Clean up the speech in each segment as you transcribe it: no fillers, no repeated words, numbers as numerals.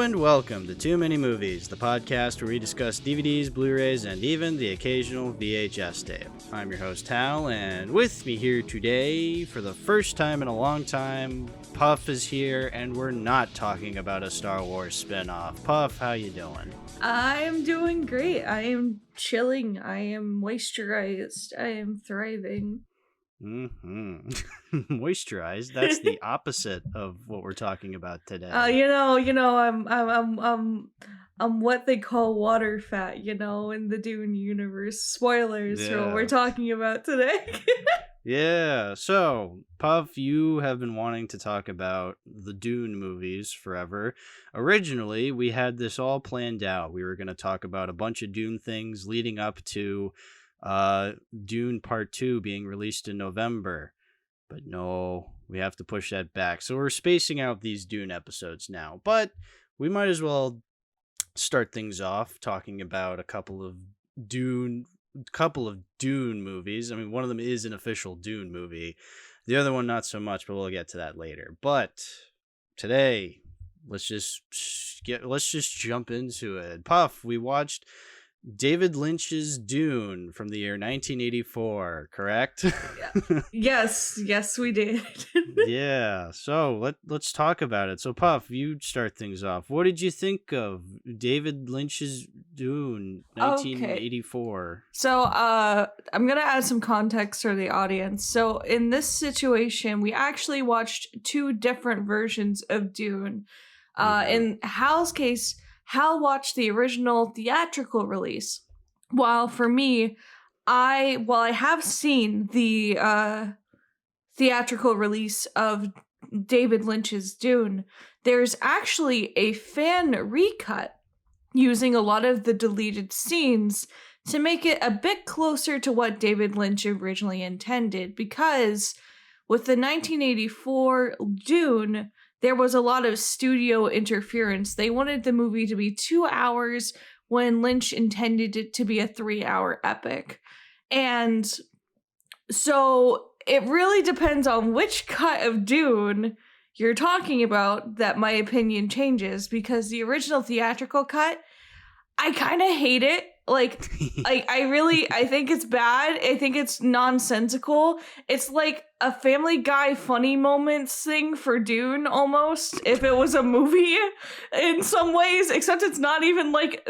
and welcome to Too Many Movies, the podcast where we discuss DVDs, Blu-rays, and even the occasional VHS tape. I'm your host, Hal, and with me here today, for the first time in a long time, Puff is here, and we're not talking about a Star Wars spin-off. Puff, how you doing? I'm doing great. I am chilling. I am moisturized. I am thriving. Moisturized. That's the opposite of what we're talking about today. I'm what they call water fat, in the Dune universe. Spoilers for what we're talking about today. Yeah, so, Puff, you have been wanting to talk about the Dune movies forever. Originally, we had this all planned out. We were going to talk about a bunch of Dune things leading up to Dune Part 2 being released in November. But no, we have to push that back. So we're spacing out these Dune episodes now. But we might as well start things off talking about a couple of Dune movies. I mean, one of them is an official Dune movie. The other one, not so much, but we'll get to that later. But today, let's just jump into it. Puff, we watched David Lynch's Dune from the year 1984, correct? Yes, we did. Yeah, so let's talk about it. So, Puff, you start things off. What did you think of David Lynch's Dune, 1984? Okay. So, I'm going to add some context for the audience. So, in this situation, we actually watched two different versions of Dune. In Hal's case, Hal watched the original theatrical release, while for me, I have seen the theatrical release of David Lynch's Dune, there's actually a fan recut using a lot of the deleted scenes to make it a bit closer to what David Lynch originally intended, because with the 1984 Dune, there was a lot of studio interference. They wanted the movie to be 2 hours when Lynch intended it to be a 3-hour epic. And so it really depends on which cut of Dune you're talking about that my opinion changes, because the original theatrical cut, I kind of hate it. I think it's bad. I think it's nonsensical. It's like a Family Guy funny moments thing for Dune, almost, if it was a movie in some ways, except it's not even like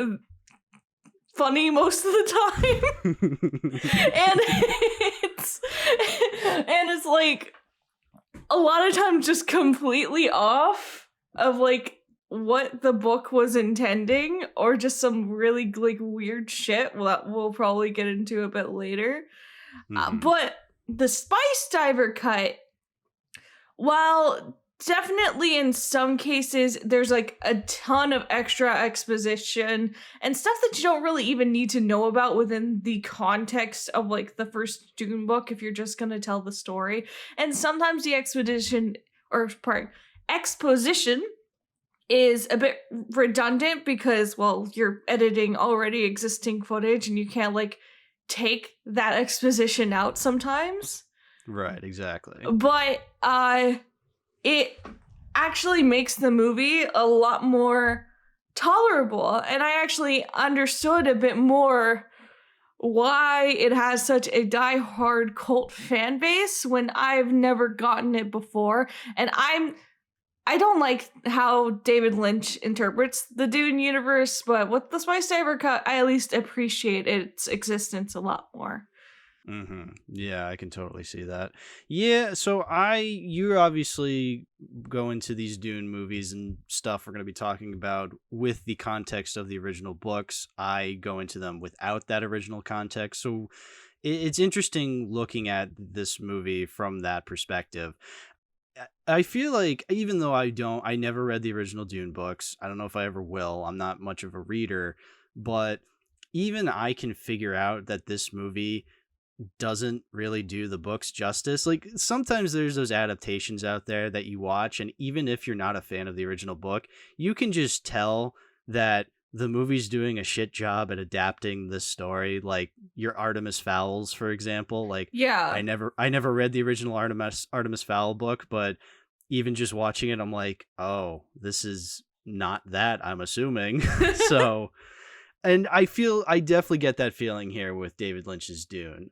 funny most of the time. and it's like a lot of times just completely off of like what the book was intending, or just some really like weird shit that we'll probably get into a bit later. But the Spice Diver cut, while definitely in some cases there's like a ton of extra exposition and stuff that you don't really even need to know about within the context of like the first Dune book if you're just gonna tell the story, and sometimes the exposition is a bit redundant because, well, you're editing already existing footage and you can't like take that exposition out sometimes. Right, exactly. But it actually makes the movie a lot more tolerable, and I actually understood a bit more why it has such a die-hard cult fan base when I've never gotten it before. And I don't like how David Lynch interprets the Dune universe, but with the Spice Diver cut, I at least appreciate its existence a lot more. Yeah, I can totally see that. Yeah, so you obviously go into these Dune movies and stuff we're going to be talking about with the context of the original books. I go into them without that original context. So it's interesting looking at this movie from that perspective. I feel like, even though I never read the original Dune books, I don't know if I ever will, I'm not much of a reader, but even I can figure out that this movie doesn't really do the books justice. Like, sometimes there's those adaptations out there that you watch, and even if you're not a fan of the original book, you can just tell that the movie's doing a shit job at adapting this story. Like your Artemis Fowls, for example. Like, yeah, I never read the original Artemis Fowl book, but even just watching it, I'm like, oh, this is not that, I'm assuming. So, and I definitely get that feeling here with David Lynch's Dune.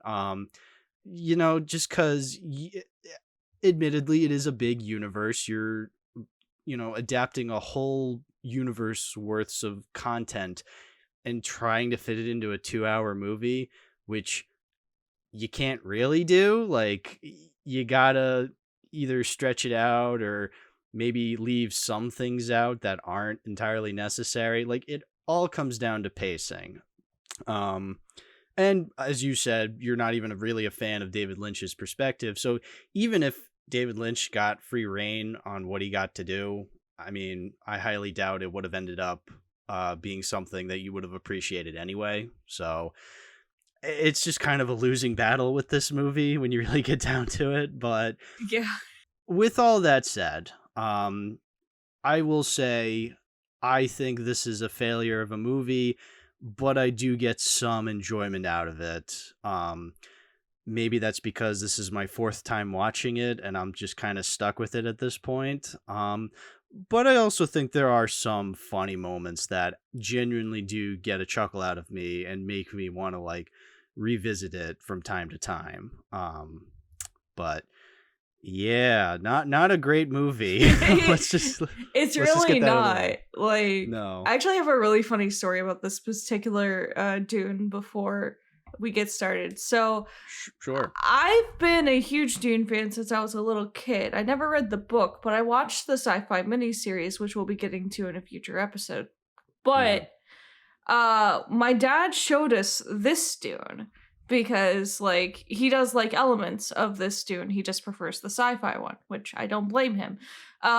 Just because, admittedly, it is a big universe. You're, adapting a whole universe worths of content and trying to fit it into a 2-hour movie, which you can't really do. Like, you gotta either stretch it out or maybe leave some things out that aren't entirely necessary. Like, it all comes down to pacing. And as you said, you're not even really a fan of David Lynch's perspective. So even if David Lynch got free reign on what he got to do, I mean, I highly doubt it would have ended up being something that you would have appreciated anyway. So it's just kind of a losing battle with this movie when you really get down to it. But yeah, with all that said, I will say I think this is a failure of a movie, but I do get some enjoyment out of it. Maybe that's because this is my 4th time watching it and I'm just kind of stuck with it at this point. But I also think there are some funny moments that genuinely do get a chuckle out of me and make me want to like revisit it from time to time. But yeah, not a great movie. It's really not. Like, no. I actually have a really funny story about this particular Dune before we get started. So sure. I've been a huge Dune fan since I was a little kid. I never read the book, but I watched the sci-fi miniseries, which we'll be getting to in a future episode. But my dad showed us this Dune because like he does like elements of this Dune. He just prefers the sci-fi one, which I don't blame him. But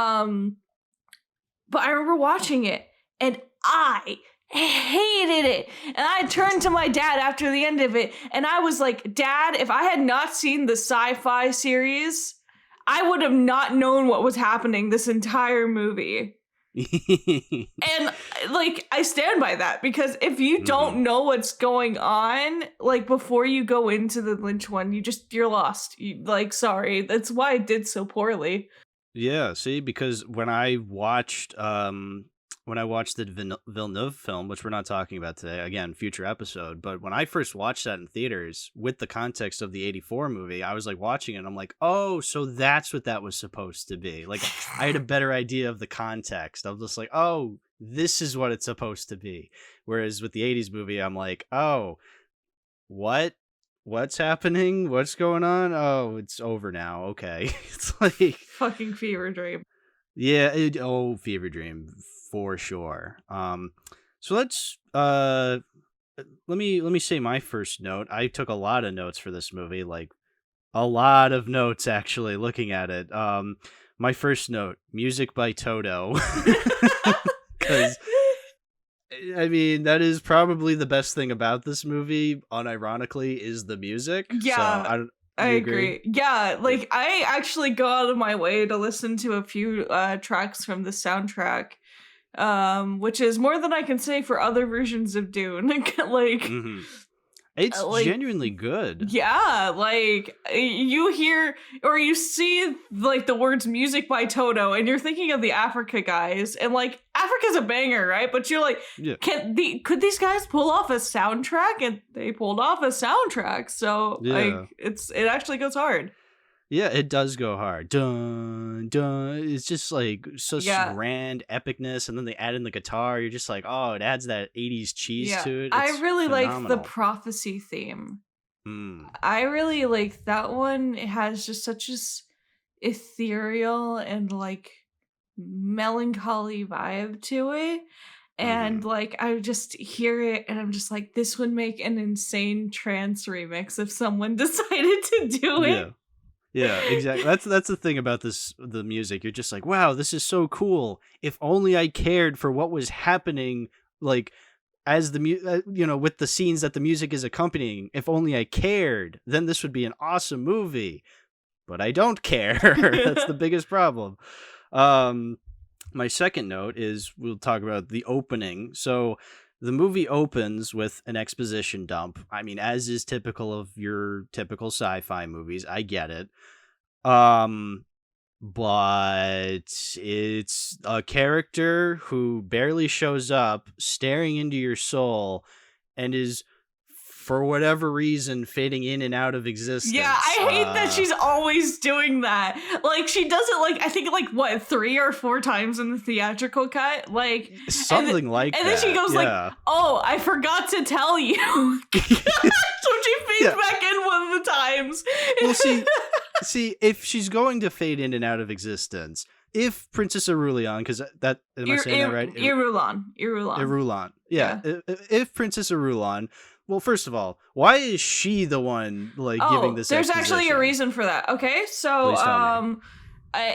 I remember watching it and I hated it. And I turned to my dad after the end of it and I was like, Dad, if I had not seen the sci-fi series, I would have not known what was happening this entire movie. And like I stand by that, because if you don't know what's going on like before you go into the Lynch one, you're lost. Sorry, that's why I did so poorly. Yeah, see, because when I watched the Villeneuve film, which we're not talking about today, again, future episode, but when I first watched that in theaters with the context of the 84 movie, I was like watching it and I'm like, oh, so that's what that was supposed to be. Like, I had a better idea of the context. I was just like, oh, this is what it's supposed to be. Whereas with the 80s movie, I'm like, oh, what's happening? What's going on? Oh, it's over now. Okay. It's like fucking fever dream. Yeah, fever dream for sure. So let's let me say my first note. I took a lot of notes for this movie, like a lot of notes actually looking at it. My first note, music by Toto. Cuz I mean, that is probably the best thing about this movie, unironically, is the music. Yeah. So I agree. Yeah, like I actually go out of my way to listen to a few tracks from the soundtrack, which is more than I can say for other versions of Dune. Like, it's genuinely good. Yeah, like you hear or you see like the words "music by Toto" and you're thinking of the Africa guys, and like Africa's a banger, right? But you're like, could these guys pull off a soundtrack? And they pulled off a soundtrack, so like it actually goes hard. Yeah, it does go hard. Dun dun. It's just like such grand epicness, and then they add in the guitar. You're just like, oh, it adds that 80s cheese to it. It's I really phenomenal. like the prophecy theme. I really like that one. It has just such a ethereal and like melancholy vibe to it. And like I just hear it and I'm just like, this would make an insane trance remix if someone decided to do it. Yeah, exactly. That's the thing about the music. You're just like, wow, this is so cool. If only I cared for what was happening, like as the with the scenes that the music is accompanying. If only I cared, then this would be an awesome movie. But I don't care. That's the biggest problem. My second note is we'll talk about the opening. So the movie opens with an exposition dump. I mean, as is typical of your typical sci-fi movies. I get it. but it's a character who barely shows up, staring into your soul, and is, for whatever reason, fading in and out of existence. Yeah, I hate that she's always doing that. Like, she does it, like, I think, like, what, 3 or 4 times in the theatrical cut? Like, something like that. And then she goes, like, oh, I forgot to tell you. So she fades back in one of the times. Well, see, if she's going to fade in and out of existence, if Princess Irulan, because that, am I saying that right? Irulan. Yeah. If Princess Irulan, well, first of all, why is she the one, like, giving this there's exposition? actually a reason for that. Okay, so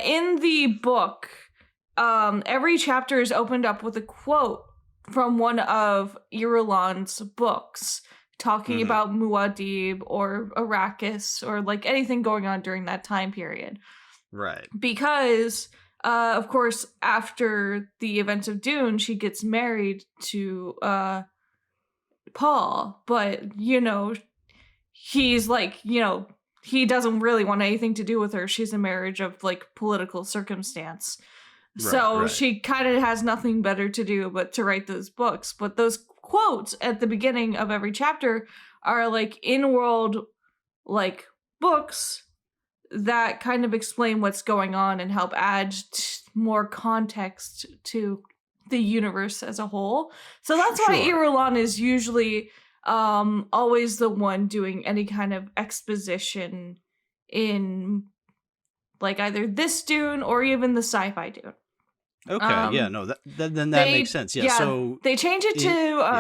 in the book, every chapter is opened up with a quote from one of Irulan's books, talking about Muad'Dib or Arrakis or, like, anything going on during that time period. Right. Because, of course, after the events of Dune, she gets married to Paul, but, you know, he's like, you know, he doesn't really want anything to do with her. She's a marriage of, like, political circumstance. So she kind of has nothing better to do but to write those books. But those quotes at the beginning of every chapter are, like, in-world, like, books that kind of explain what's going on and help add more context to the universe as a whole. So that's why Irulan is usually always the one doing any kind of exposition in, like, either this Dune or even the sci-fi Dune. Okay, then that makes sense. Yeah, so they change it to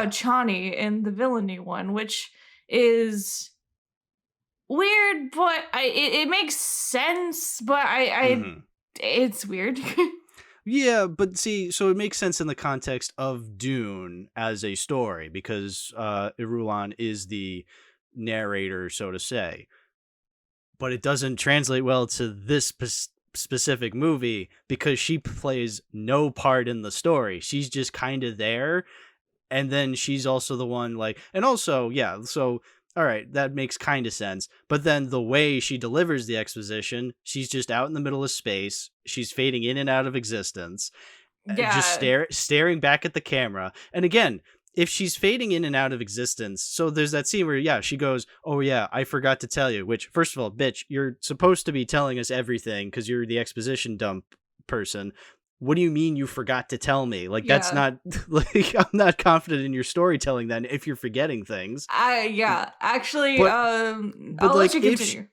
Chani in the villainy one, which is weird, but it makes sense, but it's weird. Yeah, but see, so it makes sense in the context of Dune as a story, because Irulan is the narrator, so to say. But it doesn't translate well to this specific movie because she plays no part in the story. She's just kind of there, and then she's also the one, like, and also, yeah, so all right, that makes kind of sense. But then the way she delivers the exposition, she's just out in the middle of space. She's fading in and out of existence. Just staring back at the camera. And again, if she's fading in and out of existence, so there's that scene where, she goes, oh yeah, I forgot to tell you, which, first of all, bitch, you're supposed to be telling us everything because you're the exposition dump person. What do you mean you forgot to tell me? Like, that's not, like, I'm not confident in your storytelling then if you're forgetting things. Actually, but I'll like, let you continue.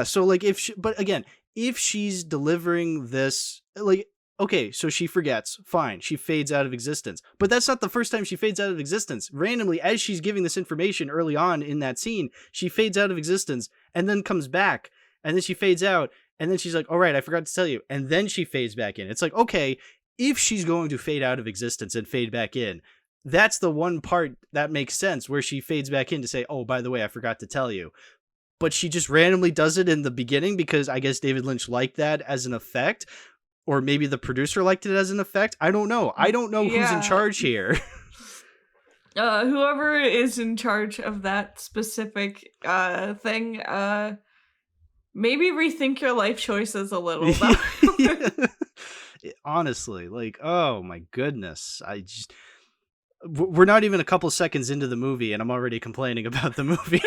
So, like, but again, if she's delivering this, like, okay, so she forgets, fine, she fades out of existence. But that's not the first time she fades out of existence. Randomly, as she's giving this information early on in that scene, she fades out of existence and then comes back, and then she fades out. And then she's like, all right, I forgot to tell you. And then she fades back in. It's like, okay, if she's going to fade out of existence and fade back in, that's the one part that makes sense where she fades back in to say, oh, by the way, I forgot to tell you. But she just randomly does it in the beginning because I guess David Lynch liked that as an effect. Or maybe the producer liked it as an effect. I don't know. I don't know who's in charge here. Whoever is in charge of that specific thing, maybe rethink your life choices a little. Honestly, like, oh my goodness. We're not even a couple seconds into the movie and I'm already complaining about the movie.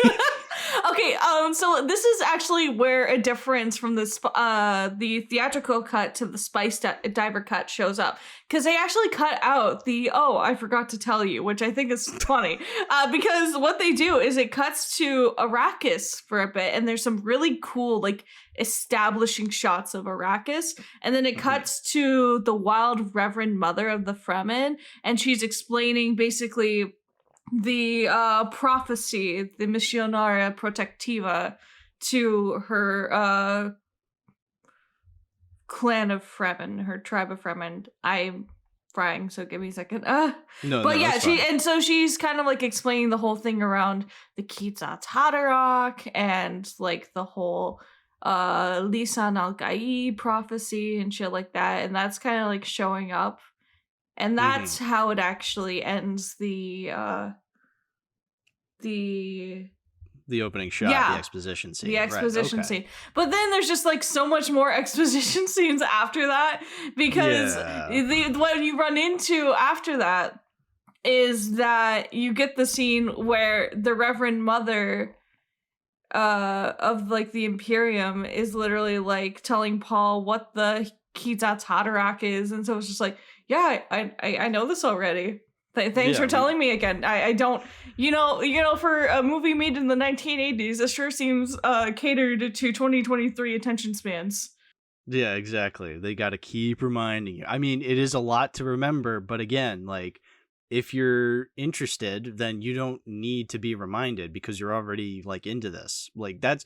Okay, so this is actually where a difference from the theatrical cut to the Spice Diver cut shows up. Because they actually cut out the, oh, I forgot to tell you, which I think is funny. Because what they do is it cuts to Arrakis for a bit, and there's some really cool, like, establishing shots of Arrakis. And then it cuts to the wild Reverend Mother of the Fremen, and she's explaining basically the prophecy, the Missionaria Protectiva, to her clan of Fremen, her tribe of Fremen. I'm frying, so give me a second. So she's kind of like explaining the whole thing around the Kizat Haderach and like the whole Lisan al-Gaib prophecy and shit like that, and that's kind of like showing up. And that's how it actually ends the The opening shot, Yeah. the exposition scene. The exposition right, okay. scene. But then there's just like so much more exposition scenes after that, because what you run into after that is that you get the scene where the Reverend Mother of like the Imperium is literally like telling Paul what the Kizatz Haderach is, and so it's just like, yeah, I know this already. Thanks for telling me again. I don't, for a movie made in the 1980s, it sure seems catered to 2023 attention spans. Yeah, exactly. They got to keep reminding you. I mean, it is a lot to remember, but again, like, if you're interested, then you don't need to be reminded because you're already like into this. Like that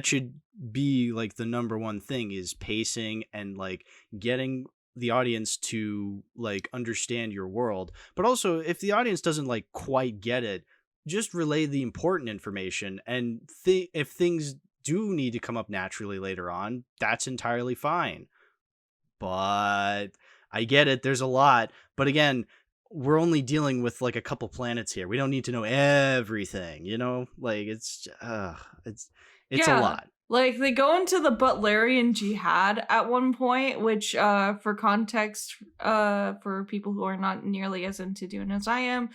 should be like the number one thing, is pacing and like getting the audience to like understand your world. But also, if the audience doesn't like quite get it, just relay the important information, and if things do need to come up naturally later on, that's entirely fine. But I get it, there's a lot, but again, we're only dealing with like a couple planets here. We don't need to know everything, like it's a lot. Like, they go into the Butlerian Jihad at one point, which, for context, for people who are not nearly as into Dune as I am,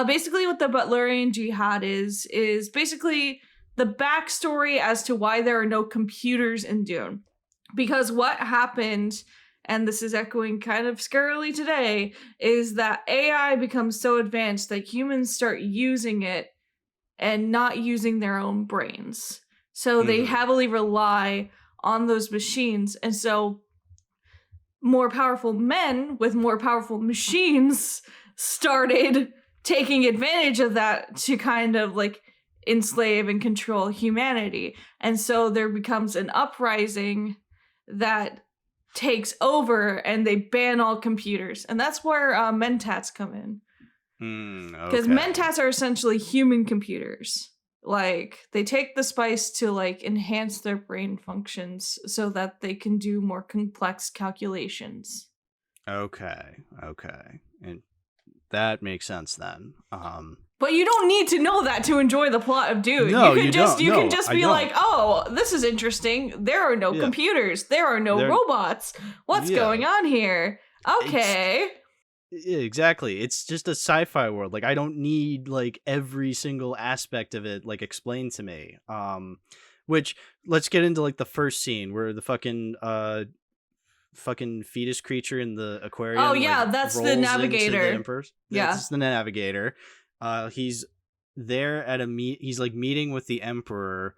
basically what the Butlerian Jihad is basically the backstory as to why there are no computers in Dune. Because what happened, and this is echoing kind of scarily today, is that AI becomes so advanced that humans start using it and not using their own brains. So they heavily rely on those machines. And so more powerful men with more powerful machines started taking advantage of that to kind of like enslave and control humanity. And so there becomes an uprising that takes over, and they ban all computers. And that's where mentats come in. Because mentats are essentially human computers. Like, they take the spice to like enhance their brain functions so that they can do more complex calculations. Okay. And that makes sense then. But you don't need to know that to enjoy the plot of Dune. No, you can just be like, oh, this is interesting. There are no computers. There are no robots. What's going on here? Okay. Exactly. It's just a sci-fi world. Like, I don't need like every single aspect of it like explained to me. Which, let's get into like the first scene where the fucking fetus creature in the aquarium. Oh yeah, that's the navigator. It's the navigator. He's there at he's like meeting with the emperor,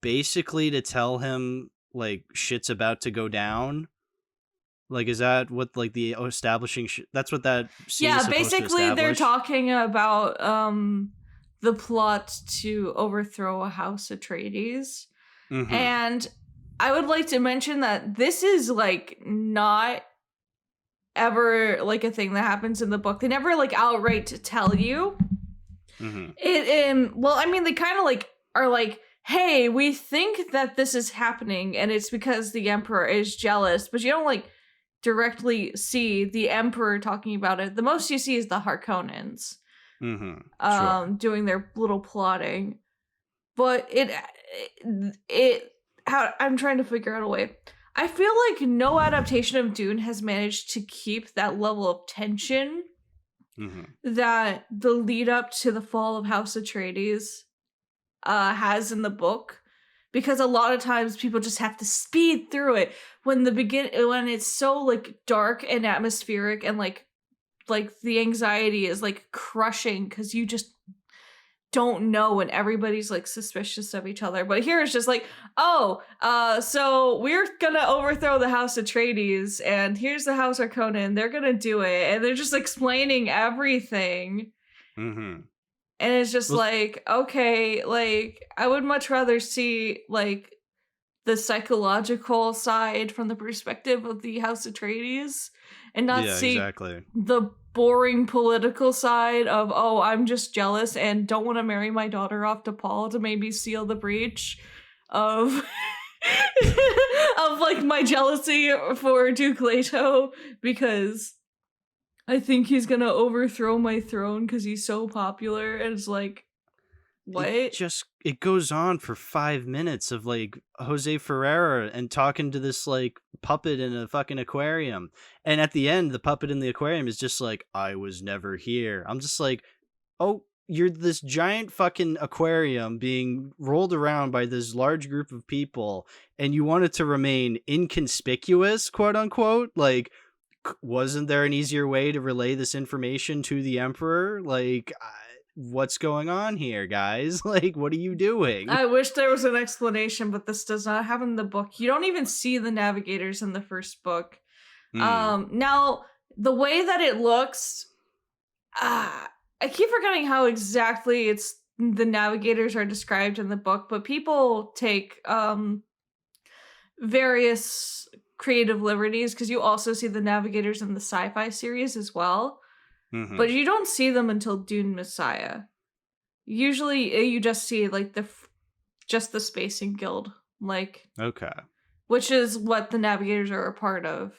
basically to tell him like shit's about to go down. Like, is that what like the establishing? That's what that scene is supposed to basically establish? They're talking about the plot to overthrow a House Atreides, and I would like to mention that this is like not ever like a thing that happens in the book. They never like outright tell you it. Well, I mean, they kind of like are like, hey, we think that this is happening, and it's because the Emperor is jealous, but you don't like directly see the Emperor talking about it. The most you see is the Harkonnens doing their little plotting. But I'm trying to figure out a way. I feel like no adaptation of Dune has managed to keep that level of tension that the lead up to the fall of House Atreides has in the book. Because a lot of times people just have to speed through it when it's so like dark and atmospheric, and like the anxiety is like crushing because you just don't know, and everybody's like suspicious of each other. But here it's just like, so we're gonna overthrow the House Atreides, and here's the House Harkonnen. They're gonna do it, and they're just explaining everything. And it's just like, okay, like, I would much rather see, like, the psychological side from the perspective of the House Atreides, and not see the boring political side of, oh, I'm just jealous and don't want to marry my daughter off to Paul to maybe seal the breach of, of, like, my jealousy for Duke Leto, because I think he's gonna overthrow my throne because he's so popular. And it's like, what? It goes on for 5 minutes of like Jose Ferreira and talking to this like puppet in a fucking aquarium. And at the end, the puppet in the aquarium is just like, I was never here. I'm just like, oh, you're this giant fucking aquarium being rolled around by this large group of people, and you want it to remain inconspicuous, quote unquote. Like, wasn't there an easier way to relay this information to the Emperor? Like, what's going on here, guys? Like, what are you doing? I wish there was an explanation, but this does not happen in the book. You don't even see the navigators in the first book. Now, the way that it looks, I keep forgetting how exactly the navigators are described in the book, but people take various creative liberties, because you also see the navigators in the sci-fi series as well. Mm-hmm. But you don't see them until Dune Messiah. Usually you just see like just the Spacing Guild, like, okay, which is what the navigators are a part of.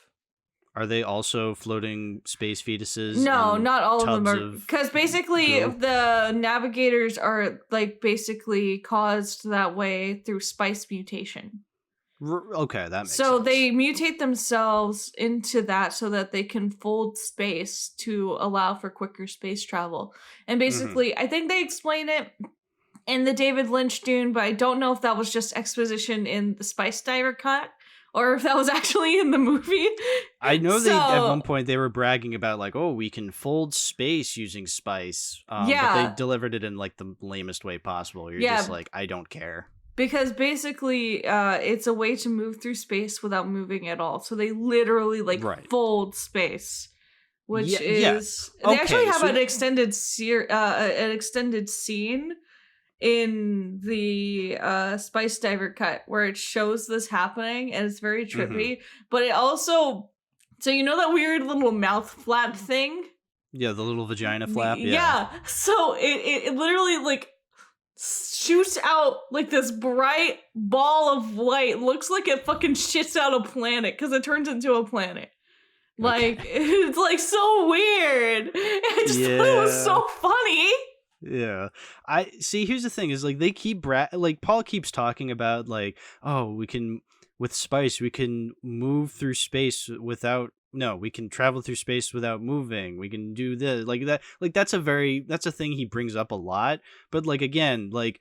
Are they also floating space fetuses? No, not all of them are, because basically the navigators are like basically caused that way through spice mutation. Okay, that makes sense. So they mutate themselves into that so that they can fold space to allow for quicker space travel. And basically, I think they explain it in the David Lynch Dune, but I don't know if that was just exposition in the Spice Diver cut, or if that was actually in the movie. I know at one point they were bragging about like, oh, we can fold space using spice. But they delivered it in like the lamest way possible. You're just like, I don't care. Because basically, it's a way to move through space without moving at all. So they literally fold space, which is they actually have an extended scene in the Spice Diver cut where it shows this happening, and it's very trippy. But it also, so you know that weird little mouth flap thing? Yeah, the little vagina flap. Yeah. So it literally like shoots out like this bright ball of light. Looks like it fucking shits out a planet because it turns into a planet. Like, it's like so weird. I just thought it was so funny. Yeah. I see, here's the thing is like they keep like Paul keeps talking about like, oh, we can with spice we can move through space we can travel through space without moving. We can do this like that. Like that's a thing he brings up a lot. But like again, like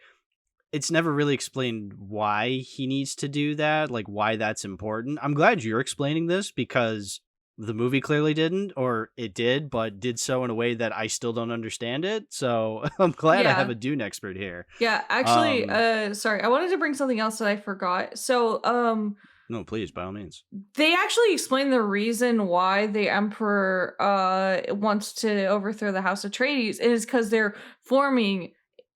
it's never really explained why he needs to do that, like why that's important. I'm glad you're explaining this because the movie clearly didn't, or it did, but did so in a way that I still don't understand it. So I'm glad I have a Dune expert here. Yeah, actually, sorry, I wanted to bring something else that I forgot. So, no, please, by all means. They actually explain the reason why the Emperor wants to overthrow the House Atreides is because they're forming,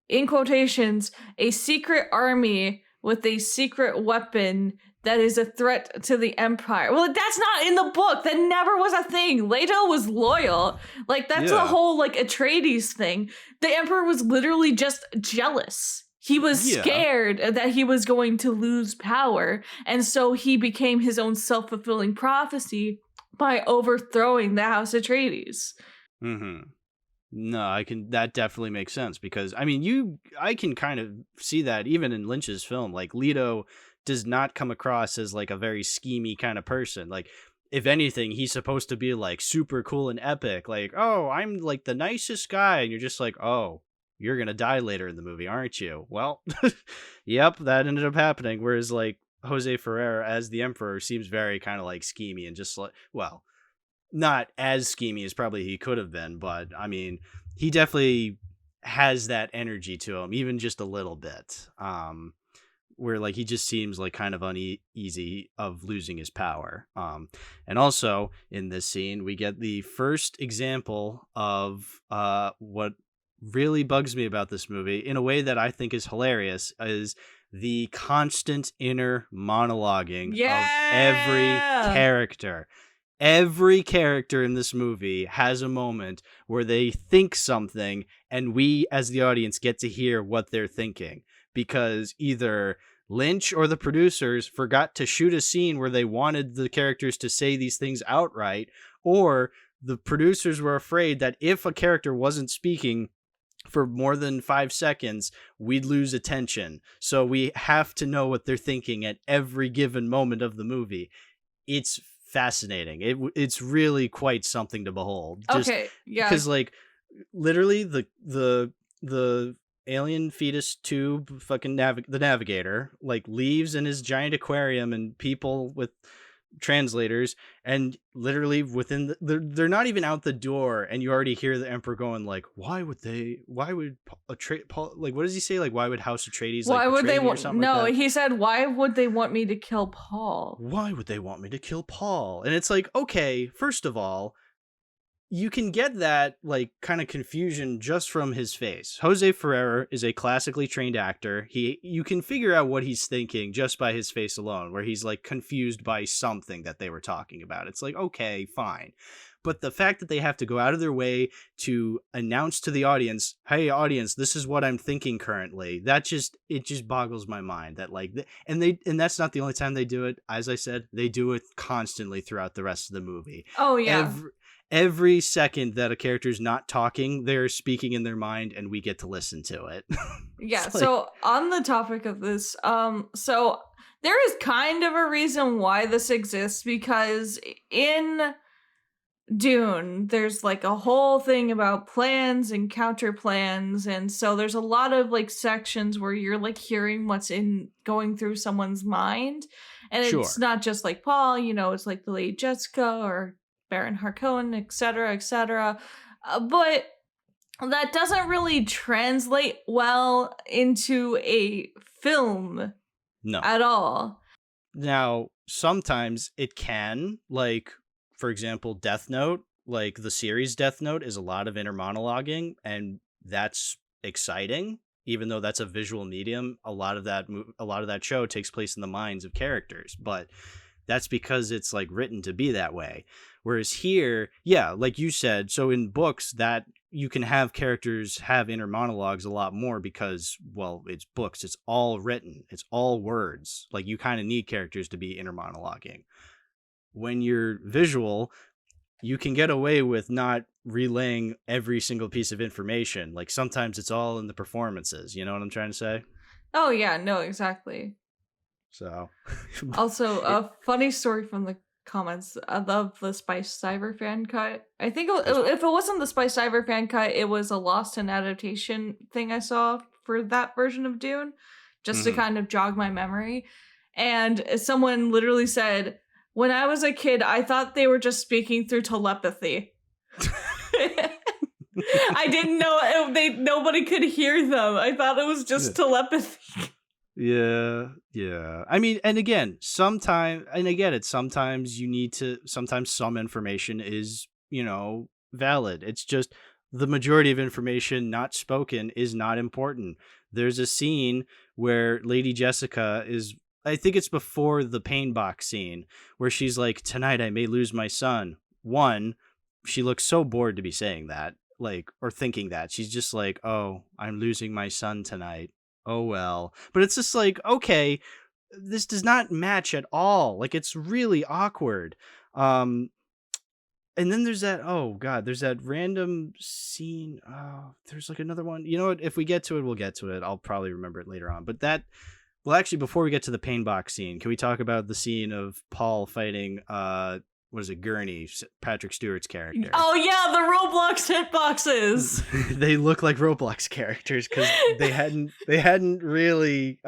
in quotations, a secret army with a secret weapon that is a threat to the Empire. Well, that's not in the book. That never was a thing. Leto was loyal. Like, that's the whole, like, Atreides thing. The Emperor was literally just jealous. He was scared that he was going to lose power, and so he became his own self-fulfilling prophecy by overthrowing the House Atreides. No, that definitely makes sense because, I mean, I can kind of see that even in Lynch's film. Like, Leto does not come across as, like, a very schemy kind of person. Like, if anything, he's supposed to be, like, super cool and epic. Like, oh, I'm, like, the nicest guy, and you're just like, oh, you're gonna die later in the movie, aren't you? Well, yep, that ended up happening. Whereas, like, Jose Ferreira as the Emperor seems very kind of, like, schemy and just, like, well, not as schemy as probably he could have been, but, I mean, he definitely has that energy to him, even just a little bit, where, like, he just seems, like, kind of uneasy of losing his power. And also, in this scene, we get the first example of what really bugs me about this movie in a way that I think is hilarious is the constant inner monologuing of every character. Every character in this movie has a moment where they think something and we as the audience get to hear what they're thinking because either Lynch or the producers forgot to shoot a scene where they wanted the characters to say these things outright, or the producers were afraid that if a character wasn't speaking, for more than 5 seconds, we'd lose attention. So we have to know what they're thinking at every given moment of the movie. It's fascinating. It's really quite something to behold. Just Okay, yeah. because like literally the alien fetus tube fucking the navigator like leaves in his giant aquarium, and people with translators, and literally within they're not even out the door, and you already hear the emperor going like, why would Paul, like, what does he say, like, why would House Atreides, like, Why would they want want? something No, like that? he said, "Why would they want me to kill Paul?" Why would they want me to kill Paul? And it's like, okay, first of all, you can get that like kind of confusion just from his face. Jose Ferrer is a classically trained actor. You can figure out what he's thinking just by his face alone, where he's like confused by something that they were talking about. It's like, okay, fine. But the fact that they have to go out of their way to announce to the audience, hey audience, this is what I'm thinking currently, it just boggles my mind that like, and that's not the only time they do it. As I said, they do it constantly throughout the rest of the movie. Oh yeah. Every second that a character is not talking, they're speaking in their mind, and we get to listen to it. Yeah. Like, so on the topic of this, so there is kind of a reason why this exists, because in Dune, there's like a whole thing about plans and counter plans, and so there's a lot of like sections where you're like hearing what's going through someone's mind, and it's not just like Paul, it's like the Lady Jessica or Baron Harkonnen, etc., etc. But that doesn't really translate well into a film at all. Now, sometimes it can, like, for example, Death Note, like the series Death Note is a lot of inner monologuing, and that's exciting. Even though that's a visual medium, a lot of that show takes place in the minds of characters, but that's because it's like written to be that way. Whereas here, yeah, like you said, so in books that you can have characters have inner monologues a lot more because, well, it's books, it's all written, it's all words. Like you kind of need characters to be inner monologuing. When you're visual, you can get away with not relaying every single piece of information. Like sometimes it's all in the performances. You know what I'm trying to say? Oh yeah, no, exactly. So also a funny story from the comments. I love the Spice Cyber fan cut. I think if it wasn't the Spice Cyber fan cut, it was a Lost in Adaptation thing I saw for that version of Dune, just to kind of jog my memory. And someone literally said, when I was a kid, I thought they were just speaking through telepathy. I didn't know nobody could hear them. I thought it was just telepathy. Yeah. I mean, and again, sometimes you need to, sometimes some information is, valid. It's just the majority of information not spoken is not important. There's a scene where Lady Jessica is, I think it's before the pain box scene, where she's like, tonight I may lose my son. One, she looks so bored to be saying that, like, or thinking that. She's just like, oh, I'm losing my son tonight. Oh, well. But it's just like, okay, this does not match at all. Like, it's really awkward. And then there's that, oh, God, there's that random scene. Oh, there's like another one. You know what? If we get to it, we'll get to it. I'll probably remember it later on. But well, actually, before we get to the pain box scene, can we talk about the scene of Paul fighting, what is it, Gurney, Patrick Stewart's character? Oh, yeah, the Roblox hitboxes. They look like Roblox characters because they hadn't really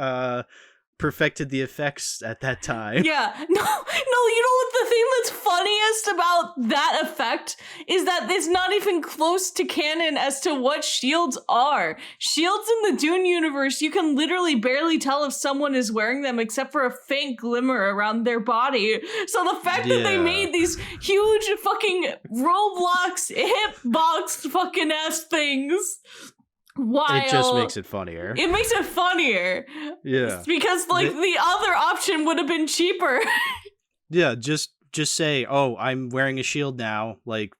perfected the effects at that time. Yeah. No, you know what the thing that's funniest about that effect is that it's not even close to canon as to what shields are. Shields in the Dune universe, you can literally barely tell if someone is wearing them except for a faint glimmer around their body. So the fact that they made these huge fucking Roblox hitbox fucking ass things, wild. It just makes it funnier. It makes it funnier. Yeah. Because like the other option would have been cheaper. Yeah, just say, oh, I'm wearing a shield now. Like,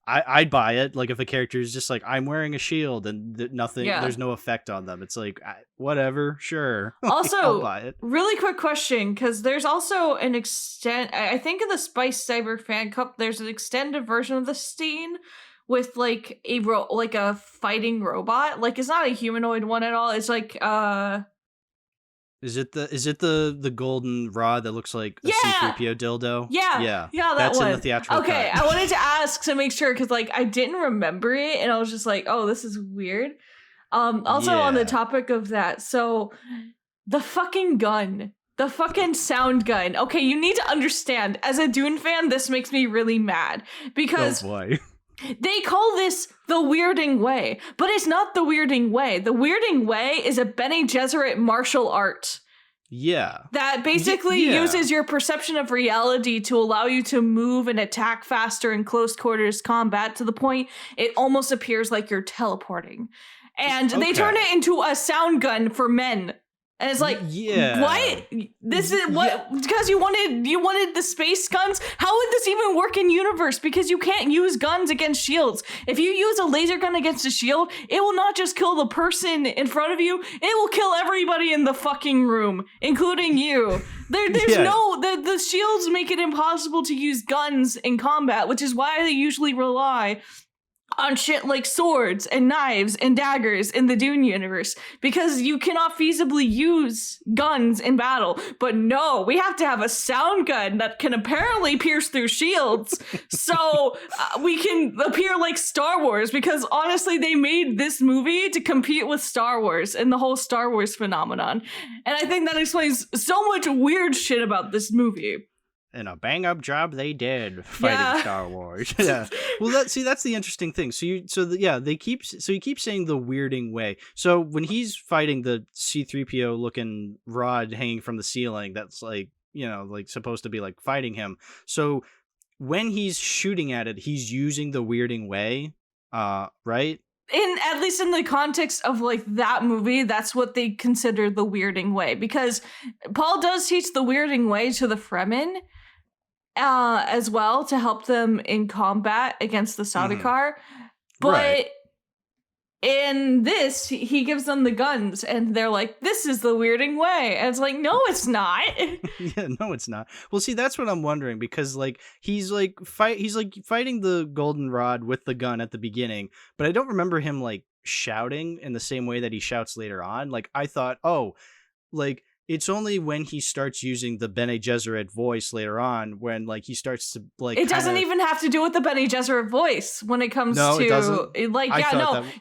I'd buy it. Like, if a character is just like, I'm wearing a shield and there's no effect on them. It's like, whatever, sure. Also, I'll buy it. Really quick question, because there's also an I think in the Spice Cyber fan cup, there's an extended version of the scene with like like a fighting robot. Like it's not a humanoid one at all. It's like Is it the golden rod that looks like a C-3PO dildo? Yeah, that that's one. in the theatrical Okay, cut. I wanted to ask to make sure because like I didn't remember it, and I was just like, oh, this is weird. Also on the topic of that, so the fucking gun. The fucking sound gun. Okay, you need to understand, as a Dune fan, this makes me really mad. Because oh boy. They call this the Weirding Way, but it's not the Weirding Way. The Weirding Way is a Bene Gesserit martial art. Yeah. That basically uses your perception of reality to allow you to move and attack faster in close quarters combat to the point it almost appears like you're teleporting. And they turn it into a sound gun for men. And it's like, what? This is what? Because you wanted the space guns? How would this even work in universe? Because you can't use guns against shields. If you use a laser gun against a shield, it will not just kill the person in front of you, it will kill everybody in the fucking room, including you. There's no, the shields make it impossible to use guns in combat, which is why they usually rely on shit like swords and knives and daggers in the Dune universe, because you cannot feasibly use guns in battle. But no, we have to have a sound gun that can apparently pierce through shields so we can appear like Star Wars, because honestly they made this movie to compete with Star Wars and the whole Star Wars phenomenon, and I think that explains so much weird shit about this movie. And a bang-up job they did fighting Star Wars. Yeah. Well, that's the interesting thing. He keeps saying the Weirding Way. So when he's fighting the C-3PO looking rod hanging from the ceiling, that's like, like supposed to be like fighting him. So when he's shooting at it, he's using the Weirding Way, right? At least in the context of like that movie, that's what they consider the Weirding Way, because Paul does teach the Weirding Way to the Fremen as well to help them in combat against the Sardaukar. But in this, he gives them the guns and they're like, this is the Weirding Way. And it's like, no, it's not. Yeah, no, it's not. Well, see, that's what I'm wondering, because like he's fighting the golden rod with the gun at the beginning, but I don't remember him like shouting in the same way that he shouts later on. Like I thought, it's only when he starts using the Bene Gesserit voice later on when like he starts to like. It doesn't even have to do with the Bene Gesserit voice when it comes to it doesn't?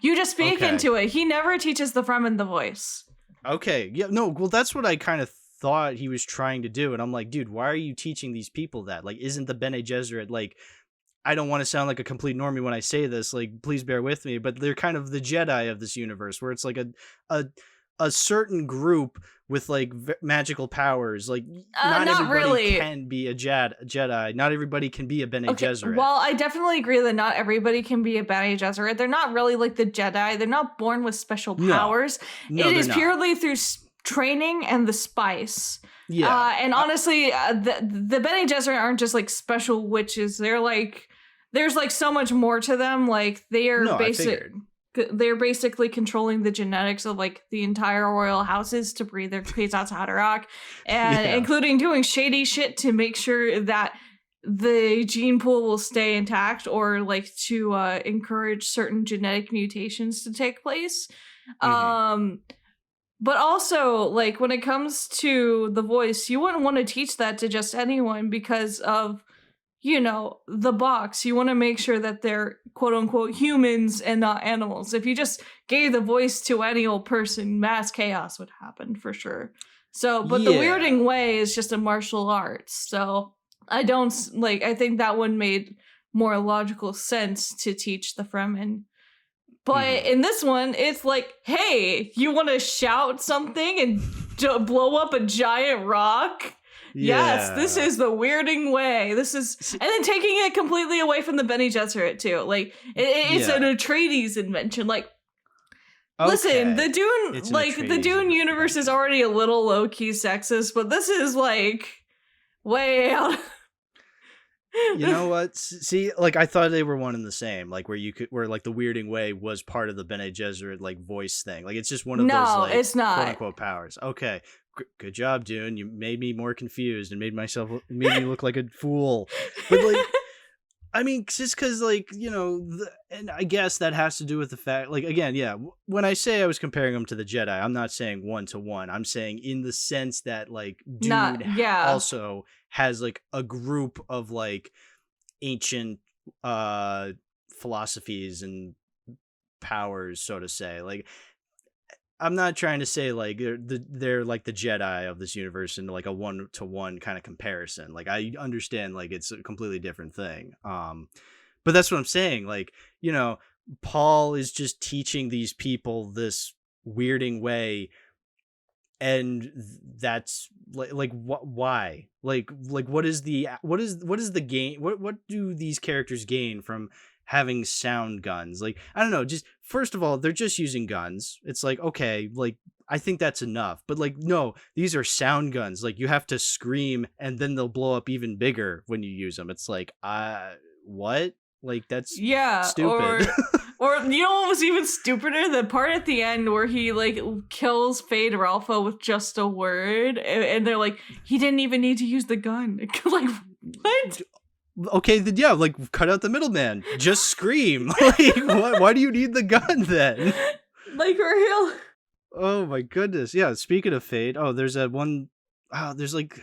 You just speak into it. He never teaches the Fremen the voice. Okay, yeah, no, well that's what I kind of thought he was trying to do, and I'm like, dude, why are you teaching these people that? Like, isn't the Bene Gesserit like? I don't want to sound like a complete normie when I say this. Like, please bear with me, but they're kind of the Jedi of this universe, where it's like a certain group with like magical powers. Like not everybody can be a Jedi. Not everybody can be a Bene Gesserit. Well, I definitely agree that not everybody can be a Bene Gesserit. They're not really like the Jedi. They're not born with special powers. No, it is purely through training and the spice. Yeah. And honestly, the Bene Gesserit aren't just like special witches. They're like, there's like so much more to them. Like they are they're basically controlling the genetics of like the entire royal houses to breed their Kwisatz Haderach, and including doing shady shit to make sure that the gene pool will stay intact, or like to encourage certain genetic mutations to take place. But also, like when it comes to the voice, you wouldn't want to teach that to just anyone because of, the box. You want to make sure that they're quote unquote humans and not animals. If you just gave the voice to any old person, mass chaos would happen for sure. So, but the Weirding Way is just a martial arts. So I think that one made more logical sense to teach the Fremen. But in this one, it's like, hey, you want to shout something and blow up a giant rock? Yes, this is the Weirding Way. This is, and then taking it completely away from the Bene Gesserit too. Like it's an Atreides invention. Like, listen, the Dune universe is already a little low key sexist, but this is like way out. You know what? See, like I thought they were one and the same. Like where like the Weirding Way was part of the Bene Gesserit like voice thing. Like it's just one of those like it's not quote unquote powers. Okay. Good job, Dune. You made me more confused and made me look like a fool. But like, I mean, just because, like, and I guess that has to do with the fact, like, again, yeah, when I say I was comparing them to the Jedi, I'm not saying one to one. I'm saying in the sense that, like, Dune Yeah. also has, like, a group of, like, ancient philosophies and powers, so to say. Like, I'm not trying to say like they're like the Jedi of this universe in like a one to one kind of comparison. Like, I understand like it's a completely different thing. But that's what I'm saying. Like, Paul is just teaching these people this weirding way, and that's like what, why, like what is the gain, what do these characters gain from having sound guns? Like, I don't know, just first of all, they're just using guns. It's like, okay, like, I think that's enough, but like, no, these are sound guns. Like, you have to scream and then they'll blow up even bigger when you use them. It's like, what? Like, that's stupid. Or you know what was even stupider? The part at the end where he like kills Fade Ralpha with just a word, and they're like, he didn't even need to use the gun. Like, what? Okay, then yeah, like, cut out the middleman. Just scream. Like, why do you need the gun then? Like, for real. Oh my goodness. Yeah, speaking of Fade, there's that one. There's like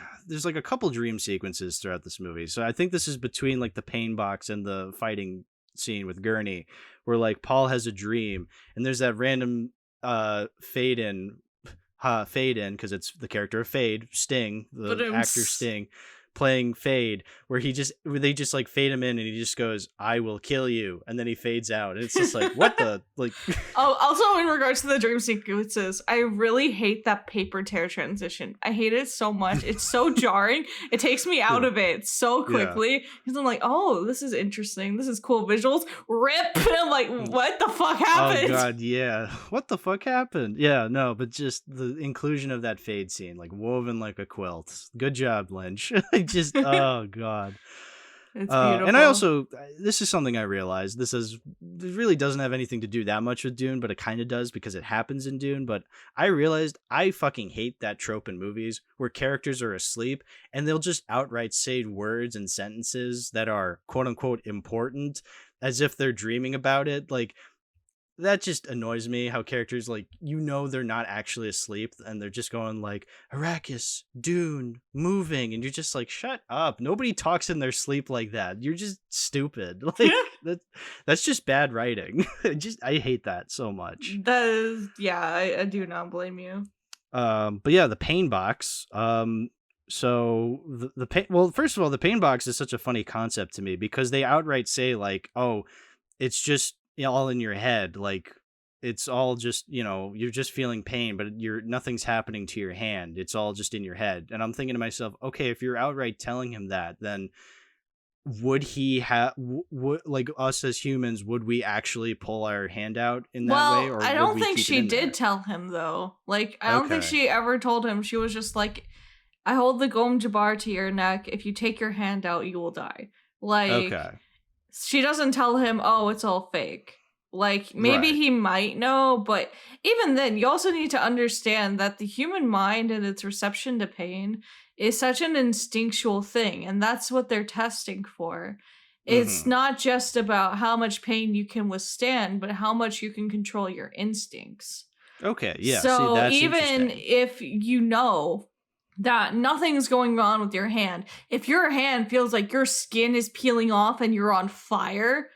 a couple dream sequences throughout this movie. So I think this is between like the pain box and the fighting scene with Gurney, where like Paul has a dream, and there's that random fade in because it's the character of Fade, Sting, the actor Sting, playing Fade, where they just like fade him in, and he just goes, "I will kill you," and then he fades out, and it's just like, what the, like. Oh, also in regards to the dream sequences, I really hate that paper tear transition. I hate it so much. It's so jarring. It takes me out of it so quickly, because I'm like, oh, this is interesting, this is cool visuals, rip. And I'm like, what the fuck happened? Oh god, yeah, what the fuck happened? Yeah, no, but just the inclusion of that Fade scene, like woven like a quilt. Good job, Lynch. Just, oh god. It's beautiful. And I also, this is something I realized, this really doesn't have anything to do that much with Dune, but it kind of does because it happens in Dune. But I realized I fucking hate that trope in movies where characters are asleep and they'll just outright say words and sentences that are quote unquote important as if they're dreaming about it. Like, that just annoys me, how characters, like, they're not actually asleep and they're just going like, Arrakis, Dune, moving, and you're just like, shut up. Nobody talks in their sleep like that. You're just stupid. Like, that's just bad writing. I hate that so much. That is, yeah, I do not blame you. But yeah, the pain box. So the pain. Well, first of all, the pain box is such a funny concept to me because they outright say like, oh, it's just all in your head. Like, it's all just, you're just feeling pain, but nothing's happening to your hand. It's all just in your head. And I'm thinking to myself, okay, if you're outright telling him that, then would he have, like, us as humans, would we actually pull our hand out in that way? Or I don't think she did tell him though. Like, I don't think she ever told him. She was just like, I hold the Gom Jabbar to your neck. If you take your hand out, you will die. Like, she doesn't tell him, oh, it's all fake. Like, maybe he might know, but even then, you also need to understand that the human mind and its reception to pain is such an instinctual thing, and that's what they're testing for. It's not just about how much pain you can withstand, but how much you can control your instincts. Okay, yeah. So that's even if you know that nothing's going on with your hand, if your hand feels like your skin is peeling off and you're on fire,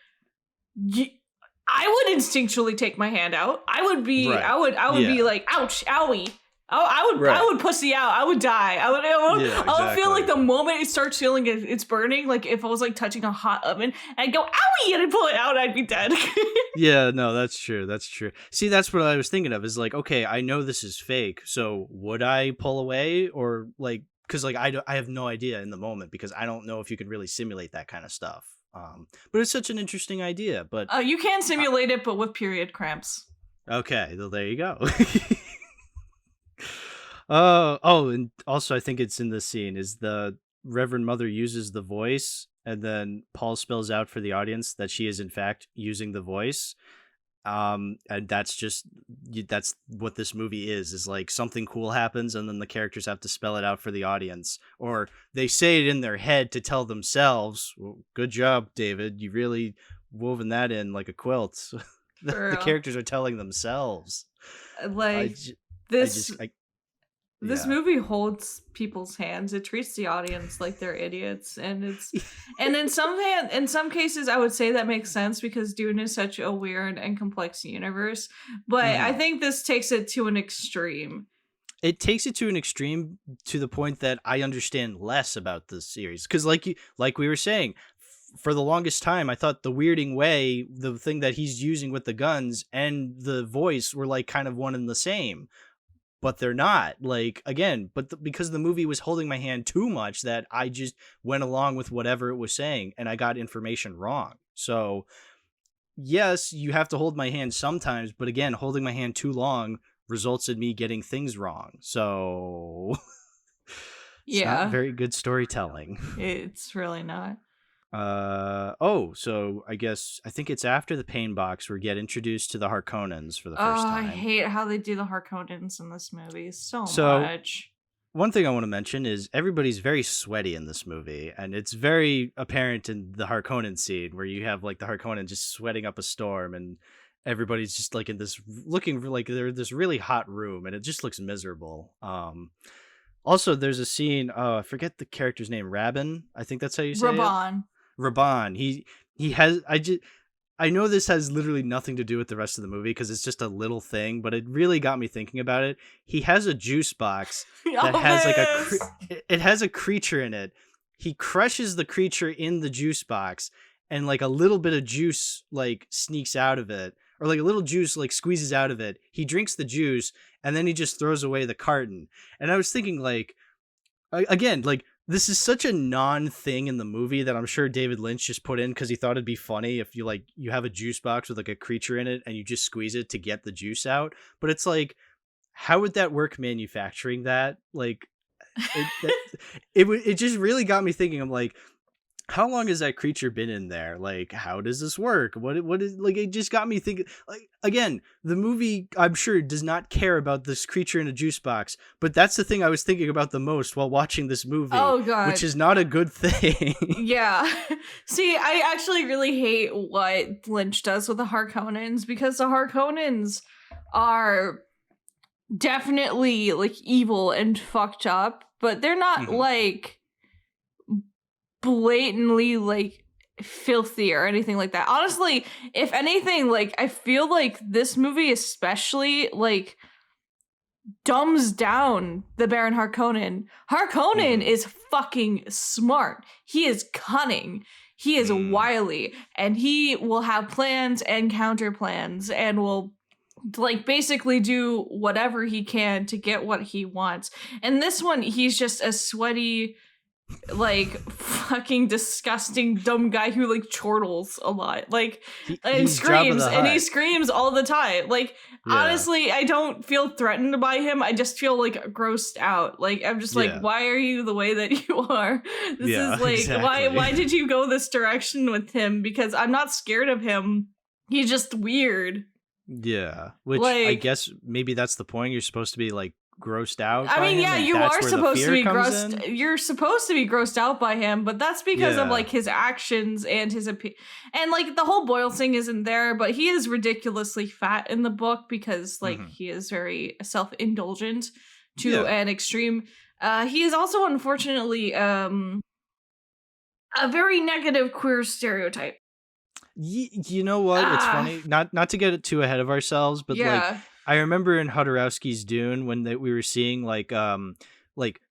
I would instinctually take my hand out. I would be be like, ouch, owie. I would pussy out. I would die. I would feel like the moment it starts feeling it's burning, like if I was like touching a hot oven, and I'd go, owie, and I'd pull it out, I'd be dead. Yeah, no, that's true. That's true. See, that's what I was thinking of, is like, okay, I know this is fake, so would I pull away? Or like, because like I have no idea in the moment, because I don't know if you could really simulate that kind of stuff. But it's such an interesting idea. But you can simulate it, but with period cramps. Okay, well, there you go. And also I think it's in this scene is the Reverend Mother uses the voice, and then Paul spells out for the audience that she is in fact using the voice. And that's what this movie is like something cool happens and then the characters have to spell it out for the audience, or they say it in their head to tell themselves. Well, good job, David. You really woven that in like a quilt. The characters are telling themselves. Like this movie holds people's hands. It treats the audience like they're idiots, and in some cases I would say that makes sense because Dune is such a weird and complex universe. But I think this takes it to an extreme. It takes it to an extreme to the point that I understand less about the series, because like we were saying, for the longest time I thought the weirding way, the thing that he's using with the guns and the voice were like kind of one and the same. But they're not, like, again, because the movie was holding my hand too much that I just went along with whatever it was saying and I got information wrong. So yes, you have to hold my hand sometimes, but again, holding my hand too long results in me getting things wrong. So it's not very good storytelling. It's really not. So I think it's after the pain box we get introduced to the Harkonnens for the first time. I hate how they do the Harkonnens in this movie so much. One thing I want to mention is everybody's very sweaty in this movie, and it's very apparent in the Harkonnen scene where you have like the Harkonnen just sweating up a storm, and everybody's just like in this looking like they're in this really hot room, and it just looks miserable. Also, there's a scene. I forget the character's name. Rabban, I think that's how you say it. Rabban. He has. I know this has literally nothing to do with the rest of the movie because it's just a little thing, but it really got me thinking about it. He has a juice box that has like it has a creature in it. He crushes the creature in the juice box, and like a little bit of juice like sneaks out of it, or like a little juice like squeezes out of it. He drinks the juice and then he just throws away the carton. And I was thinking, like, again, like, this is such a non-thing in the movie that I'm sure David Lynch just put in because he thought it'd be funny if you have a juice box with like a creature in it and you just squeeze it to get the juice out. But it's like, how would that work manufacturing that? Like, it just really got me thinking. I'm like, how long has that creature been in there? Like, how does this work? What is, like, it just got me thinking, like, again, the movie, I'm sure, does not care about this creature in a juice box, but that's the thing I was thinking about the most while watching this movie. Oh, God. Which is not a good thing. Yeah. See, I actually really hate what Lynch does with the Harkonnens, because the Harkonnens are definitely, like, evil and fucked up, but they're not, like, blatantly like filthy or anything like that. Honestly, if anything, like, I feel like this movie especially like dumbs down the Baron Harkonnen. Harkonnen is fucking smart. He is cunning. He is wily, and he will have plans and counter plans and will like basically do whatever he can to get what he wants. And this one, he's just a sweaty, like, fucking disgusting dumb guy who like chortles a lot, like, and he screams all the time. Like, honestly, I don't feel threatened by him. I just feel like grossed out. Like, I'm just like, why are you the way that you are? This is like, exactly. Why did you go this direction with him? Because I'm not scared of him. He's just weird. Yeah, which, like, I guess maybe that's the point. You're supposed to be like grossed out. I mean, yeah, you are supposed to be grossed. You're supposed to be grossed out by him, but that's because of like his actions and his and like the whole Boyle thing isn't there. But he is ridiculously fat in the book because like he is very self-indulgent to an extreme. He is also unfortunately a very negative queer stereotype. You know what? It's funny. Not to get it too ahead of ourselves, but like, I remember in Jodorowsky's Dune when we were seeing like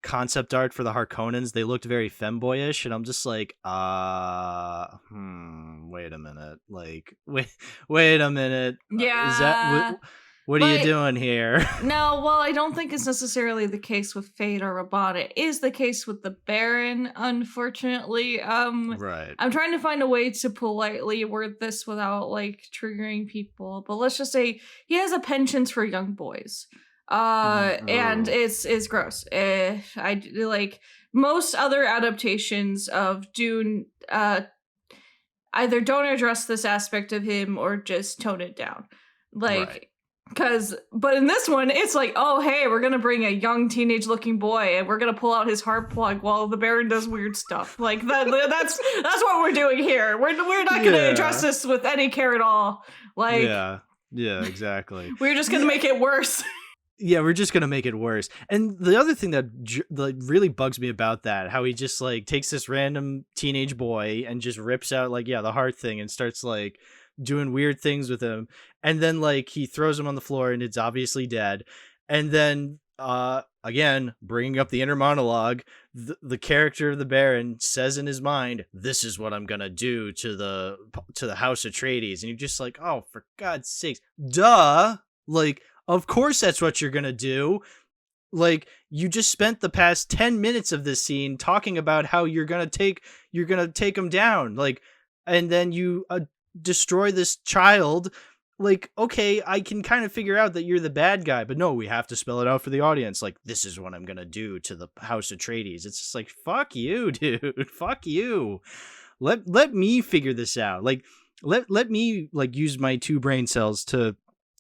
concept art for the Harkonnens, they looked very femboyish, and I'm just like, wait a minute, like, wait a minute, is that what are you doing here? No, well, I don't think it's necessarily the case with Fade or Rabat. It is the case with the Baron, unfortunately. Right. I'm trying to find a way to politely word this without like triggering people, but let's just say he has a penchant for young boys. And it's gross. I like most other adaptations of Dune either don't address this aspect of him or just tone it down. Like, but in this one, it's like, oh, hey, we're gonna bring a young teenage looking boy and we're gonna pull out his heart plug while the Baron does weird stuff. Like that's what we're doing here. We're not gonna address this with any care at all. Like, yeah, exactly. We're just gonna make it worse. Yeah, we're just gonna make it worse. And the other thing that really bugs me about that, how he just like takes this random teenage boy and just rips out like the heart thing and starts like doing weird things with him, and then like he throws him on the floor and it's obviously dead. And then again, bringing up the inner monologue, the character of the Baron says in his mind, "This is what I'm gonna do to the House Atreides," and you're just like, oh, for God's sakes, duh, like. Of course that's what you're going to do. Like, you just spent the past 10 minutes of this scene talking about how you're going to take him down. Like, and then you destroy this child. Like, okay, I can kind of figure out that you're the bad guy, but no, we have to spell it out for the audience. Like, this is what I'm going to do to the House Atreides. It's just like, fuck you, dude. Fuck you. Let me figure this out. Like, let me like use my 2 brain cells to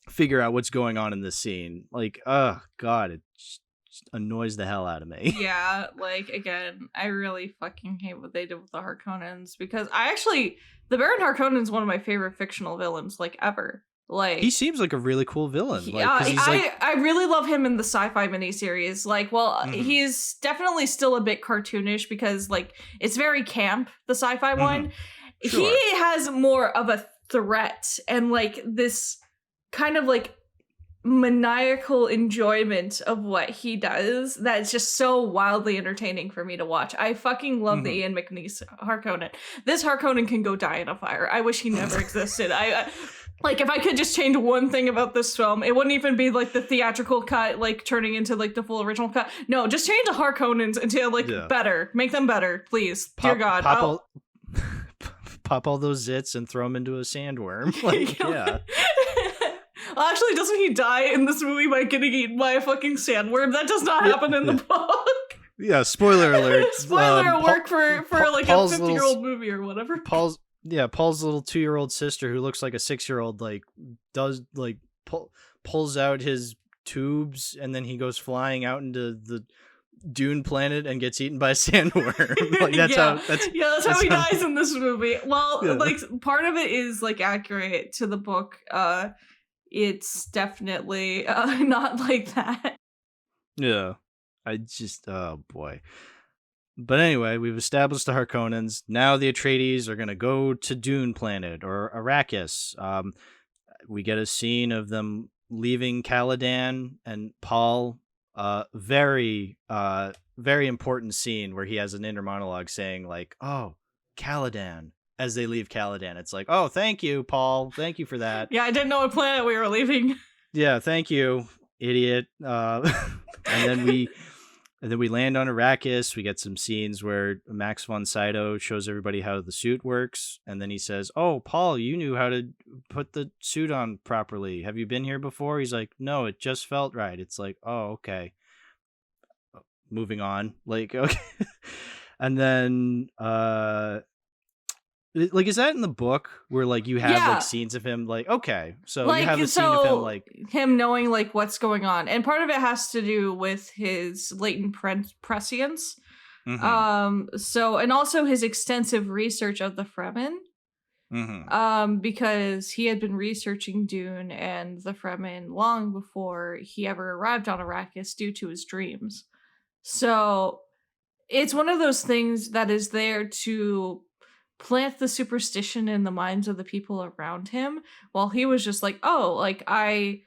figure out what's going on in this scene. Like, oh god, it just annoys the hell out of me. Yeah, like, again, I really fucking hate what they did with the Harkonnens, because the Baron Harkonnen's one of my favorite fictional villains, like, ever. Like, he seems like a really cool villain. Yeah, I really love him in the sci-fi miniseries. Like, well, he's definitely still a bit cartoonish because, like, it's very camp, the sci-fi one. Sure. He has more of a threat and, like, this kind of like maniacal enjoyment of what he does that's just so wildly entertaining for me to watch. I fucking love the Ian McNeice Harkonnen. This Harkonnen can go die in a fire. I wish he never existed. I like, if I could just change one thing about this film, it wouldn't even be like the theatrical cut like turning into like the full original cut. No, just change the Harkonnens into like better. Make them better, please. Dear God. Pop all those zits and throw them into a sandworm. Like, yeah. Actually, doesn't he die in this movie by getting eaten by a fucking sandworm? That does not happen in the book. Yeah, spoiler alert. Spoiler alert for like Paul's a 50-year-old movie or whatever. Paul's little 2-year-old sister, who looks like a 6-year-old, like does like pulls out his tubes, and then he goes flying out into the Dune planet and gets eaten by a sandworm. Like that's how he dies in this movie. Well, like part of it is like accurate to the book. It's definitely not like that. Yeah. I just, oh boy. But anyway, we've established the Harkonnens. Now the Atreides are going to go to Dune planet, or Arrakis. We get a scene of them leaving Caladan, and Paul, very important scene where he has an inner monologue saying like, oh, Caladan. As they leave Caladan, it's like, oh, thank you, Paul. Thank you for that. Yeah, I didn't know what planet we were leaving. Yeah, thank you, idiot. And then we land on Arrakis. We get some scenes where Max von Sydow shows everybody how the suit works, and then he says, "Oh, Paul, you knew how to put the suit on properly. Have you been here before?" He's like, "No, it just felt right." It's like, "Oh, okay." Moving on. Like, okay. And then like, is that in the book where like you have like scenes of him? Like, okay, so like, you have a scene of him like him knowing like what's going on, and part of it has to do with his latent prescience. So, and also his extensive research of the Fremen. Because he had been researching Dune and the Fremen long before he ever arrived on Arrakis due to his dreams. So it's one of those things that is there to plant the superstition in the minds of the people around him, while he was just like, oh, like I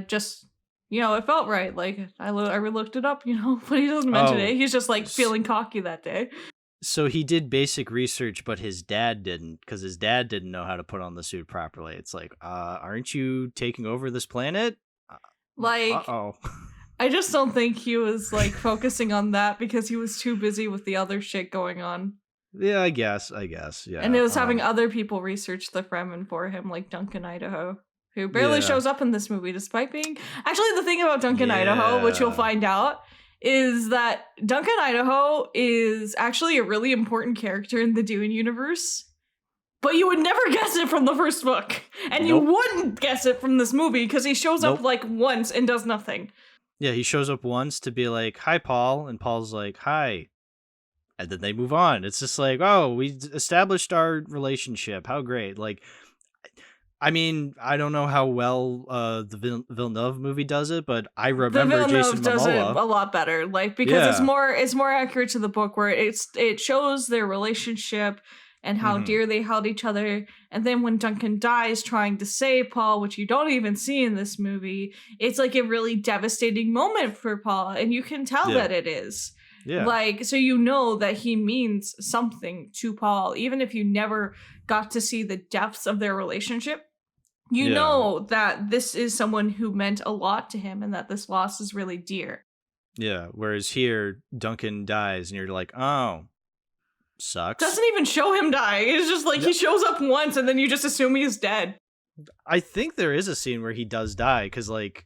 just, you know, it felt right. Like I looked it up, you know, but he doesn't mention it. He's just like feeling cocky that day. So he did basic research, but his dad didn't, because his dad didn't know how to put on the suit properly. It's like, aren't you taking over this planet? Like, I just don't think he was like focusing on that because he was too busy with the other shit going on. Yeah, I guess, yeah. And it was having other people research the Fremen for him, like Duncan Idaho, who barely shows up in this movie, despite being... Actually, the thing about Duncan Idaho, which you'll find out, is that Duncan Idaho is actually a really important character in the Dune universe, but you would never guess it from the first book. And you wouldn't guess it from this movie because he shows up like once and does nothing. Yeah, he shows up once to be like, "Hi, Paul," and Paul's like, "Hi." And then they move on. It's just like, oh, we established our relationship. How great. Like, I mean, I don't know how well the Villeneuve movie does it, but I remember the Jason Momoa does it a lot better. Like, because it's more accurate to the book, where it shows their relationship and how dear they held each other. And then when Duncan dies trying to save Paul, which you don't even see in this movie, it's like a really devastating moment for Paul, and you can tell that it is. Yeah. Like, so you know that he means something to Paul, even if you never got to see the depths of their relationship. You know that this is someone who meant a lot to him and that this loss is really dear. Yeah, whereas here, Duncan dies and you're like, oh, sucks. Doesn't even show him die. It's just like he shows up once and then you just assume he's dead. I think there is a scene where he does die, because like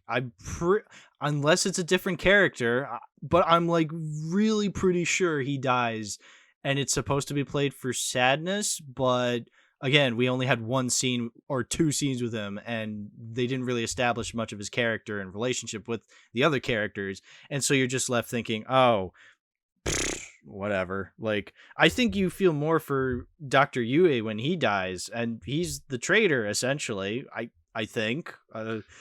unless it's a different character, but I'm like really pretty sure he dies, and it's supposed to be played for sadness, but again, we only had one scene or two scenes with him, and they didn't really establish much of his character and relationship with the other characters, and so you're just left thinking, oh, whatever. Like, I think you feel more for Dr. Yue when he dies, and he's the traitor essentially. I think.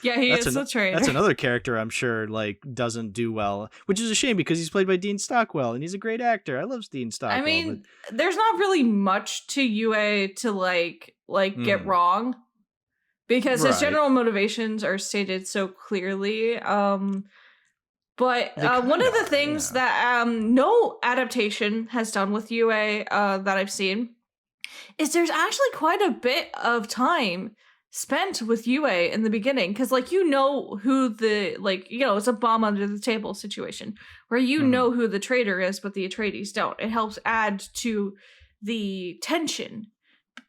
He is the traitor. That's another character I'm sure like doesn't do well, which is a shame because he's played by Dean Stockwell and he's a great actor. I love Dean Stockwell. I mean, there's not really much to Yue to like get wrong, because his general motivations are stated so clearly. But one of the things that no adaptation has done with Yue that I've seen is there's actually quite a bit of time spent with Yue in the beginning, because like who the it's a bomb under the table situation where know who the traitor is, but the Atreides don't. It helps add to the tension,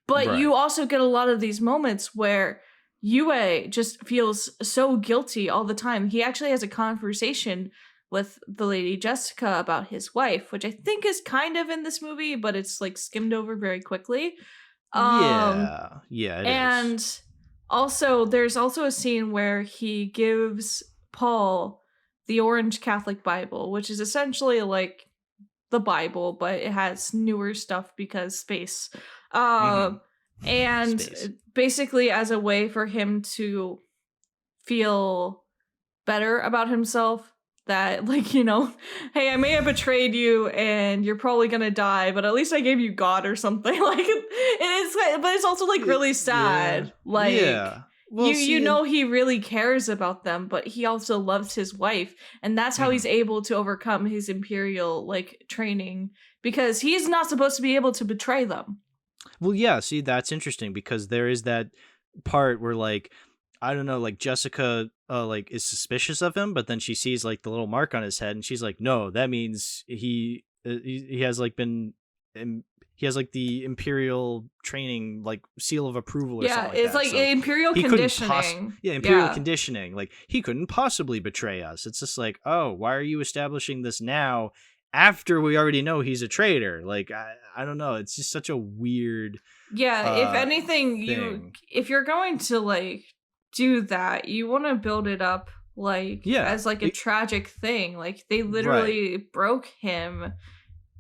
but you also get a lot of these moments where Yue just feels so guilty all the time. He actually has a conversation with the lady Jessica about his wife, which I think is kind of in this movie, but it's like skimmed over very quickly. It and is. Also, there's also a scene where he gives Paul the Orange Catholic Bible, which is essentially like the Bible, but it has newer stuff because space. And space. Basically as a way for him to feel better about himself, that hey, I may have betrayed you and you're probably gonna die, but at least I gave you God or something. Like, it is, but it's also like really sad. Well, he really cares about them, but he also loves his wife, and that's how he's able to overcome his imperial training, because he's not supposed to be able to betray them. Well, yeah, see, that's interesting, because there is that part where I don't know, Jessica is suspicious of him, but then she sees the little mark on his head and she's like, no, that means he has he has the imperial training seal of approval or something like it's that. So imperial conditioning. Imperial conditioning. He couldn't possibly betray us. It's just oh, why are you establishing this now after we already know he's a traitor? I don't know, it's just such a weird if anything thing. If you're going to do that, you want to build it up as a tragic thing. They literally broke him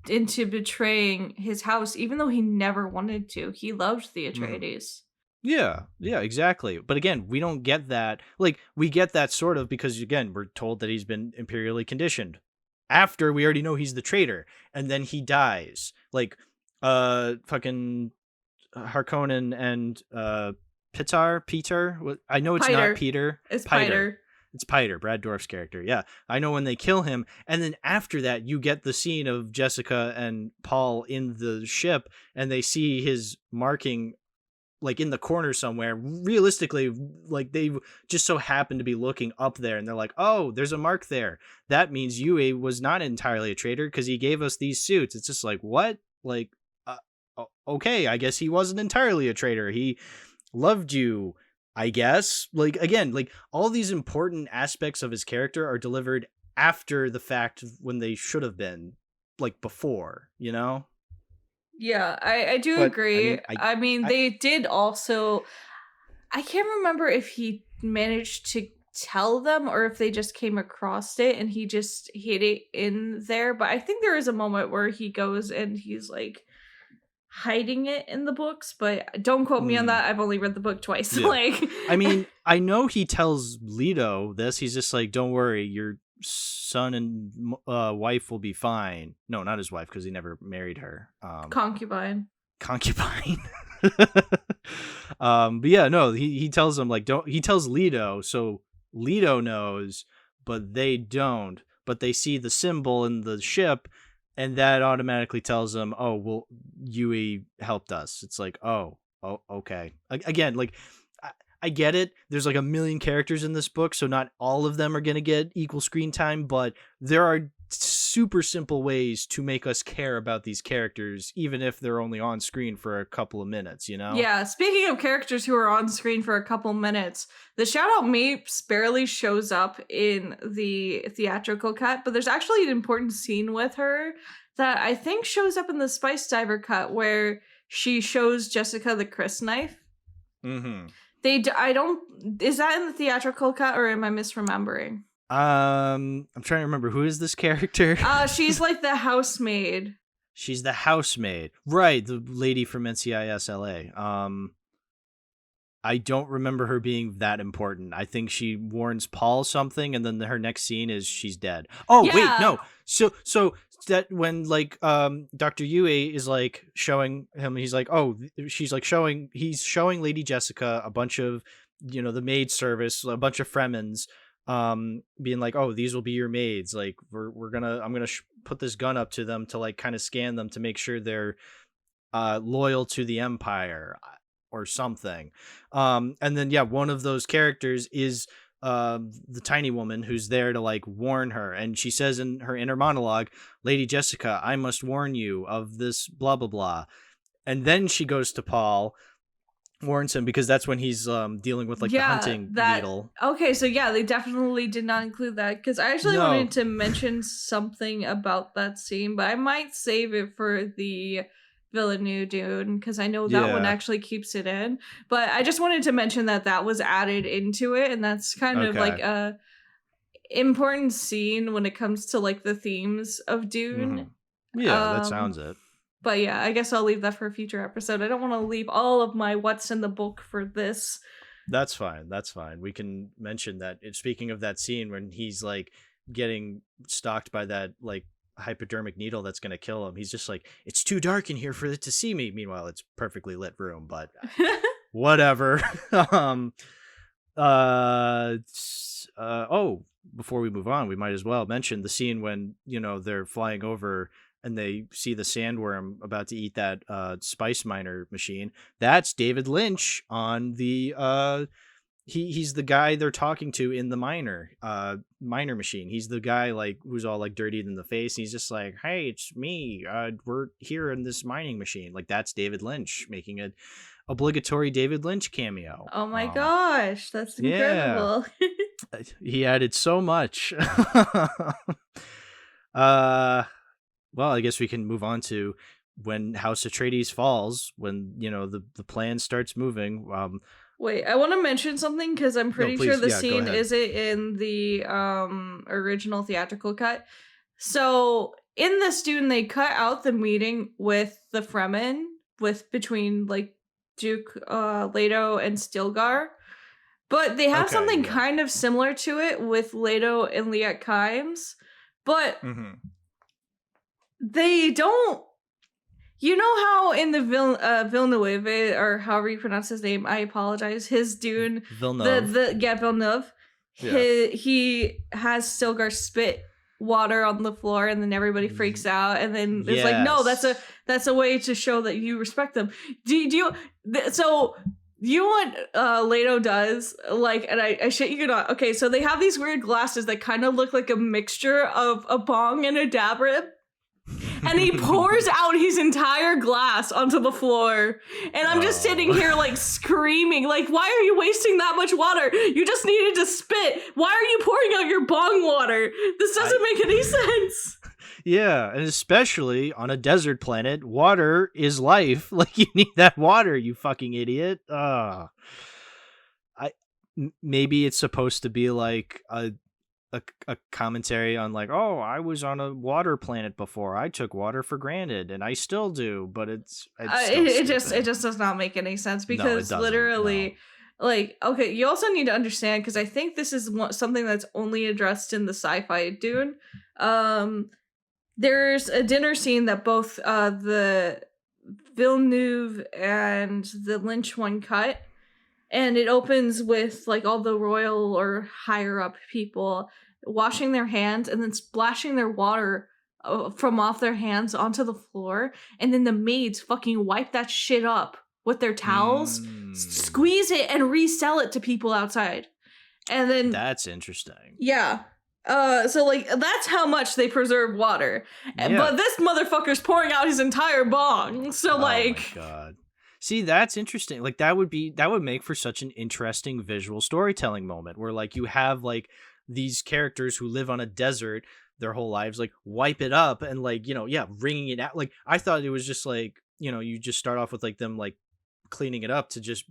into betraying his house, even though he never wanted to. He loved the Atreides. Yeah, exactly. But again, we don't get that. We get that sort of because, again, we're told that he's been imperially conditioned after we already know he's the traitor, and then he dies. Fucking Harkonnen and Peter. I know it's Piter. Not Peter. It's Piter. It's Piter, Brad Dourif's character. Yeah, I know when they kill him, and then after that, you get the scene of Jessica and Paul in the ship, and they see his marking, in the corner somewhere. Realistically, they just so happen to be looking up there, and they're like, "Oh, there's a mark there. That means Yue was not entirely a traitor because he gave us these suits." It's just what? Okay, I guess he wasn't entirely a traitor. He loved you, I guess. Again, all these important aspects of his character are delivered after the fact when they should have been before, Yeah, I do But, agree. I mean, I- they did also. I can't remember if he managed to tell them or if they just came across it and he just hid it in there. But I think there is a moment where he goes and he's like hiding it in the books. But don't quote me on that. I've only read the book twice. Yeah. Like, I mean, I know he tells Leto this. He's just like, "Don't worry, your son and wife will be fine." No, not his wife, because he never married her. concubine. Concubine. But yeah, no, he tells him like, don't. He tells Leto, so Leto knows, but they don't. But they see the symbol in the ship, and that automatically tells them, "Oh, well, Yui helped us." It's like, oh, okay. Again, like, I get it. There's like a million characters in this book, so not all of them are going to get equal screen time, but there are super simple ways to make us care about these characters, even if they're only on screen for a couple of minutes, you know? Yeah, speaking of characters who are on screen for a couple minutes, the shout-out Mapes barely shows up in the theatrical cut, but there's actually an important scene with her that I think shows up in the Spice Diver cut where she shows Jessica the Chris knife. Mm-hmm. Is that in the theatrical cut or am I misremembering? I'm trying to remember, who is this character? She's like the housemaid. She's the housemaid. Right, the lady from NCIS LA. I don't remember her being that important. I think she warns Paul something, and then her next scene is she's dead. Oh, Yeah. wait, no. So that when like Dr. Yui is like showing him, he's like, oh, he's showing Lady Jessica a bunch of, the maid service, a bunch of Fremens, being like, oh, these will be your maids. Like I'm gonna put this gun up to them to like kind of scan them to make sure they're loyal to the Empire or something. And then one of those characters is the tiny woman who's there to like warn her, and she says in her inner monologue, "Lady Jessica, I must warn you of this blah blah blah." And then she goes to Paul, warns him, because that's when he's dealing with like the hunting needle. Okay, so they definitely did not include that, because I actually wanted to mention something about that scene, but I might save it for the Villeneuve Dune, because I know that one actually keeps it in. But I just wanted to mention that was added into it, and that's kind of like a important scene when it comes to like the themes of Dune. Mm-hmm. Yeah, that sounds it. But yeah, I guess I'll leave that for a future episode. I don't want to leave all of my what's in the book for this. That's fine. We can mention that. Speaking of that scene when he's like getting stalked by that like hypodermic needle that's going to kill him, he's just like, it's too dark in here for it to see me. Meanwhile, it's perfectly lit room, but whatever. Before we move on, we might as well mention the scene when, they're flying over and they see the sandworm about to eat that spice miner machine. That's David Lynch on the he's the guy they're talking to in the miner machine. He's the guy like who's all like dirtied in the face. He's just like, "Hey, it's me. We're here in this mining machine." Like, that's David Lynch making an obligatory David Lynch cameo. Oh my gosh, that's incredible. Yeah. He added so much. Well, I guess we can move on to when House Atreides falls, when, the plan starts moving. Wait, I want to mention something, because I'm pretty sure the scene isn't in the original theatrical cut. So in this Dune, they cut out the meeting with the Fremen, between like Duke Leto and Stilgar. But they have something kind of similar to it with Leto and Liet Kynes. But they don't. You know how in the Villeneuve, or however you pronounce his name, I apologize, his Dune, Villeneuve. Villeneuve. Yeah. He has Stilgar spit water on the floor, and then everybody freaks out, and then it's like, no, that's a way to show that you respect them. So you know what Leto does, like, and I shit you not. Okay, so they have these weird glasses that kind of look like a mixture of a bong and a dab rib. and he pours out his entire glass onto the floor. And I'm just sitting here like screaming, like, why are you wasting that much water? You just needed to spit. Why are you pouring out your bong water? This doesn't make any sense. Yeah, and especially on a desert planet, water is life. Like, you need that water, you fucking idiot. Maybe it's supposed to be like a commentary on like, oh, I was on a water planet before. I took water for granted, and I still do. But it just does not make any sense because literally. No. Like, okay, you also need to understand, because I think this is something that's only addressed in the sci-fi Dune. There's a dinner scene that both the Villeneuve and the Lynch one cut, and it opens with like all the royal or higher up people washing their hands and then splashing their water from off their hands onto the floor, and then the maids fucking wipe that shit up with their towels, squeeze it, and resell it to people outside. And then that's interesting. Yeah. So like that's how much they preserve water. Yeah. But this motherfucker's pouring out his entire bong. So like, oh my god. See, that's interesting. Like that would make for such an interesting visual storytelling moment where like you have like these characters who live on a desert their whole lives, like wipe it up and like, you know, wringing it out. Like I thought it was just like, you know, you just start off with like them like cleaning it up to just,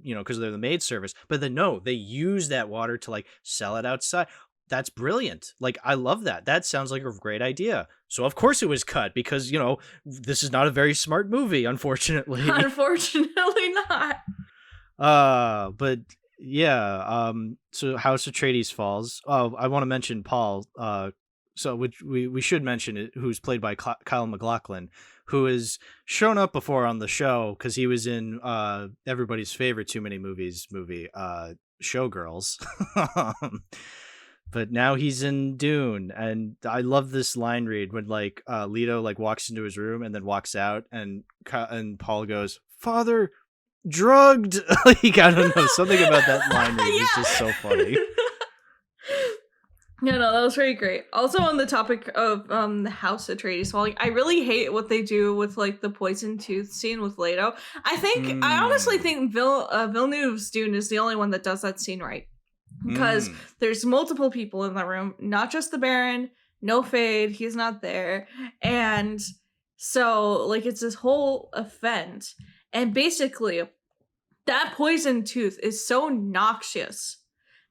you know, because they're the maid service. But then no, they use that water to like sell it outside. That's brilliant. Like, I love that. That sounds like a great idea. So, of course it was cut because, you know, this is not a very smart movie, unfortunately. Unfortunately not. But yeah, so House Atreides falls. Oh, I want to mention Paul, so which we should mention it, who's played by Kyle MacLachlan, who has shown up before on the show because he was in everybody's favorite Too Many Movies movie, Showgirls. But now he's in Dune, and I love this line read when like Leto like walks into his room and then walks out, and Paul goes, "Father, drugged." Like, I don't know, something about that line read is just so funny. No, that was very great. Also, on the topic of the House Atreides falling, I really hate what they do with like the poison tooth scene with Leto. I honestly think Villeneuve's Dune is the only one that does that scene right. Because there's multiple people in the room, not just the Baron, no Fade, he's not there. And so, like, it's this whole event. And basically, that poison tooth is so noxious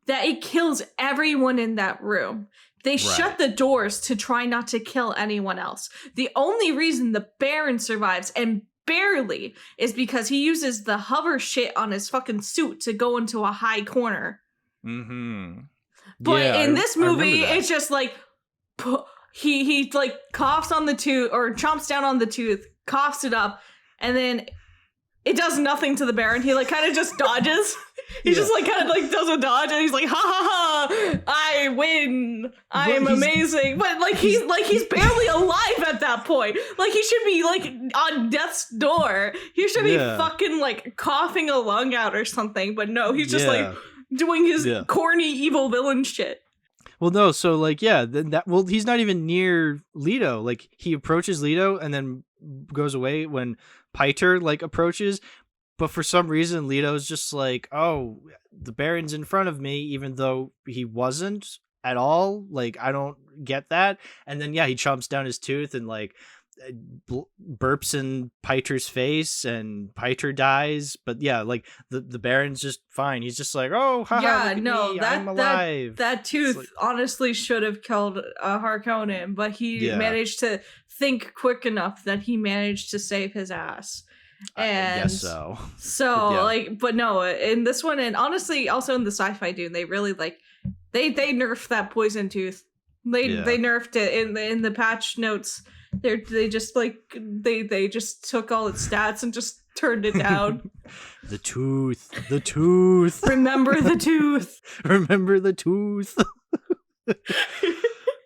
that it kills everyone in that room. They shut the doors to try not to kill anyone else. The only reason the Baron survives, and barely, is because he uses the hover shit on his fucking suit to go into a high corner. Mm-hmm. But in this movie, it's just like he like coughs on the tooth or chomps down on the tooth, coughs it up, and then it does nothing to the Baron. He like kind of just dodges. He just like kind of like does a dodge, and he's like, "Ha ha ha! I win! I am amazing!" But like he's barely alive at that point. Like he should be like on death's door. He should be fucking like coughing a lung out or something. But no, he's just like doing his corny evil villain shit. Well, no, so like he's not even near Leto. Like he approaches Leto and then goes away when Piter like approaches. But for some reason, Leto's just like, oh, the Baron's in front of me, even though he wasn't at all. Like, I don't get that. And then, he chomps down his tooth and, like, burps in Piter's face, and Piter dies. But, like, the Baron's just fine. He's just like, oh, haha, look at me, I'm alive. That tooth honestly should have killed Harkonnen, but he managed to think quick enough that he managed to save his ass. And I guess so. But no, in this one, and honestly, also in the sci-fi Dune, they really like they nerfed that poison tooth. They nerfed it in the patch notes. They just took all its stats and just turned it down. The tooth. Remember the tooth. Remember the tooth.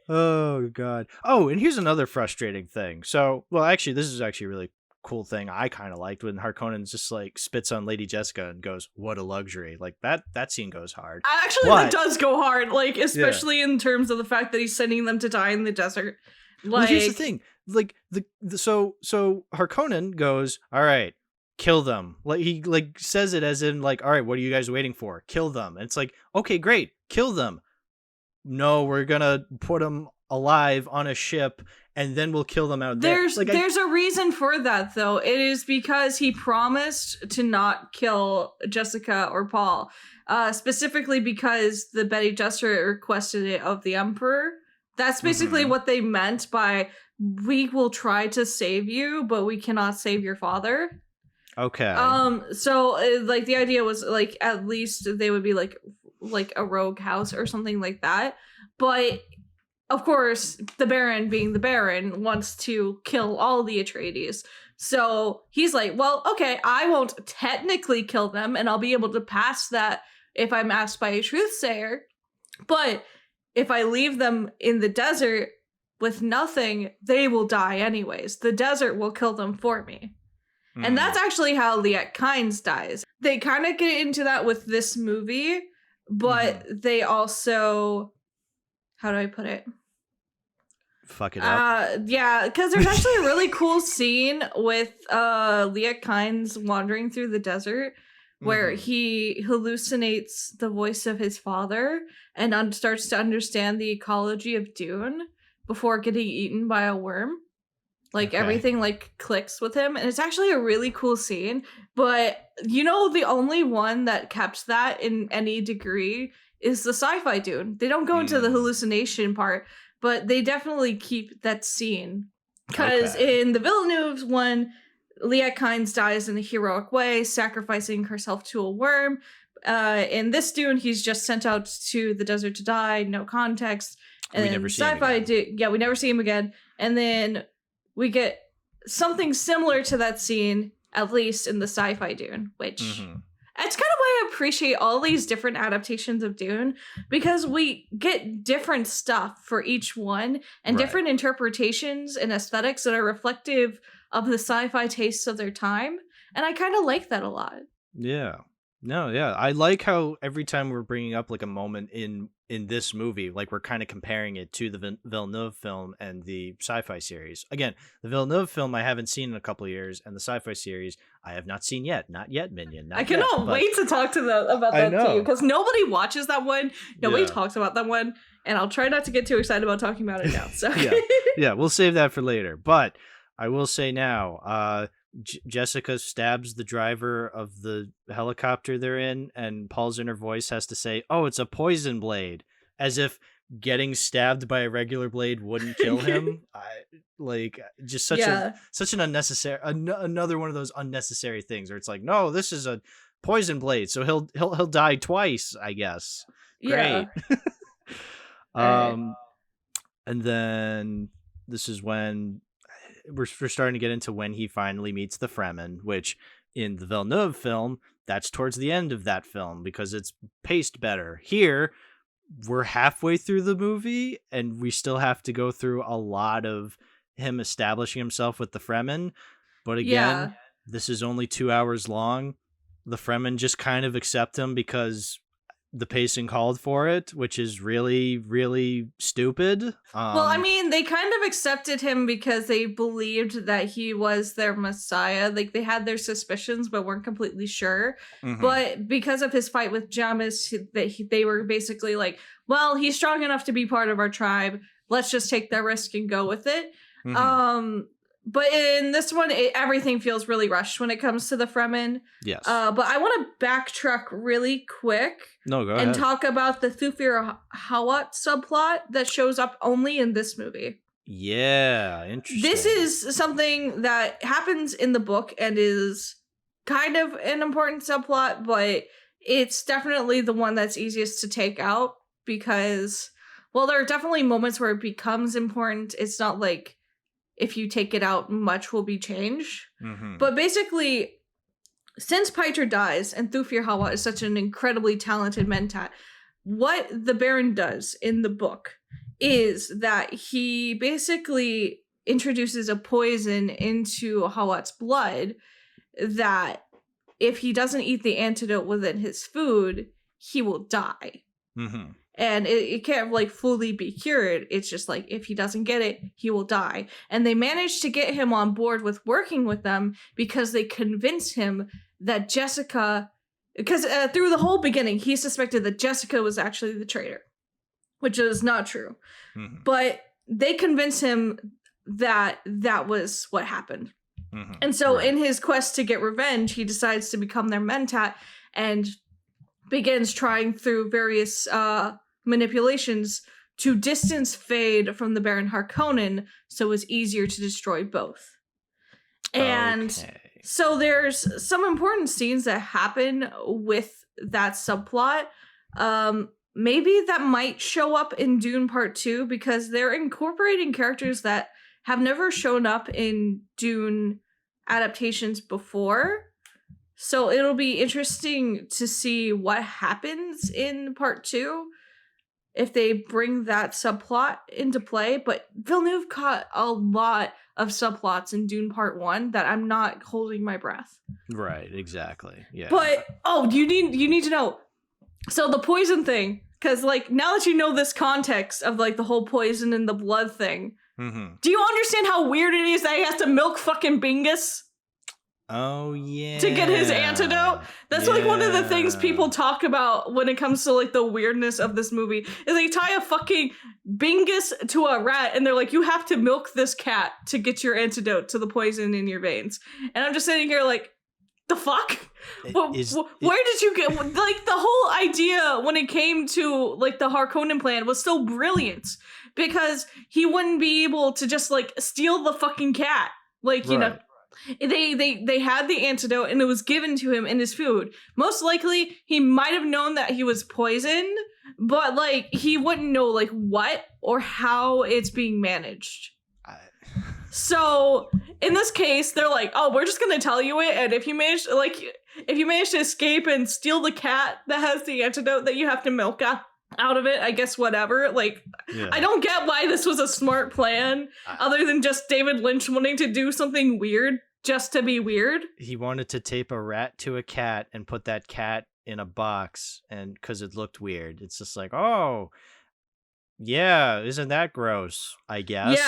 Oh god. Oh, and here's another frustrating thing. So, well, actually, this is actually really cool thing I kind of liked when Harkonnen just like spits on Lady Jessica and goes, "What a luxury!" Like that scene goes hard. Actually, that does go hard. Like especially in terms of the fact that he's sending them to die in the desert. Like, well, here's the thing: like so Harkonnen goes, all right, kill them. Like he like says it as in like, all right, what are you guys waiting for? Kill them. And it's like, okay, great, kill them. No, we're gonna put them alive on a ship and then we'll kill them out there. There's a reason for that though. It is because he promised to not kill Jessica or Paul. Specifically because the Bene Gesserit requested it of the Emperor. That's basically what they meant by, we will try to save you, but we cannot save your father. Okay. So like the idea was like at least they would be like a rogue house or something like that. But of course, the Baron, being the Baron, wants to kill all the Atreides. So he's like, well, okay, I won't technically kill them, and I'll be able to pass that if I'm asked by a truthsayer. But if I leave them in the desert with nothing, they will die anyways. The desert will kill them for me. And that's actually how Liet Kynes dies. They kind of get into that with this movie, but they also... How do I put it? Fuck it up. Yeah, because there's actually a really cool scene with Liet Kynes wandering through the desert where he hallucinates the voice of his father and starts to understand the ecology of Dune before getting eaten by a worm. Like everything like clicks with him, and it's actually a really cool scene. But you know, the only one that kept that in any degree is the sci-fi Dune. They don't go into the hallucination part, but they definitely keep that scene. Because in the Villeneuve one, Liet Kynes dies in a heroic way, sacrificing herself to a worm. In this Dune, he's just sent out to the desert to die, no context. And we never see him again. We never see him again. And then we get something similar to that scene, at least in the sci-fi Dune, which it's kind of why I appreciate all these different adaptations of Dune, because we get different stuff for each one and different interpretations and aesthetics that are reflective of the sci-fi tastes of their time. And I kind of like that a lot. Yeah. No, yeah. I like how every time we're bringing up like a moment in this movie, like we're kind of comparing it to the Villeneuve film and the sci-fi series. Again, the Villeneuve film I haven't seen in a couple of years, and the sci-fi series I have not seen yet. Not yet, Minion. I cannot wait to talk to them about that too, because nobody watches that one. Nobody talks about that one, and I'll try not to get too excited about talking about it now. So yeah, we'll save that for later. But I will say now, Jessica stabs the driver of the helicopter they're in, and Paul's inner voice has to say, "Oh, it's a poison blade," as if getting stabbed by a regular blade wouldn't kill him. Just such an unnecessary another one of those unnecessary things where it's like, no, this is a poison blade, so he'll die twice, I guess. Great. And then this is when we're starting to get into when he finally meets the Fremen, which in the Villeneuve film, that's towards the end of that film because it's paced better. Here, we're halfway through the movie and we still have to go through a lot of him establishing himself with the Fremen. But again, this is only 2 hours long. The Fremen just kind of accept him because the pacing called for it, which is really, really stupid. Well, I mean, they kind of accepted him because they believed that he was their messiah. Like, they had their suspicions, but weren't completely sure. But because of his fight with Jamis, they were basically like, well, he's strong enough to be part of our tribe. Let's just take that risk and go with it. But in this one, everything feels really rushed when it comes to the Fremen. Yes. But I want to backtrack really quick. No, go ahead. And talk about the Thufir Hawat subplot that shows up only in this movie. Yeah, interesting. This is something that happens in the book and is kind of an important subplot, but it's definitely the one that's easiest to take out because, well, there are definitely moments where it becomes important. It's not like if you take it out, much will be changed. But basically, since Piter dies and Thufir Hawat is such an incredibly talented mentat, what the Baron does in the book is that he basically introduces a poison into Hawat's blood that if he doesn't eat the antidote within his food, he will die. and it can't like fully be cured. It's just like if he doesn't get it, he will die. And they managed to get him on board with working with them because they convinced him that Jessica, because through the whole beginning, he suspected that Jessica was actually the traitor, which is not true. Mhm. But they convinced him that that was what happened. Mhm. And so Right. in his quest to get revenge, he decides to become their mentat and begins trying through various manipulations to distance Fade from the Baron Harkonnen so it's easier to destroy both. And Okay. so there's some important scenes that happen with that subplot. Maybe that might show up in Dune Part 2 because they're incorporating characters that have never shown up in Dune adaptations before. So it'll be interesting to see what happens in Part 2 if they bring that subplot into play. But Villeneuve caught a lot of subplots in Dune Part 1 that I'm not holding my breath. Right, exactly. Yeah. But you need to know. So the poison thing, because like now that you know this context of like the whole poison in the blood thing, do you understand how weird it is that he has to milk fucking Bingus Oh yeah. to get his antidote? That's like one of the things people talk about when it comes to like the weirdness of this movie is they tie a fucking Bingus to a rat and they're like, you have to milk this cat to get your antidote to the poison in your veins. And I'm just sitting here like, the fuck? Where did you get like the whole idea when it came to like the Harkonnen plan was so brilliant because he wouldn't be able to just like steal the fucking cat. Like, you know, they had the antidote and it was given to him in his food. Most likely he might have known that he was poisoned, but like he wouldn't know like what or how it's being managed. So in this case, they're like, "Oh, we're just gonna tell you it, and if you manage to escape and steal the cat that has the antidote, that you have to milk out of it. I guess whatever." Like, Yeah. I don't get why this was a smart plan, other than just David Lynch wanting to do something weird just to be weird. He wanted to tape a rat to a cat and put that cat in a box, and because it looked weird, it's just like, oh. Yeah, isn't that gross? I guess.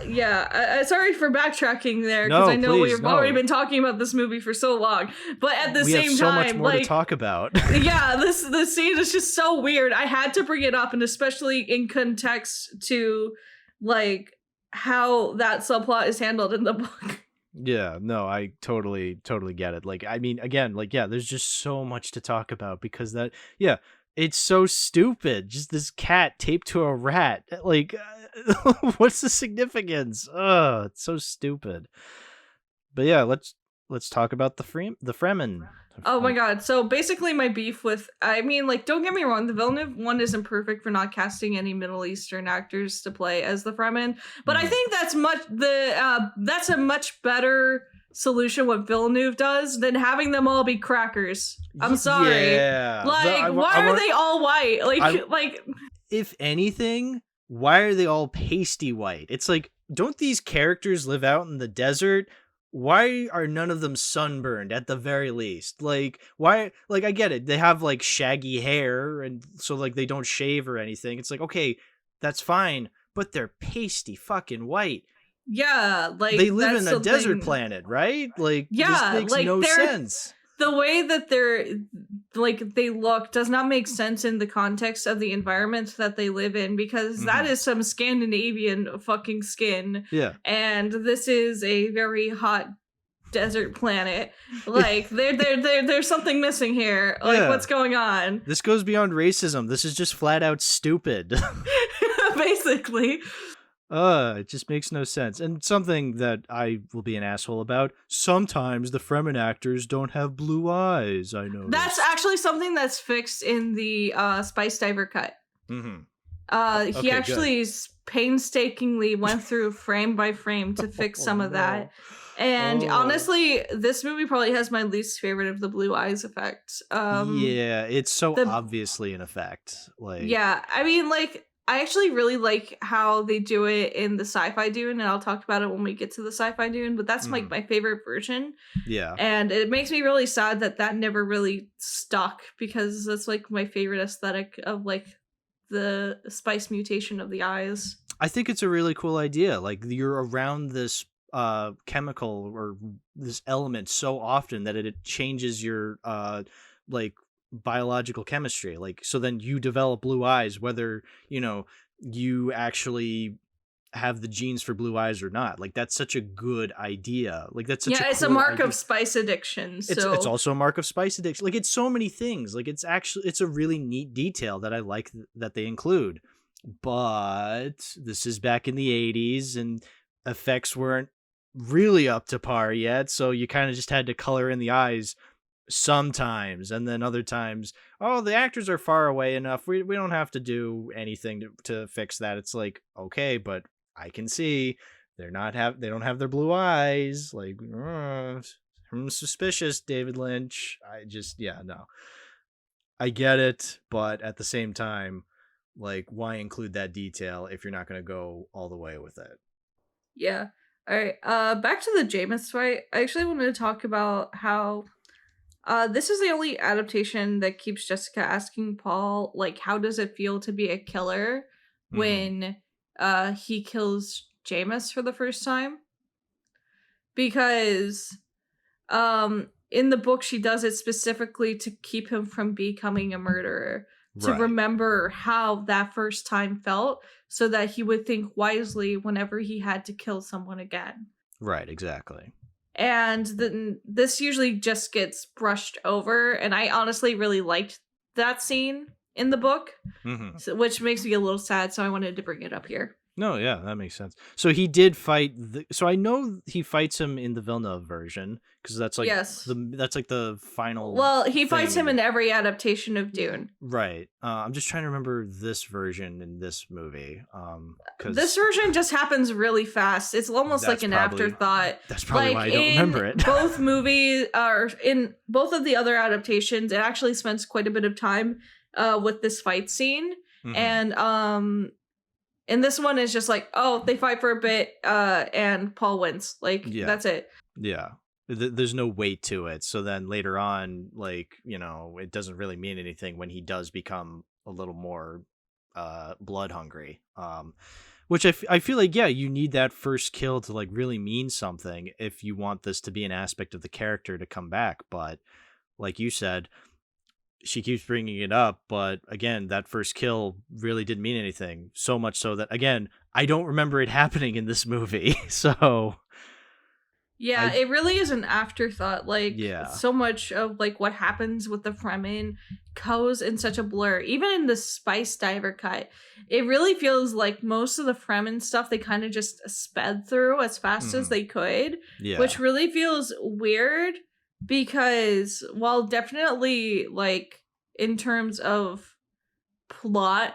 Yeah, sorry for backtracking there because No, I know please, we've no. already been talking about this movie for so long. But at the we same have so time, much more like, to talk about. yeah, this scene is just so weird. I had to bring it up, and especially in context to like how that subplot is handled in the book. Yeah, no, I totally get it. Like, I mean, again, like, yeah, there's just so much to talk about because that, yeah. It's so stupid. Just this cat taped to a rat. Like, what's the significance? Ugh, it's so stupid. But yeah, let's talk about the Fremen. Oh my god. So basically my beef with, I mean, like, don't get me wrong, the Villeneuve one isn't perfect for not casting any Middle Eastern actors to play as the Fremen, but I think that's that's a much better solution what Villeneuve does than having them all be crackers. I'm sorry. Yeah. Like, why are they all white? Like, if anything, why are they all pasty white? It's like, don't these characters live out in the desert? Why are none of them sunburned at the very least? Like, why? Like, I get it. They have like shaggy hair and so like they don't shave or anything. It's like, okay, that's fine, but they're pasty fucking white. Yeah, like they live in a desert planet, right? Like, yeah, this makes like no sense. The way that they look does not make sense in the context of the environment that they live in because that is some Scandinavian fucking skin. Yeah. And this is a very hot desert planet. Like there's something missing here. Like, yeah. What's going on? This goes beyond racism. This is just flat out stupid. Basically. It just makes no sense. And something that I will be an asshole about, sometimes the Fremen actors don't have blue eyes, I know. That's actually something that's fixed in the Spice Diver cut. Mm-hmm. He actually painstakingly went through frame by frame to fix some of that. And honestly, this movie probably has my least favorite of the blue eyes effect. Yeah, it's so obviously an effect. Like, yeah, I mean, like, I actually really like how they do it in the sci-fi Dune, and I'll talk about it when we get to the sci-fi Dune, but that's like my favorite version. Yeah. And it makes me really sad that never really stuck because that's like my favorite aesthetic of like the spice mutation of the eyes. I think it's a really cool idea. Like, you're around this chemical or this element so often that it changes your like biological chemistry. Like, so then you develop blue eyes, whether you actually have the genes for blue eyes or not. Like, that's such a good idea. Like, that's such it's cool a mark idea. of spice addiction. So It's also a mark of spice addiction. Like, it's so many things. Like, it's a really neat detail that I like that they include. But this is back in the 80s and effects weren't really up to par yet, so you kind of just had to color in the eyes sometimes, and then other times, oh, the actors are far away enough, we don't have to do anything to fix that. It's like, okay, but I can see they don't have their blue eyes. Like, I'm suspicious, David Lynch. No, I get it, but at the same time, like, why include that detail if you're not going to go all the way with it? Yeah. All right. Back to the Jameis fight. I actually wanted to talk about how this is the only adaptation that keeps Jessica asking Paul, like, how does it feel to be a killer when he kills Jameis for the first time? Because in the book, she does it specifically to keep him from becoming a murderer, to remember how that first time felt, so that he would think wisely whenever he had to kill someone again. Right, exactly. And then this usually just gets brushed over, and I honestly really liked that scene in the book, which makes me a little sad, so I wanted to bring it up here. No, yeah, that makes sense. So he did fight. So I know he fights him in the Villeneuve version, because that's like that's like the final. Well, he fights him in every adaptation of Dune. Right. I'm just trying to remember this version in this movie. This version just happens really fast. It's almost like an afterthought. That's probably why I don't remember it. Both movies are in both of the other adaptations. It actually spends quite a bit of time with this fight scene, and and this one is just like, oh, they fight for a bit, and Paul wins. Like, that's it. Yeah. There's no weight to it. So then later on, like, it doesn't really mean anything when he does become a little more blood hungry. Which I feel like, yeah, you need that first kill to, like, really mean something if you want this to be an aspect of the character to come back. But like you said, she keeps bringing it up, but again, that first kill really didn't mean anything. So much so that, again, I don't remember it happening in this movie. So yeah, it really is an afterthought. Like, so much of, like, what happens with the Fremen goes in such a blur. Even in the Spice Diver cut, it really feels like most of the Fremen stuff they kind of just sped through as fast as they could, which really feels weird. Because while definitely, like, in terms of plot,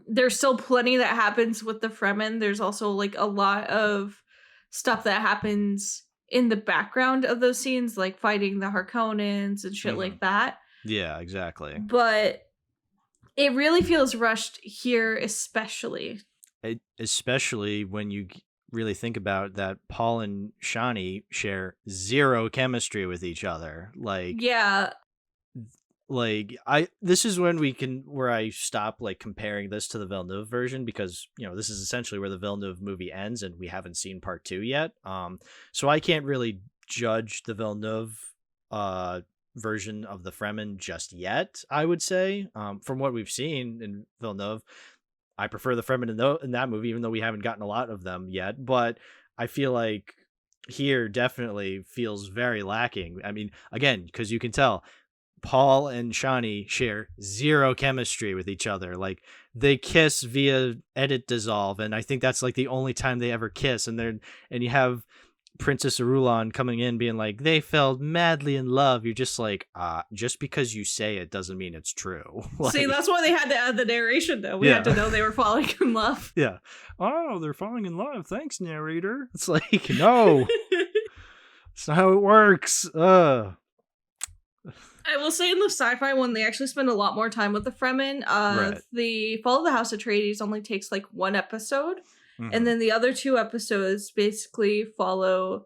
there's still plenty that happens with the Fremen. There's also, like, a lot of stuff that happens in the background of those scenes, like fighting the Harkonnens and shit like that. Yeah, exactly. But it really feels rushed here, especially when you really think about that Paul and Shani share zero chemistry with each other. Like, this is when where I stop, like, comparing this to the Villeneuve version, because this is essentially where the Villeneuve movie ends and we haven't seen part 2 yet. So I can't really judge the Villeneuve version of the Fremen just yet. I would say from what we've seen in Villeneuve, I prefer the Fremen in that movie, even though we haven't gotten a lot of them yet. But I feel like here definitely feels very lacking. I mean, again, because you can tell Paul and Shani share zero chemistry with each other. Like, they kiss via edit dissolve, and I think that's, like, the only time they ever kiss. And you have Princess Irulan coming in being like, they fell madly in love. You're just like, just because you say it doesn't mean it's true. Like, see, that's why they had to add the narration, though. We had to know they were falling in love. Yeah. Oh, they're falling in love. Thanks, narrator. It's like, no. That's not how it works. I will say in the sci-fi one, they actually spend a lot more time with the Fremen. The Fall of the House Atreides only takes, like, 1 episode. And then the other 2 episodes basically follow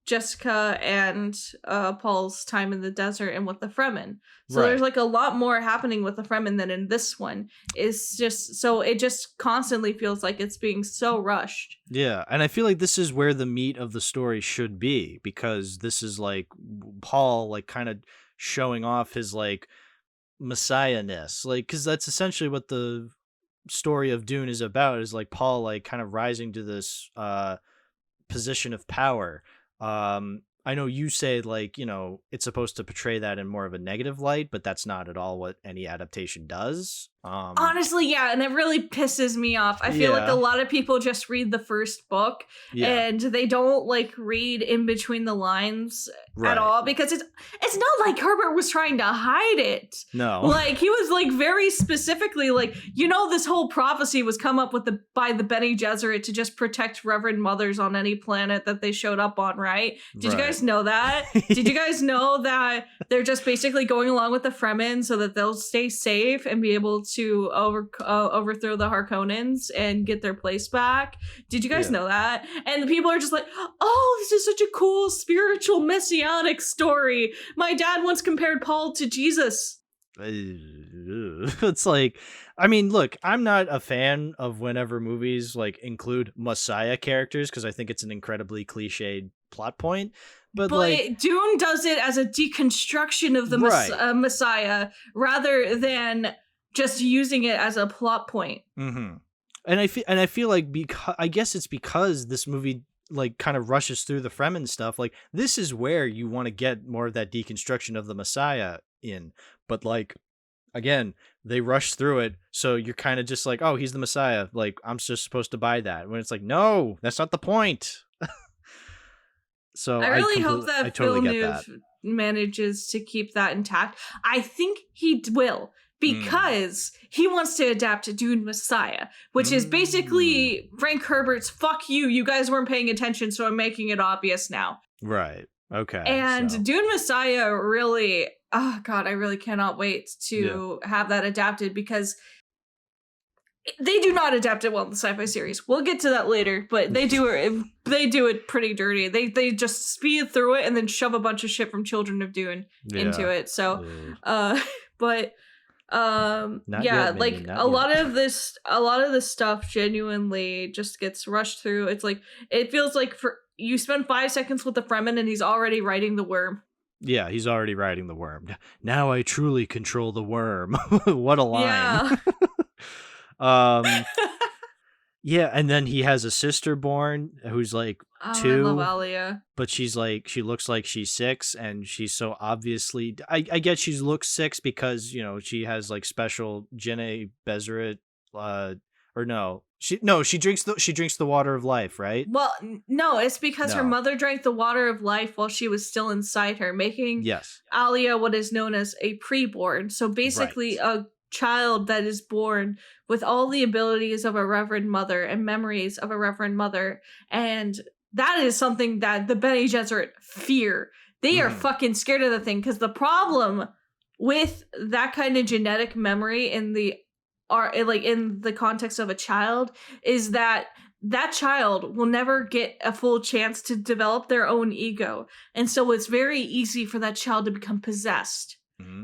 Jessica and Paul's time in the desert and with the Fremen. So Right. there's like a lot more happening with the Fremen than in this one. It's just so it just constantly feels like it's being so rushed. Yeah, and I feel like this is where the meat of the story should be, because this is like Paul like kind of showing off his like messiahness, like, because that's essentially what the story of Dune is about, is like Paul like kind of rising to this position of power. I know you say like, it's supposed to portray that in more of a negative light, but that's not at all what any adaptation does. Honestly, yeah, and it really pisses me off. I feel like a lot of people just read the first book and they don't like read in between the lines at all, because it's not like Herbert was trying to hide it. No. Like he was like very specifically like, this whole prophecy was come up with by the Bene Gesserit to just protect Reverend Mothers on any planet that they showed up on, right? Did you guys know that? Did you guys know that they're just basically going along with the Fremen so that they'll stay safe and be able to overthrow the Harkonnens and get their place back? Did you guys know that? And the people are just like, oh, this is such a cool spiritual messianic story. My dad once compared Paul to Jesus. It's like, I mean, look, I'm not a fan of whenever movies like include Messiah characters, because I think it's an incredibly cliched plot point. But like, Dune does it as a deconstruction of the Messiah rather than just using it as a plot point. Mm-hmm. And I feel like, because I guess it's because this movie like kind of rushes through the Fremen stuff. Like, this is where you want to get more of that deconstruction of the Messiah in. But like, again, they rush through it, so you're kind of just like, oh, he's the Messiah. Like, I'm just supposed to buy that. When it's like, no, that's not the point. So I really hope that Villeneuve manages to keep that intact. I think he will, because he wants to adapt Dune Messiah, which is basically Frank Herbert's "fuck you, you guys weren't paying attention, so I'm making it obvious now." Right. Okay. And Dune Messiah really, oh god, I really cannot wait to have that adapted, because they do not adapt it well in the sci-fi series. We'll get to that later, but they do it pretty dirty. They just speed through it and then shove a bunch of shit from Children of Dune into it. So, but Not yeah, yet, like not a lot yet. of this stuff genuinely just gets rushed through. It's like, it feels like you spend 5 seconds with the Fremen and he's already writing the worm. Yeah, he's already riding the worm. Now I truly control the worm. What a line. Yeah. Yeah, and then he has a sister born who's like 2. I love Alia. But she looks like she's 6, and she's so obviously, I guess she looks 6 because, she has like special Jene Bezeret, or no. She drinks the water of life, right? Well, no, it's because her mother drank the water of life while she was still inside her, making Alia what is known as a preborn. So basically a child that is born with all the abilities of a Reverend Mother and memories of a Reverend Mother. And that is something that the Bene Gesserit fear. They are fucking scared of the thing, because the problem with that kind of genetic memory in the context of a child is that child will never get a full chance to develop their own ego. And so it's very easy for that child to become possessed.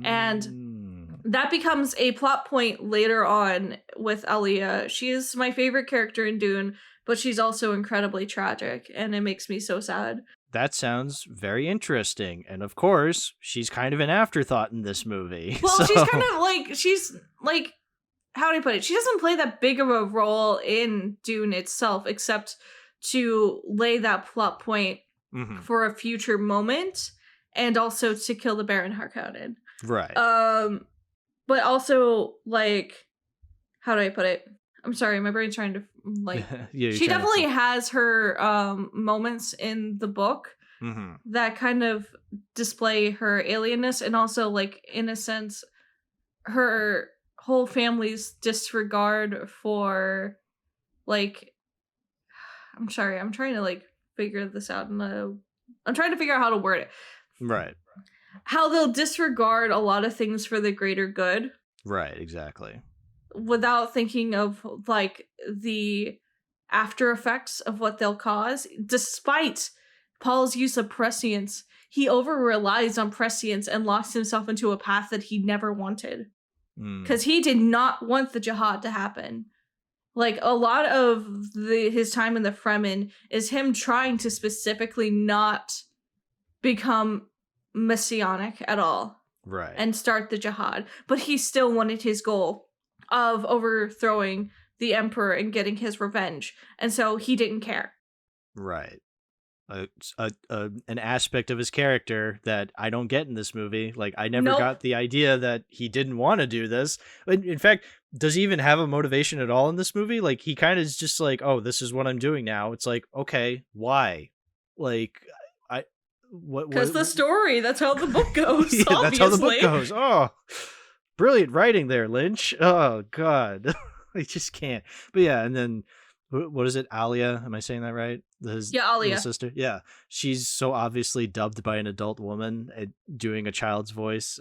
And that becomes a plot point later on with Alia. She is my favorite character in Dune, but she's also incredibly tragic, and it makes me so sad. That sounds very interesting. And of course, she's kind of an afterthought in this movie. Well, she's like, how do I put it? She doesn't play that big of a role in Dune itself, except to lay that plot point for a future moment, and also to kill the Baron Harkonnen. Right. But also, like, how do I put it? I'm sorry, my brain's trying to, like, she definitely has her moments in the book that kind of display her alienness, and also, like, in a sense, her whole family's disregard for, like, I'm sorry, I'm trying to, like, figure this out. I'm trying to figure out how to word it. Right. How they'll disregard a lot of things for the greater good. Right, exactly. Without thinking of, like, the after effects of what they'll cause, despite Paul's use of prescience, he over relies on prescience and locks himself into a path that he never wanted. Because he did not want the jihad to happen. Like, a lot of his time in the Fremen is him trying to specifically not become messianic at all. Right. And start the jihad. But he still wanted his goal of overthrowing the emperor and getting his revenge. And so he didn't care. Right. An aspect of his character that I don't get in this movie. Like, I never got the idea that he didn't want to do this. In fact, does he even have a motivation at all in this movie? Like, he kind of is just like, oh, this is what I'm doing now. It's like, okay, why? Like, because the story, that's how the book goes. Yeah, that's how the book goes. Oh, brilliant writing there, Lynch. Oh God, I just can't. But yeah, and then what is it, Alia? Am I saying that right? Alia, sister. Yeah, she's so obviously dubbed by an adult woman doing a child's voice.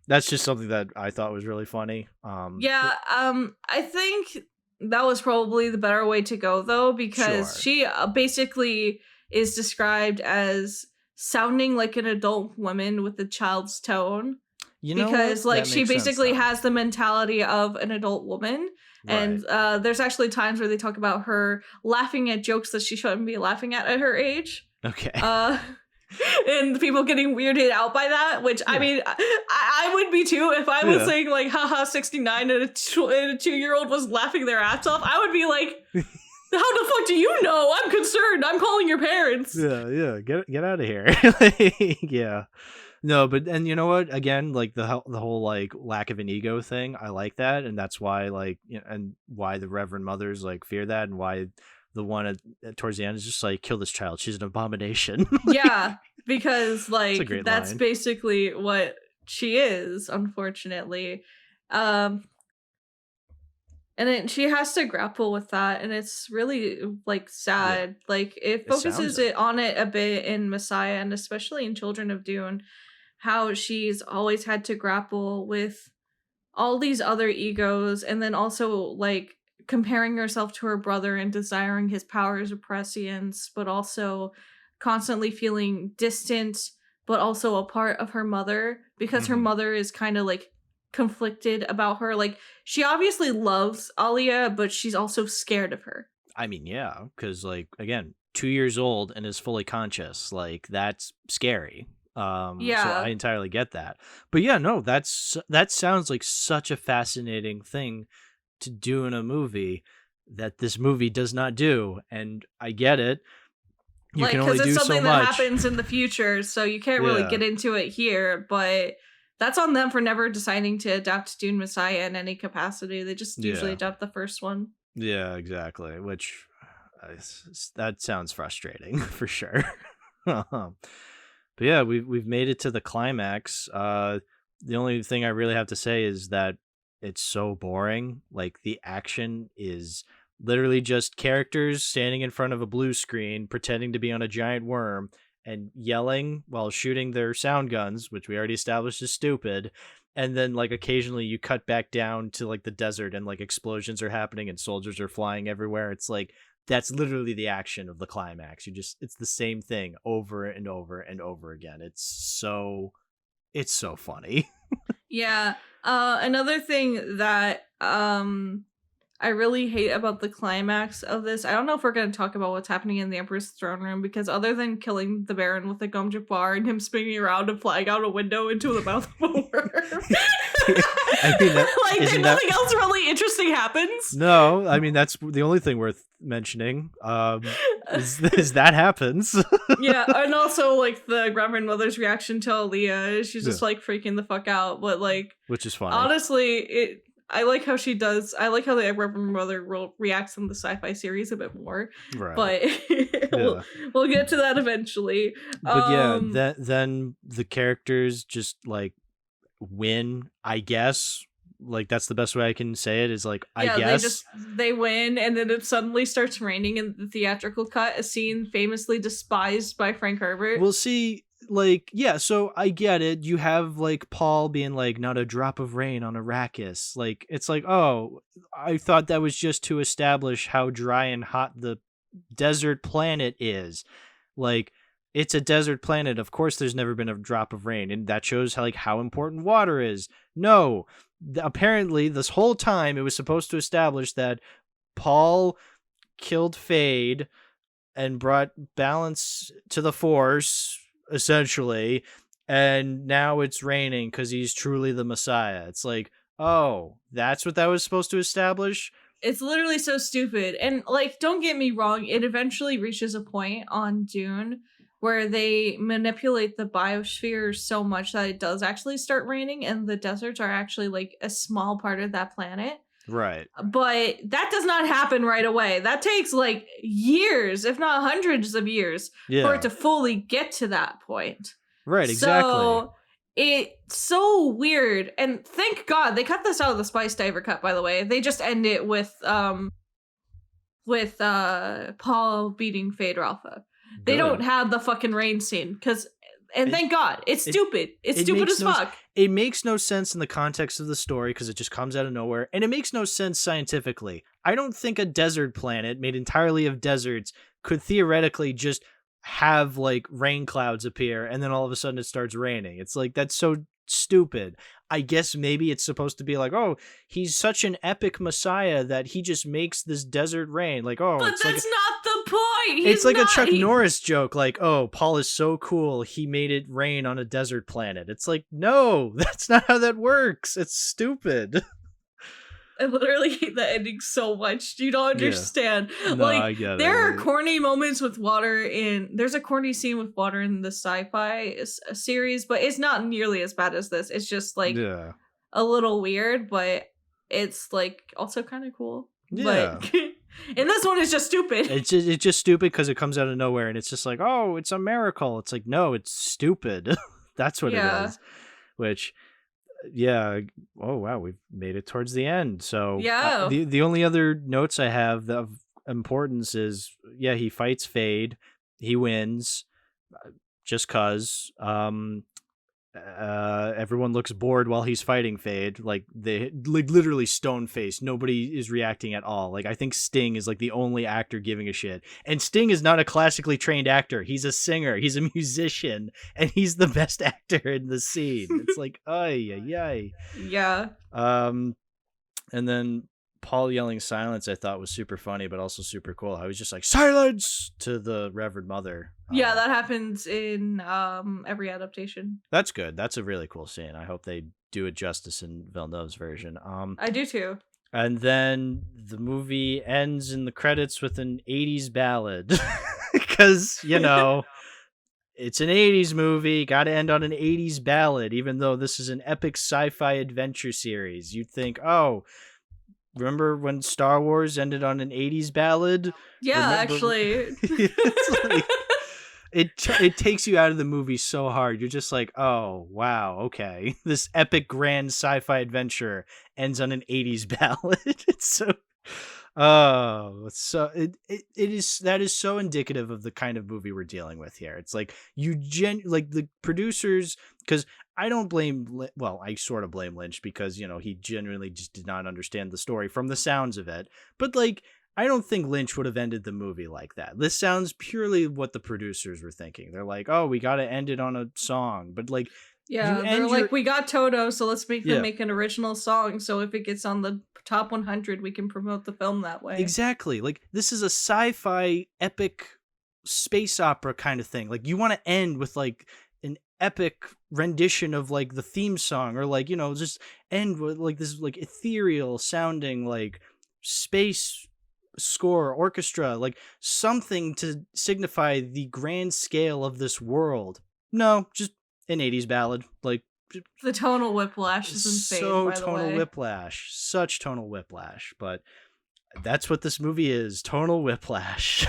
That's just something that I thought was really funny. I think that was probably the better way to go, though, because she basically is described as sounding like an adult woman with a child's tone. Because like she basically has the mentality of an adult woman. Right. And there's actually times where they talk about her laughing at jokes that she shouldn't be laughing at her age. Okay. And people getting weirded out by that, which I mean, I would be too if I was saying like, haha, 69 and a 2-year-old was laughing their ass off. I would be like, how the fuck do you know? I'm concerned. I'm calling your parents. Yeah. Get out of here. Yeah. No, but and you know what? Again, like the whole like lack of an ego thing. I like that, and that's why like and why the Reverend Mothers like fear that, and why the one towards the end is just like kill this child. She's an abomination. Yeah, because like that's basically what she is, unfortunately. And then she has to grapple with that, and it's really like sad. Yeah. Like it focuses on it a bit in Messiah, and especially in Children of Dune, how she's always had to grapple with all these other egos, and then also like comparing herself to her brother and desiring his powers of prescience, but also constantly feeling distant, but also a part of her mother, because her mother is kind of like conflicted about her. Like she obviously loves Alia, but she's also scared of her. I mean, yeah, because like again, 2 years old and is fully conscious. Like that's scary. So I entirely get that. But yeah, no, that sounds like such a fascinating thing to do in a movie that this movie does not do, and I get it. You can only do so much. Because it's something that happens in the future, so you can't really get into it here, but that's on them for never deciding to adapt Dune Messiah in any capacity. They just usually adapt the first one. Yeah, exactly. Which that sounds frustrating for sure. But yeah, we've made it to the climax. The only thing I really have to say is that it's so boring. Like the action is literally just characters standing in front of a blue screen, pretending to be on a giant worm, and yelling while shooting their sound guns, which we already established is stupid. And then like occasionally you cut back down to like the desert and like explosions are happening and soldiers are flying everywhere. It's like, that's literally the action of the climax. It's the same thing over and over and over again. It's so funny. Yeah. Another thing that I really hate about the climax of this, I don't know if we're going to talk about what's happening in the Emperor's throne room, because other than killing the Baron with a gum jabbar and him spinning around and flying out a window into the mouth of a worm, I mean, nothing else really interesting happens. No, I mean that's the only thing worth mentioning. Is that happens? Yeah, and also like the Reverend Mother's reaction to Aaliyah, she's just like freaking the fuck out, but like, which is funny. Honestly, I like how she does. I like how the Reverend Mother reacts in the sci-fi series a bit more. Right. But we'll get to that eventually. But then the characters just like win, I guess. Like that's the best way I can say it, is like, I guess they win, and then it suddenly starts raining in the theatrical cut, a scene famously despised by Frank Herbert. We'll see. Like, yeah, so I get it. You have like Paul being like, not a drop of rain on Arrakis. Like, it's like, oh, I thought that was just to establish how dry and hot the desert planet is. Like, it's a desert planet. Of course, there's never been a drop of rain, and that shows how important water is. No, apparently, this whole time it was supposed to establish that Paul killed Fade and brought balance to the Force, essentially, and now it's raining because he's truly the Messiah. It's like, oh, that's what that was supposed to establish? It's literally so stupid. And, like, don't get me wrong, it eventually reaches a point on Dune where they manipulate the biosphere so much that it does actually start raining, and the deserts are actually, like, a small part of that planet. Right. But that does not happen right away. That takes, like, years, if not hundreds of years, for it to fully get to that point. Right, exactly. So it's so weird. And thank God they cut this out of the Spice Diver cut, by the way. They just end it with Paul beating Fade Ralpha. They don't have the fucking rain scene thank God. It's stupid. It's stupid as fuck. It makes no sense in the context of the story because it just comes out of nowhere, and it makes no sense scientifically. I don't think a desert planet made entirely of deserts could theoretically just have like rain clouds appear and then all of a sudden it starts raining. It's like, that's so stupid. I guess maybe it's supposed to be like, oh, he's such an epic messiah that he just makes this desert rain. Like, oh, but it's that's not the point. It's like a Chuck Norris joke. Like, oh, Paul is so cool, he made it rain on a desert planet. It's like, no, that's not how that works. It's stupid. I literally hate the ending so much. You don't understand. Yeah. No, I get it. There are corny moments with water there's a corny scene with water in the sci-fi series, but it's not nearly as bad as this. It's just like a little weird, but it's like also kind of cool. Yeah. But and this one is just stupid. It's just stupid because it comes out of nowhere and it's just like, oh, it's a miracle. It's like, no, it's stupid. That's what it is. Which, yeah. Oh, wow. We've made it towards the end. So the only other notes I have of importance is, he fights Fade. He wins just cause. Everyone looks bored while he's fighting Fade. Like, they literally stone faced. Nobody is reacting at all. Like, I think Sting is like the only actor giving a shit. And Sting is not a classically trained actor. He's a singer. He's a musician, and he's the best actor in the scene. It's like, ay. Yeah. And then Paul yelling silence, I thought was super funny, but also super cool. I was just like, silence to the Reverend Mother. Yeah, that happens in every adaptation. That's good. That's a really cool scene. I hope they do it justice in Villeneuve's version. I do too. And then the movie ends in the credits with an 80s ballad. Because, it's an 80s movie. Got to end on an 80s ballad, even though this is an epic sci-fi adventure series. You'd think, oh, remember when Star Wars ended on an 80s ballad? Yeah, actually. It's like, it takes you out of the movie so hard. You're just like, oh, wow, okay. This epic grand sci-fi adventure ends on an 80s ballad. It's so that is so indicative of the kind of movie we're dealing with here. It's like like the producers, because I don't blame, I sort of blame Lynch because, he genuinely just did not understand the story from the sounds of it. But like, I don't think Lynch would have ended the movie like that. This sounds purely what the producers were thinking. They're like, oh, we got to end it on a song. But like, they're like, we got Toto, so let's make them make an original song. So if it gets on the top 100, we can promote the film that way. Exactly. Like, this is a sci-fi epic space opera kind of thing. Like, you want to end with like an epic rendition of like the theme song, or like, just end with like this like ethereal sounding like space score orchestra, like something to signify the grand scale of this world. No, just an 80s ballad. Like, the tonal whiplash is insane. So tonal whiplash, such tonal whiplash. But that's what this movie is: tonal whiplash.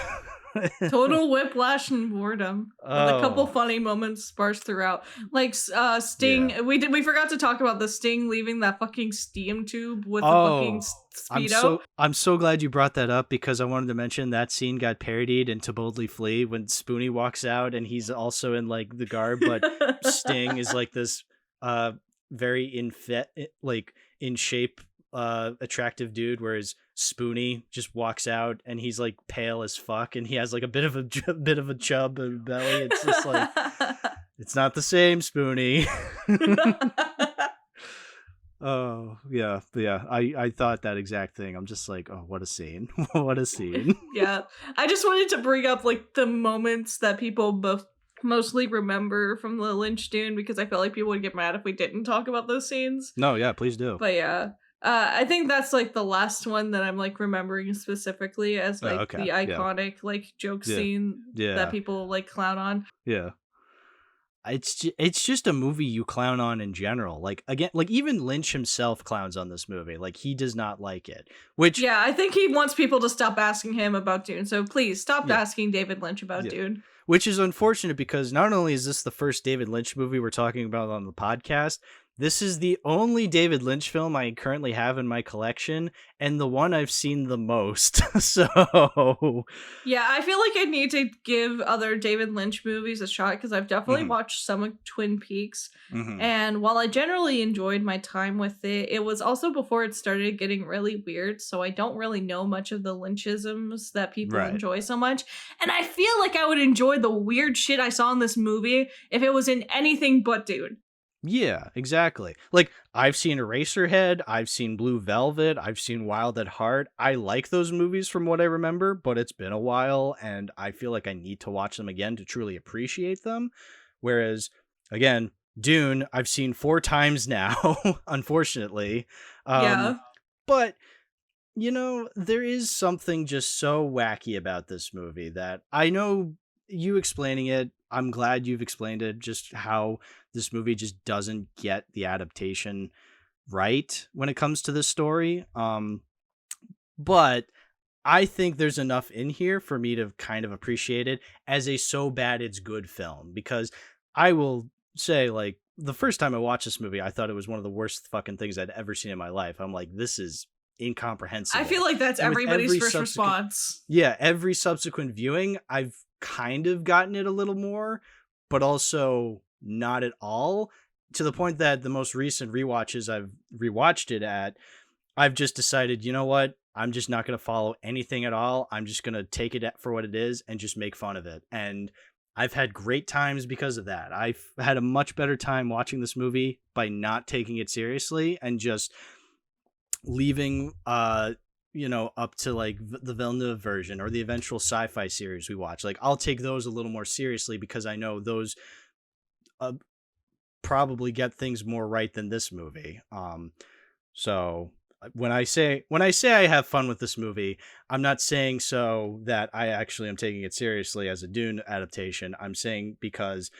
Total whiplash and boredom. With a couple funny moments sparse throughout. Like Sting, we forgot to talk about the Sting leaving that fucking steam tube with the fucking Speedo. I'm so glad you brought that up, because I wanted to mention that scene got parodied in To Boldly Flee when Spoonie walks out and he's also in like the garb, but Sting is like this very in shape attractive dude, whereas Spoonie just walks out and he's like pale as fuck and he has like a bit of a chub and belly. It's just like it's not the same, Spoonie. Oh yeah, I thought that exact thing. I'm just like, oh, what a scene. What a scene. Yeah, I just wanted to bring up like the moments that people mostly remember from the Lynch Dune, because I feel like people would get mad if we didn't talk about those scenes. No, yeah, please do. But yeah, I think that's like the last one that I'm like remembering specifically as like the iconic like joke scene that people like clown on. Yeah. It's just a movie you clown on in general. Like, again, like even Lynch himself clowns on this movie. Like, he does not like it. Which, yeah, I think he wants people to stop asking him about Dune. So please stop asking David Lynch about Dune. Which is unfortunate because not only is this the first David Lynch movie we're talking about on the podcast, this is the only David Lynch film I currently have in my collection and the one I've seen the most. So yeah, I feel like I need to give other David Lynch movies a shot because I've definitely watched some of Twin Peaks. And while I generally enjoyed my time with it, it was also before it started getting really weird. So I don't really know much of the Lynchisms that people enjoy so much. And I feel like I would enjoy the weird shit I saw in this movie if it was in anything but Dune. Yeah, exactly. Like, I've seen Eraserhead, I've seen Blue Velvet, I've seen Wild at Heart. I like those movies from what I remember, but it's been a while, and I feel like I need to watch them again to truly appreciate them. Whereas, again, Dune, I've seen 4 times now, unfortunately. But, you know, there is something just so wacky about this movie that I know you explaining it, I'm glad you've explained it, just how this movie just doesn't get the adaptation right when it comes to this story. But I think there's enough in here for me to kind of appreciate it as a so bad it's good film, because I will say, like, the first time I watched this movie, I thought it was one of the worst fucking things I'd ever seen in my life. I'm like, this is incomprehensible. I feel like that's everybody's first response. Yeah, every subsequent viewing, I've kind of gotten it a little more, but also not at all, to the point that the most recent rewatches I've rewatched it at, I've just decided, you know what? I'm just not going to follow anything at all. I'm just going to take it for what it is and just make fun of it. And I've had great times because of that. I've had a much better time watching this movie by not taking it seriously and just leaving, you know, up to like the Villeneuve version or the eventual sci-fi series we watch. Like, I'll take those a little more seriously because I know those probably get things more right than this movie. So when I say I have fun with this movie, I'm not saying so that I actually am taking it seriously as a Dune adaptation. I'm saying because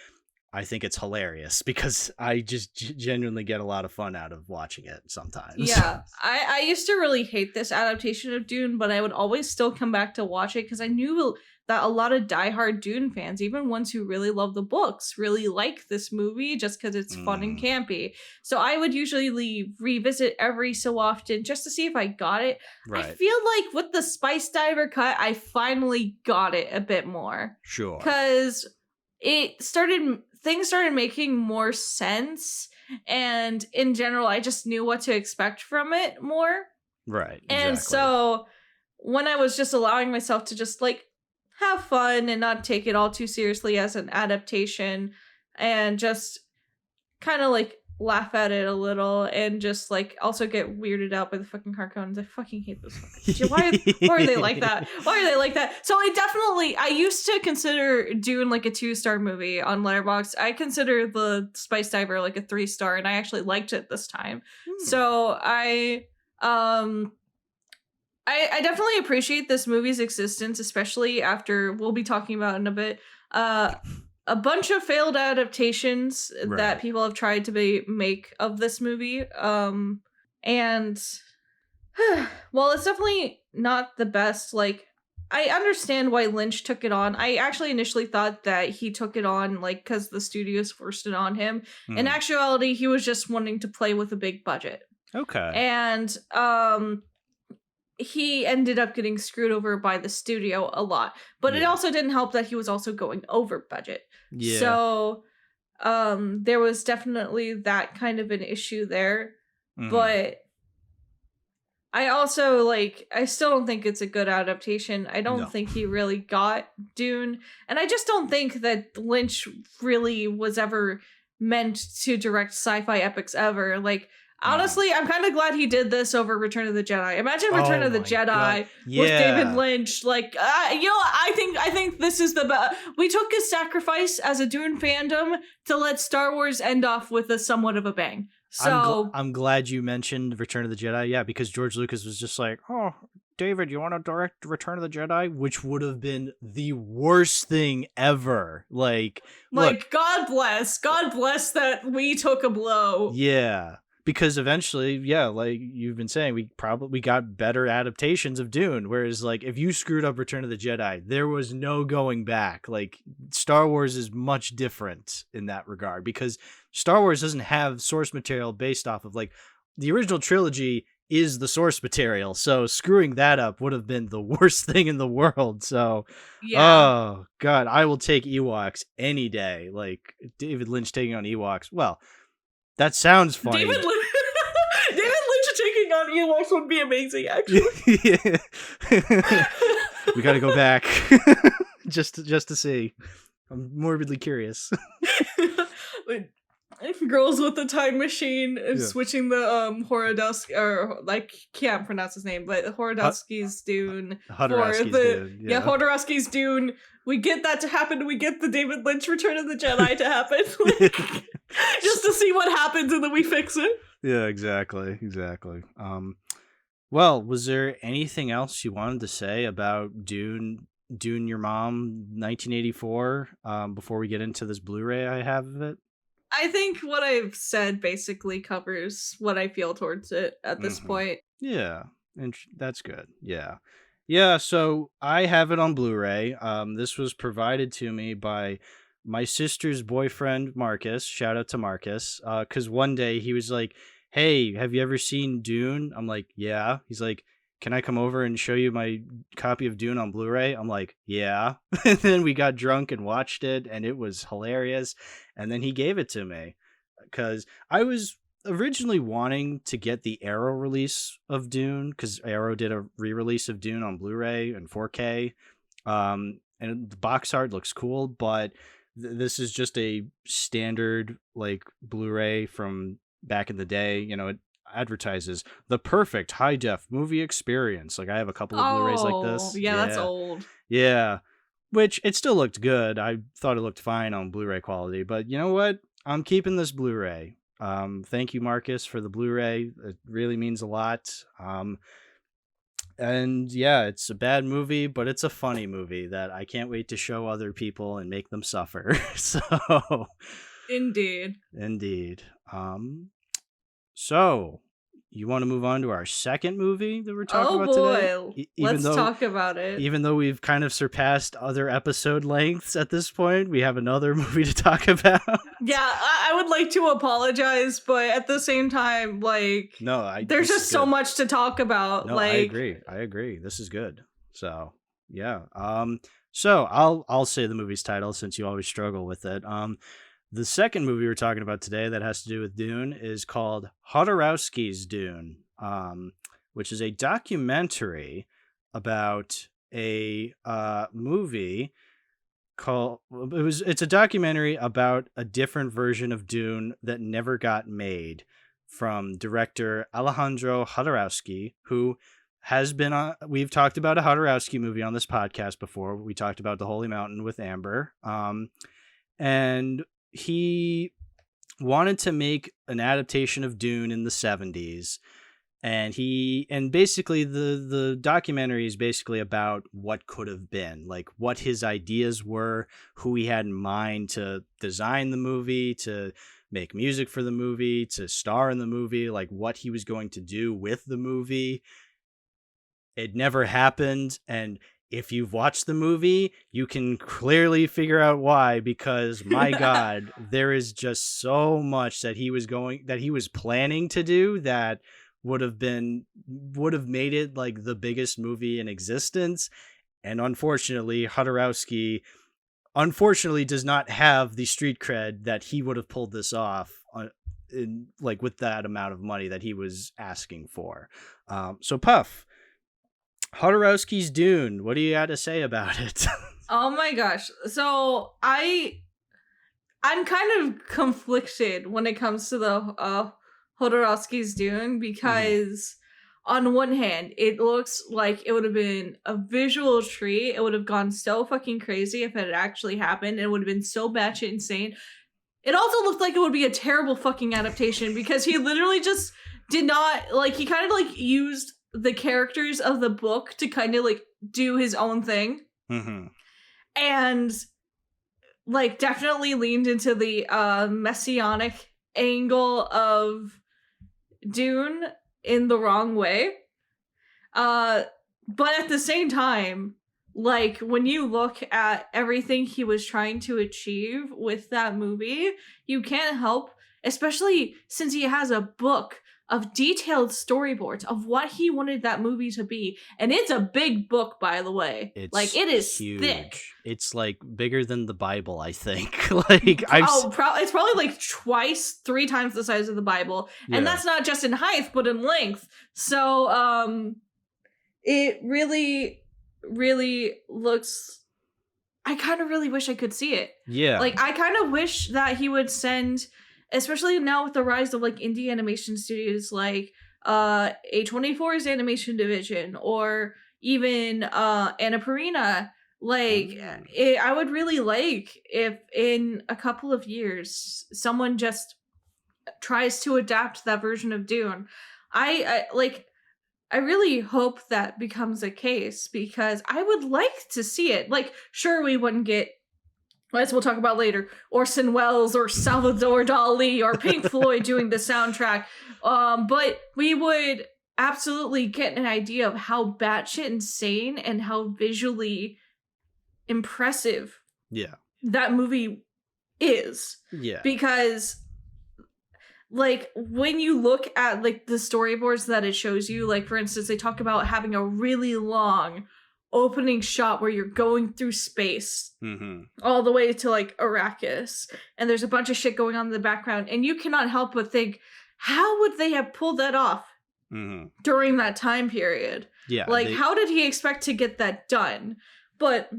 I think it's hilarious, because I just genuinely get a lot of fun out of watching it sometimes. Yeah, I used to really hate this adaptation of Dune, but I would always still come back to watch it because I knew that a lot of diehard Dune fans, even ones who really love the books, really like this movie just because it's fun and campy. So I would usually revisit every so often just to see if I got it. Right. I feel like with the Spice Diver cut, I finally got it a bit more. Sure. Because things started making more sense, and in general I just knew what to expect from it more. Right. Exactly. And so when I was just allowing myself to just like have fun and not take it all too seriously as an adaptation and just kind of like laugh at it a little and just like also get weirded out by the fucking cartoons. I fucking hate those fucking shit. Why are they like that? Why are they like that? So I used to consider Dune like a 2-star movie on Letterboxd. I consider the Spice Diver like a 3-star, and I actually liked it this time. So I definitely appreciate this movie's existence, especially after we'll be talking about in a bit. A bunch of failed adaptations that people have tried to make of this movie. And while it's definitely not the best, like, I understand why Lynch took it on. I actually initially thought that he took it on, like, because the studios forced it on him. In actuality, he was just wanting to play with a big budget. Okay. And, he ended up getting screwed over by the studio a lot, but it also didn't help that he was also going over budget. Yeah. So there was definitely that kind of an issue there. But I also I still don't think it's a good adaptation. I don't No. think he really got Dune. And I just don't think that Lynch really was ever meant to direct sci-fi epics ever. Honestly, I'm kind of glad he did this over Return of the Jedi. Imagine Return Oh of the my Jedi God. with David Yeah. Lynch. I think this is the best. We took a sacrifice as a Dune fandom to let Star Wars end off with a somewhat of a bang. So I'm glad you mentioned Return of the Jedi. Yeah, because George Lucas was just like, "Oh, David, you want to direct Return of the Jedi?" Which would have been the worst thing ever. Look, God bless that we took a blow. yeah, because eventually, yeah, like you've been saying, we got better adaptations of Dune. Whereas, like, if you screwed up Return of the Jedi, there was no going back. Like, Star Wars is much different in that regard because Star Wars doesn't have source material based off of, like, the original trilogy is the source material. So screwing that up would have been the worst thing in the world. So, Yeah. oh God, I will take Ewoks any day. Like David Lynch taking on Ewoks. Well, that sounds funny. David Lynch taking on Ewoks would be amazing, actually. We got to go back just to see. I'm morbidly curious. Girls with the time machine and Yeah. switching the Horodowski, or can't pronounce his name, but Horodowski's Dune Jodorowsky's Dune. Yeah, Jodorowsky's Dune. We get that to happen. We get the David Lynch Return of the Jedi to happen, just to see what happens, and then we fix it. Yeah, exactly. Well, was there anything else you wanted to say about Dune, Your Mom, 1984, before we get into this Blu-ray I have of it? I think what I've said basically covers what I feel towards it at this point. Yeah, and that's good. Yeah. So I have it on Blu-ray. This was provided to me by my sister's boyfriend, Marcus. Shout out to Marcus. Because one day he was like, "Hey, have you ever seen Dune?" I'm like, "Yeah." He's like, "Can I come over and show you my copy of Dune on Blu-ray?" I'm like, "Yeah." And then we got drunk and watched it, and it was hilarious. And then he gave it to me because I was originally wanting to get the Arrow release of Dune because Arrow did a re-release of Dune on Blu-ray and 4K. And the box art looks cool, but this is just a standard like Blu-ray from back in the day. You know, it advertises the perfect high def movie experience. Like I have a couple of Blu-rays like this. Yeah, that's old. Yeah. Which it still looked good. I thought it looked fine on Blu-ray quality, but you know what? I'm keeping this Blu-ray. Thank you, Marcus, for the Blu-ray. It really means a lot. And yeah, it's a bad movie, but it's a funny movie that I can't wait to show other people and make them suffer. So Indeed. So you want to move on to our second movie that we're talking about today? Let's talk about it. Even though we've kind of surpassed other episode lengths at this point, we have another movie to talk about. Yeah, I would like to apologize, but at the same time, there's just so much to talk about. No, I agree. This is good. So yeah. So I'll say the movie's title since you always struggle with it. The second movie we're talking about today that has to do with Dune is called Jodorowsky's Dune, which is a documentary about a movie called. It's a documentary about a different version of Dune that never got made from director Alejandro Jodorowsky, who has been on. We've talked about a Jodorowsky movie on this podcast before. We talked about The Holy Mountain with Amber, and he wanted to make an adaptation of Dune in the 70s. And basically the documentary is basically about what could have been, like what his ideas were, who he had in mind to design the movie, to make music for the movie, to star in the movie, like what he was going to do with the movie. It never happened. And if you've watched the movie, you can clearly figure out why, because my God, there is just so much that he was planning to do that would have made it like the biggest movie in existence. And unfortunately, Jodorowsky does not have the street cred that he would have pulled this off in like with that amount of money that he was asking for. So Puff, Jodorowsky's Dune, what do you got to say about it? Oh my gosh. So I'm kind of conflicted when it comes to the Jodorowsky's Dune, because on one hand, it looks like it would have been a visual treat. It would have gone so fucking crazy if it had actually happened. It would have been so batshit insane. It also looked like it would be a terrible fucking adaptation, because he literally just did not, like, he kind of like used the characters of the book to kind of like do his own thing. And like definitely leaned into the messianic angle of Dune in the wrong way. But at the same time, like when you look at everything he was trying to achieve with that movie, you can't help, especially since he has a book of detailed storyboards of what he wanted that movie to be. And it's a big book, by the way. It's like, it is huge. thick. It's like bigger than the Bible, I think. Like it's probably like twice, 3 times the size of the Bible. And that's not just in height, but in length. So it really, really looks, I kind of really wish I could see it. Yeah. Like, I kind of wish that he would send, especially now with the rise of like indie animation studios like A24's animation division, or even Annapurna, like I would really like if in a couple of years someone just tries to adapt that version of Dune. I really hope that becomes a case, because I would like to see it. Like, sure, we wouldn't get, as we'll talk about later, Orson Welles or Salvador Dali or Pink Floyd doing the soundtrack. But we would absolutely get an idea of how batshit insane and how visually impressive that movie is. Yeah. Because, like, when you look at, like, the storyboards that it shows you, like, for instance, they talk about having a really long opening shot where you're going through space all the way to like Arrakis, and there's a bunch of shit going on in the background, and you cannot help but think, how would they have pulled that off during that time period? How did he expect to get that done? But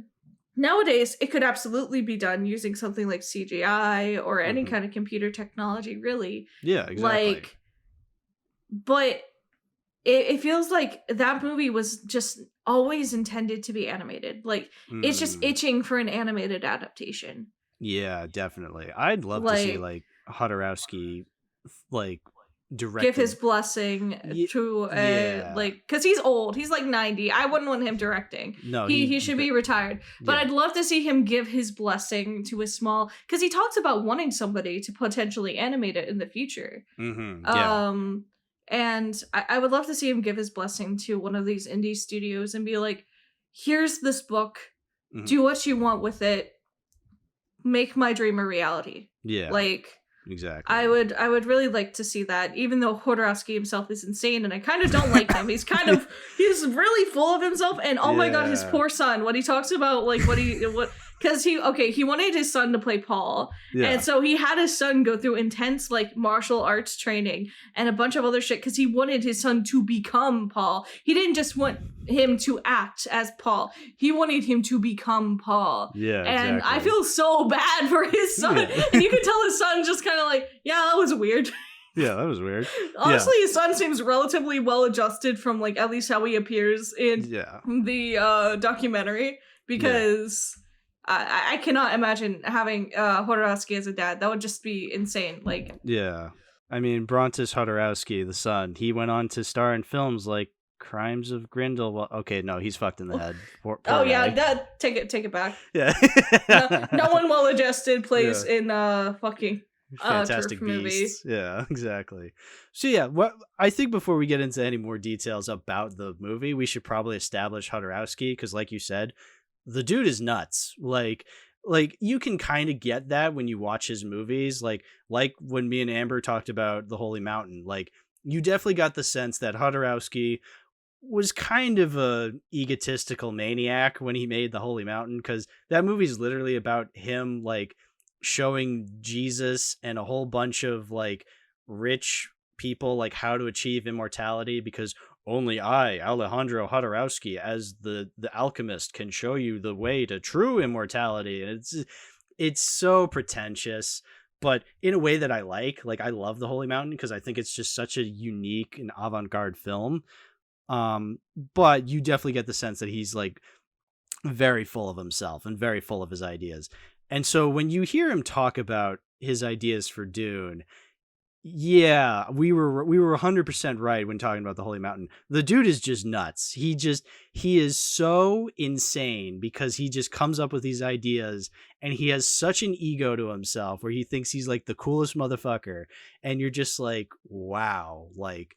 nowadays it could absolutely be done using something like CGI or any kind of computer technology, really. Yeah, exactly. Like, but it feels like that movie was just always intended to be animated. Like, it's just itching for an animated adaptation. Yeah, definitely. I'd love to see, like, Jodorowsky, like, direct. Give his blessing to, like, because he's old. He's, like, 90. I wouldn't want him directing. No, he should be retired. But I'd love to see him give his blessing to a small, because he talks about wanting somebody to potentially animate it in the future. And I would love to see him give his blessing to one of these indie studios and be like, here's this book. Do what you want with it. Make my dream a reality. Yeah. Like, exactly. I would really like to see that, even though Jodorowsky himself is insane and I kind of don't like him. He's he's really full of himself, and oh my god, his poor son. What he talks about, like because he wanted his son to play Paul. And so he had his son go through intense like martial arts training and a bunch of other shit because he wanted his son to become Paul. He didn't just want him to act as Paul. He wanted him to become Paul. Yeah, and exactly. I feel so bad for his son. And you can tell his son just kind of like, yeah, that was weird. Yeah, that was weird. Honestly, his son seems relatively well adjusted from like at least how he appears in the documentary, because I cannot imagine having Jodorowsky as a dad. That would just be insane. Like, yeah, I mean, Brontis Jodorowsky, the son, he went on to star in films like Crimes of Grindelwald. Okay, no, he's fucked in the head. Poor guy. Take it back. Yeah, no one well adjusted plays in fucking Fantastic Beasts. Yeah, exactly. So yeah, what I think before we get into any more details about the movie, we should probably establish Jodorowsky, because like you said, the dude is nuts. Like you can kind of get that when you watch his movies. Like when me and Amber talked about The Holy Mountain, like you definitely got the sense that Jodorowsky was kind of a egotistical maniac when he made The Holy Mountain, because that movie's literally about him like showing Jesus and a whole bunch of like rich people like how to achieve immortality, because only I, Alejandro Jodorowsky, as the alchemist, can show you the way to true immortality. And it's so pretentious, but in a way that I like. Like, I love The Holy Mountain because I think it's just such a unique and avant-garde film. But you definitely get the sense that he's like very full of himself and very full of his ideas. And so when you hear him talk about his ideas for Dune, yeah, we were 100% right when talking about The Holy Mountain. The dude is just nuts. He is so insane because he just comes up with these ideas, and he has such an ego to himself where he thinks he's like the coolest motherfucker, and you're just like, wow, like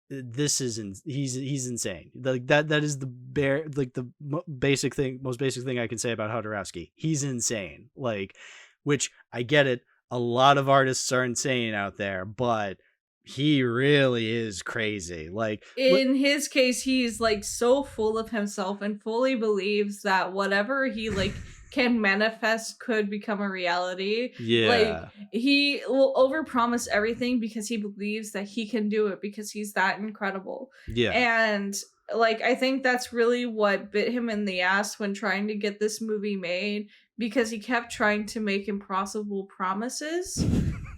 this is he's insane. Like that is the most basic thing I can say about Jodorowsky. He's insane. Like, which I get it. A lot of artists are insane out there, but he really is crazy. Like, in his case, he's like so full of himself and fully believes that whatever he like can manifest could become a reality. Yeah. Like, he will overpromise everything because he believes that he can do it because he's that incredible. Yeah. And like, I think that's really what bit him in the ass when trying to get this movie made, because he kept trying to make impossible promises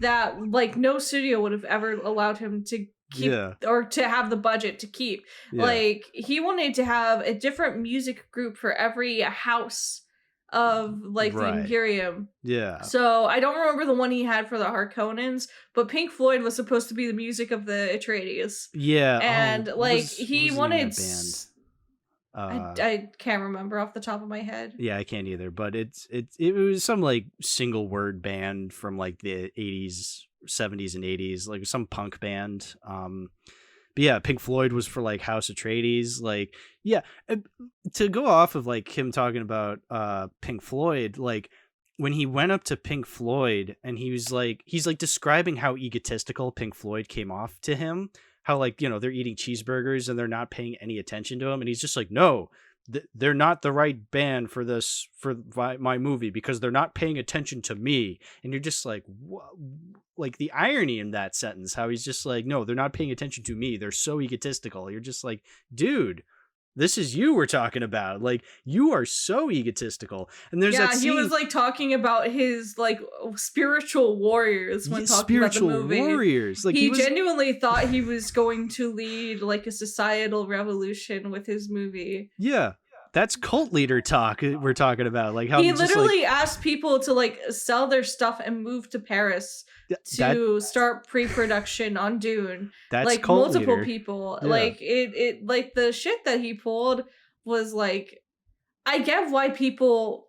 that like no studio would have ever allowed him to keep or to have the budget to keep. Yeah. Like, he wanted to have a different music group for every house of like the Imperium. Yeah. So I don't remember the one he had for the Harkonnens, but Pink Floyd was supposed to be the music of the Atreides. Yeah. And he wanted band. I can't remember off the top of my head. Yeah, I can't either. But it was some like single word band from like the 80s, 70s, and 80s, like some punk band. But yeah, Pink Floyd was for like House Atreides. Like, yeah, to go off of like him talking about Pink Floyd, like when he went up to Pink Floyd and he's like describing how egotistical Pink Floyd came off to him. How, like, you know, they're eating cheeseburgers and they're not paying any attention to him. And he's just like, no, they're not the right band for this, for my movie, because they're not paying attention to me. And you're just like, like the irony in that sentence, how he's just like, no, they're not paying attention to me. They're so egotistical. You're just like, dude, this is you we're talking about. Like, you are so egotistical. And there's that scene, he was like talking about his like spiritual warriors when talking about the movie. Spiritual warriors. Like, he genuinely thought he was going to lead like a societal revolution with his movie. Yeah. That's cult leader talk we're talking about. Like, how he literally asked people to like sell their stuff and move to Paris to start pre-production on Dune. That's like cult multiple leader. people. Yeah. Like it like the shit that he pulled was like, I get why people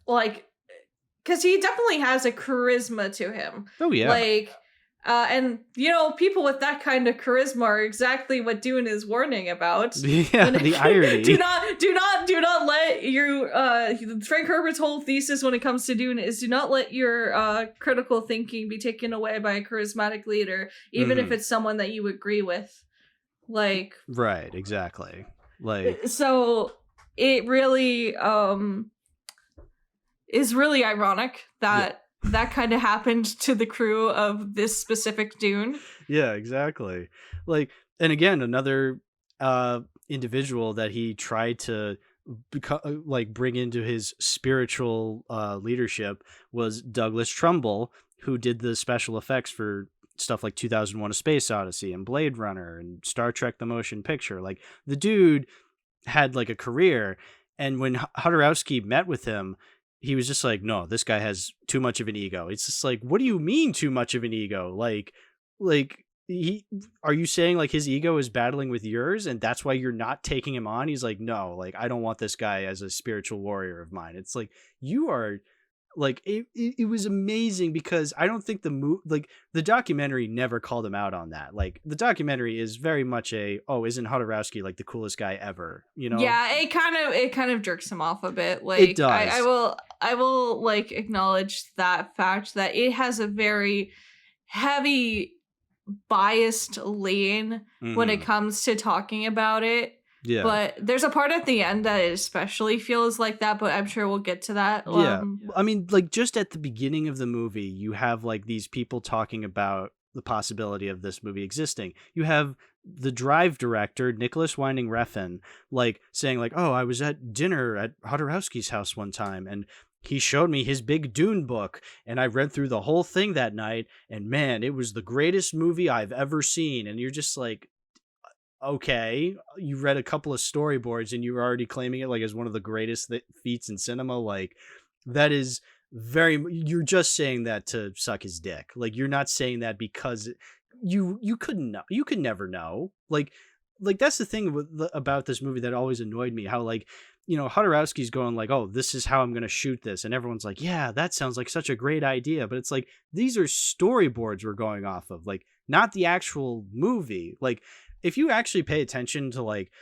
like, because he definitely has a charisma to him. Oh yeah. Like, and you know, people with that kind of charisma are exactly what Dune is warning about. Yeah, the irony. do not let your Frank Herbert's whole thesis when it comes to Dune is do not let your critical thinking be taken away by a charismatic leader, even if it's someone that you agree with. Like, right, exactly. Like, so it really is really ironic that that kind of happened to the crew of this specific Dune. Yeah, exactly. Like, and again, another individual that he tried to bring into his spiritual leadership was Douglas Trumbull, who did the special effects for stuff like 2001: A Space Odyssey and Blade Runner and Star Trek: The Motion Picture. Like, the dude had like a career, and when Jodorowsky met with him, he was just like, no, this guy has too much of an ego. It's just like, what do you mean too much of an ego? Like are you saying like his ego is battling with yours and that's why you're not taking him on? He's like, no, like, I don't want this guy as a spiritual warrior of mine. It's like, you are like, it was amazing because I don't think the documentary never called him out on that. Like, the documentary is very much isn't Jodorowsky like the coolest guy ever, you know? Yeah, it kind of jerks him off a bit. Like, it does. I will like acknowledge that fact that it has a very heavy biased lean when it comes to talking about it. Yeah. But there's a part at the end that it especially feels like that, but I'm sure we'll get to that. Yeah. I mean, like, just at the beginning of the movie, you have like these people talking about the possibility of this movie existing. You have the Drive director, Nicholas Winding Refn, like saying like, oh, I was at dinner at Jodorowsky's house one time and he showed me his big Dune book and I read through the whole thing that night and man, it was the greatest movie I've ever seen. And you're just like, okay, you read a couple of storyboards and you're already claiming it like as one of the greatest feats in cinema. Like that is you're just saying that to suck his dick. Like you're not saying that because you couldn't know. You could never know. Like that's the thing about this movie that always annoyed me. How like, you know, Jodorowsky's going like, oh, this is how I'm going to shoot this. And everyone's like, yeah, that sounds like such a great idea. But it's like, these are storyboards we're going off of, like not the actual movie. Like if you actually pay attention to like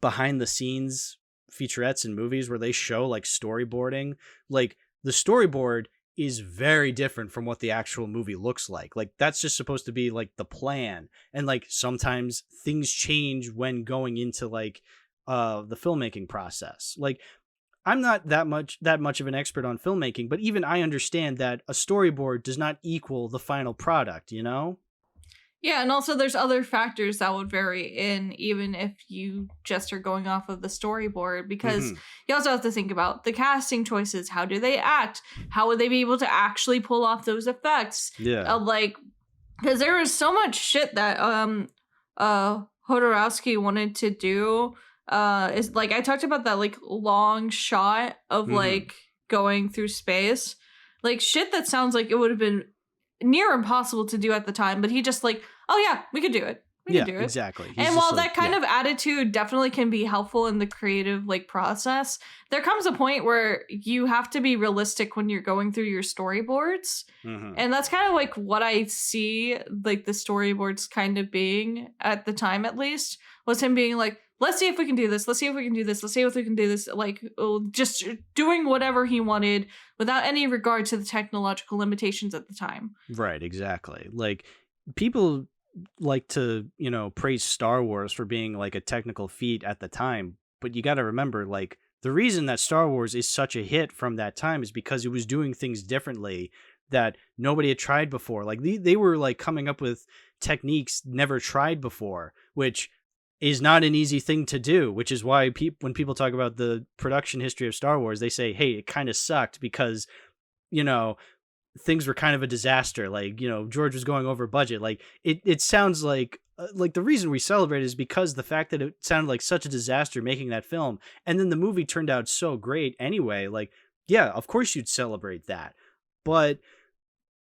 behind the scenes featurettes in movies where they show like storyboarding, like the storyboard is very different from what the actual movie looks like. Like that's just supposed to be like the plan. And like sometimes things change when going into like the filmmaking process. Like I'm not that much of an expert on filmmaking, but even I understand that a storyboard does not equal the final product, you know? Yeah, and also there's other factors that would vary in even if you just are going off of the storyboard, because you also have to think about the casting choices. How do they act? How would they be able to actually pull off those effects? Yeah. Like, because there was so much shit that Jodorowsky wanted to do. Is like I talked about that like long shot of like going through space, like shit that sounds like it would have been near impossible to do at the time, but he just like, oh yeah, we could do it. We can do it. Exactly. And while that kind of attitude definitely can be helpful in the creative like process, there comes a point where you have to be realistic when you're going through your storyboards. And that's kind of like what I see like the storyboards kind of being at the time, at least, was him being like, let's see if we can do this. Let's see if we can do this. Let's see if we can do this. Like, just doing whatever he wanted without any regard to the technological limitations at the time. Right, exactly. Like, people like to, you know, praise Star Wars for being like a technical feat at the time. But you got to remember, like, the reason that Star Wars is such a hit from that time is because it was doing things differently that nobody had tried before. Like, they were like coming up with techniques never tried before, which is not an easy thing to do, which is why when people talk about the production history of Star Wars, they say, hey, it kind of sucked because, you know, things were kind of a disaster. Like, you know, George was going over budget. Like it sounds like the reason we celebrate is because the fact that it sounded like such a disaster making that film. And then the movie turned out so great anyway. Like, yeah, of course you'd celebrate that. But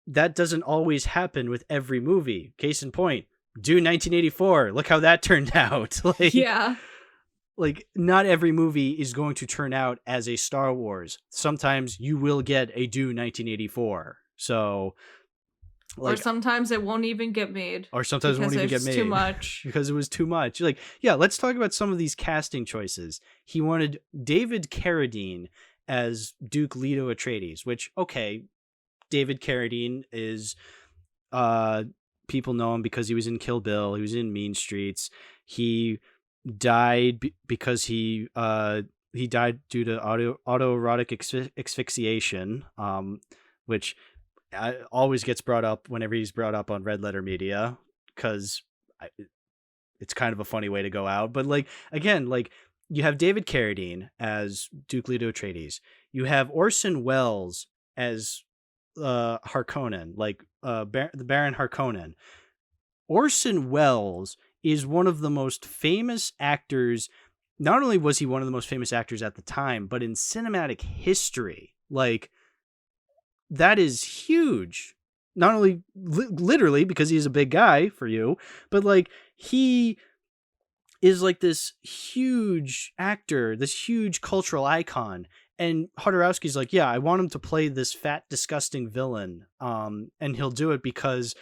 that doesn't always happen with every movie. Case in point, Dune 1984. Look how that turned out. Like, yeah. Like, not every movie is going to turn out as a Star Wars. Sometimes you will get a Dune 1984. So, like, or sometimes it won't even get made. Or sometimes it won't even get made. Too much. Because it was too much. Like, yeah, let's talk about some of these casting choices. He wanted David Carradine as Duke Leto Atreides, which, okay, David Carradine is people know him because he was in Kill Bill. He was in Mean Streets. He died because he died due to autoerotic asphyxiation, which always gets brought up whenever he's brought up on Red Letter Media, because it's kind of a funny way to go out. But like, again, like, you have David Carradine as Duke Leto Atreides. You have Orson Welles as Harkonnen, like the Baron Harkonnen. Orson Welles is one of the most famous actors. Not only was he one of the most famous actors at the time, but in cinematic history. Like, that is huge. Not only literally because he's a big guy for you, but like, he is like this huge actor, this huge cultural icon. And Jodorowsky's like, yeah, I want him to play this fat, disgusting villain. And he'll do it because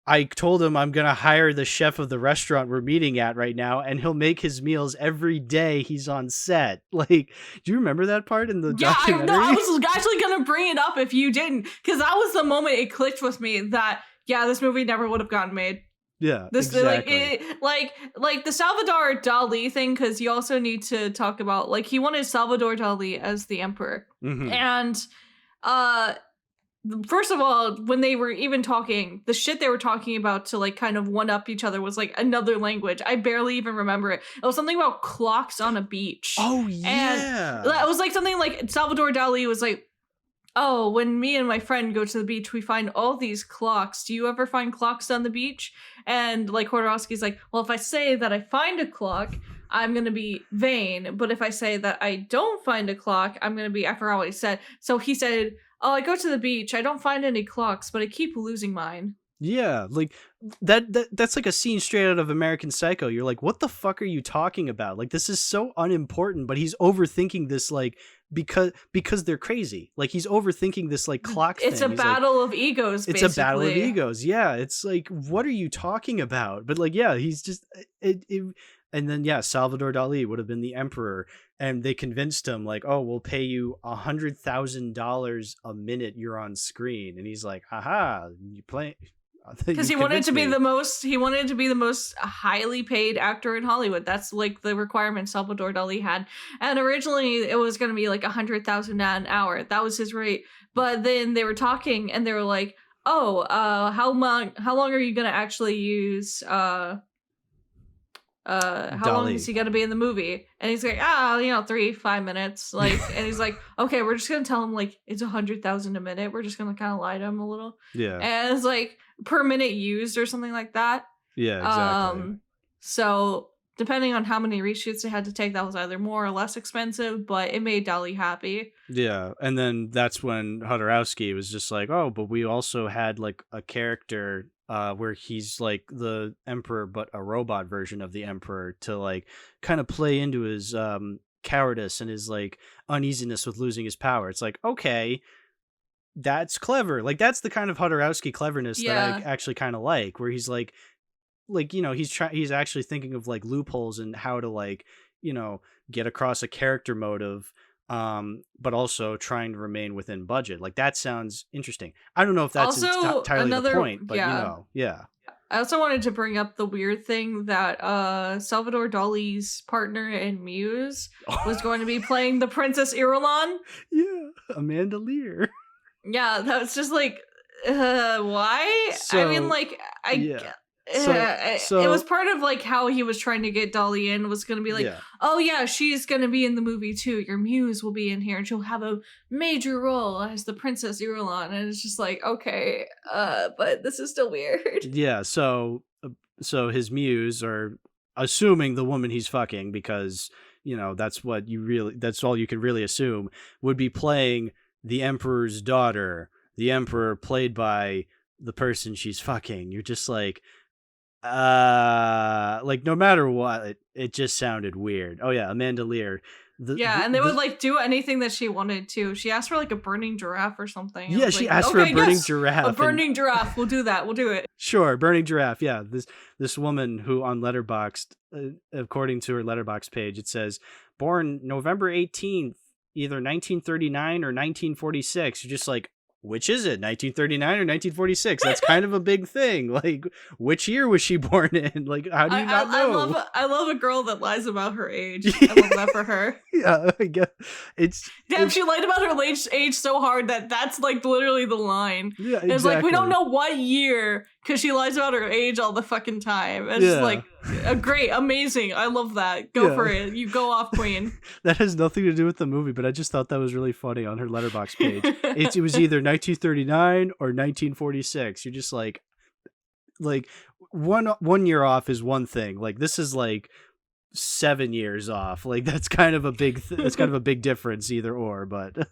I told him I'm going to hire the chef of the restaurant we're meeting at right now, and he'll make his meals every day he's on set. Like, do you remember that part in the documentary? Yeah, I was actually going to bring it up if you didn't, because that was the moment it clicked with me that, yeah, this movie never would have gotten made. Yeah, exactly. Like the Salvador Dali thing, because you also need to talk about, like, he wanted Salvador Dali as the emperor, and first of all, when they were even talking, the shit they were talking about to like kind of one up each other was like another language. I barely even remember it. It was something about clocks on a beach. Oh yeah. And it was like something like Salvador Dali was like, oh, when me and my friend go to the beach, we find all these clocks. Do you ever find clocks on the beach? And like Jodorowsky's like, well, if I say that I find a clock, I'm going to be vain. But if I say that I don't find a clock, I'm going to be, I forgot what he said. So he said, oh, I go to the beach. I don't find any clocks, but I keep losing mine. Yeah, like that's like a scene straight out of American Psycho. You're like, what the fuck are you talking about? Like, this is so unimportant, but he's overthinking this, like, because they're crazy. Like, he's overthinking this like clock It's thing. a battle of egos, basically. It's a battle of egos. Yeah, it's like, what are you talking about? But like, yeah, he's just and then yeah, Salvador Dali would have been the emperor, and they convinced him like, oh, we'll pay you $100,000 a minute you're on screen, and he's like, haha, you play. Because he wanted to be the most highly paid actor in Hollywood. That's like the requirement Salvador Dali had. And originally it was going to be like $100,000 an hour. That was his rate. But then they were talking and they were like, oh, how long are you going to actually use how long is he going to be in the movie? And he's like, 3-5 minutes. Like, and he's like, okay, we're just going to tell him like it's $100,000 a minute. We're just going to kind of lie to him a little. Yeah. And it's like per minute used or something like that. Yeah, exactly. So depending on how many reshoots they had to take, that was either more or less expensive, but it made Dali happy. Yeah, and then that's when Jodorowsky was just like, oh, but we also had like a character where he's like the emperor, but a robot version of the emperor, to like kind of play into his cowardice and his like uneasiness with losing his power. It's like, okay, that's clever. Like, that's the kind of Jodorowsky cleverness that I actually kind of like, where he's like, you know, he's actually thinking of like loopholes and how to like, you know, get across a character motive, but also trying to remain within budget. Like, that sounds interesting. I don't know if that's entirely the point, but you know, yeah. I also wanted to bring up the weird thing that Salvador Dali's partner and muse was going to be playing the Princess Irulan. Yeah, Amanda Lear. Yeah, that was just like, why? I mean, like, it was part of like how he was trying to get Dali in, was going to be like, oh yeah, she's going to be in the movie too. Your muse will be in here and she'll have a major role as the Princess Irulan. And it's just like, okay, but this is still weird. Yeah, so his muse, or assuming the woman he's fucking, because, you know, that's all you can really assume, would be playing the emperor's daughter, the emperor played by the person she's fucking. You're just like no matter what, it just sounded weird. Oh yeah, Amanda Lear. And they would like do anything that she wanted to. She asked for like a burning giraffe or something. Yeah, she asked for a burning giraffe. A burning giraffe. We'll do that. We'll do it. Sure, burning giraffe. Yeah, this woman who on Letterboxd, according to her Letterboxd page, it says born November 18th, either 1939 or 1946. You're just like, which is it, 1939 or 1946? That's kind of a big thing. Like, which year was she born in? Like, how do you not know? I love a girl that lies about her age. I love that for her. Yeah, I guess she lied about her age so hard that's like literally the line. Yeah, exactly. It's like, we don't know what year, because she lies about her age all the fucking time. It's just like, great, amazing. I love that. Go for it. You go off, queen. That has nothing to do with the movie, but I just thought that was really funny on her Letterboxd page. It was either 1939 or 1946. You're just like one year off is one thing. Like, this is like 7 years off. Like, that's kind of a big that's kind of a big difference either or, but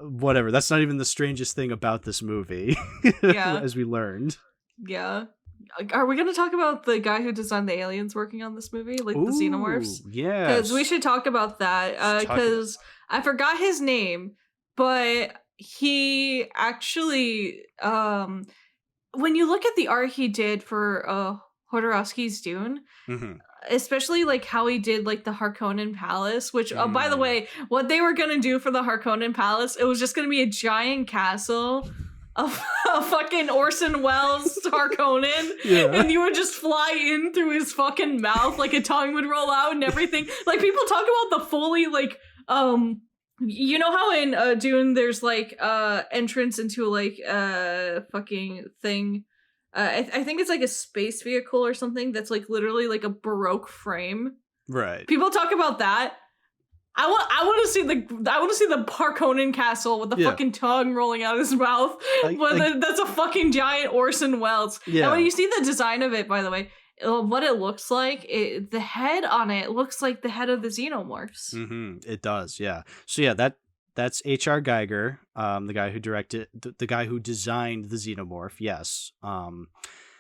whatever. That's not even the strangest thing about this movie. As we learned. Yeah. Are we going to talk about the guy who designed the aliens working on this movie, like the xenomorphs? Yeah, because we should talk about that, because I forgot his name, but he actually, when you look at the art he did for Jodorowsky's Dune, especially like how he did like the Harkonnen Palace, which by the way, what they were gonna do for the Harkonnen Palace, it was just gonna be a giant castle of a fucking Orson Welles Harkonnen, and you would just fly in through his fucking mouth, like a tongue would roll out and everything. Like, people talk about the Foley You know how in Dune there's like entrance into like a fucking thing. I think it's like a space vehicle or something that's like literally like a Baroque frame. Right. People talk about that. I want to see the Harkonnen castle with the fucking tongue rolling out of his mouth. That's a fucking giant Orson Welles. Yeah. And when you see the design of it, by the way, what it looks like, the head on it looks like the head of the Xenomorphs. It does, yeah. So yeah, that's H.R. Geiger, the guy who directed, the guy who designed the Xenomorph. Yes.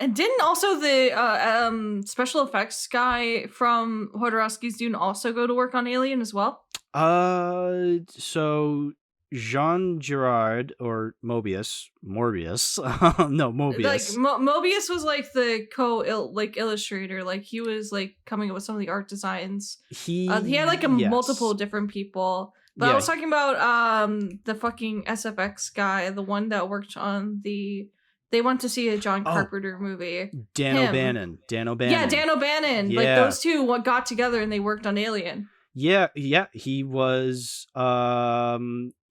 And didn't also the special effects guy from Jodorowsky's Dune also go to work on Alien as well? So Jean Girard or Morbius. No, Mobius. Like Mobius was like the illustrator. Like he was like coming up with some of the art designs. He had like multiple different people. But I was talking about the fucking SFX guy, the one that worked on they went to see a John Carpenter movie. Dan O'Bannon. Yeah, Dan O'Bannon. Yeah. Like those two got together and they worked on Alien. Yeah. He was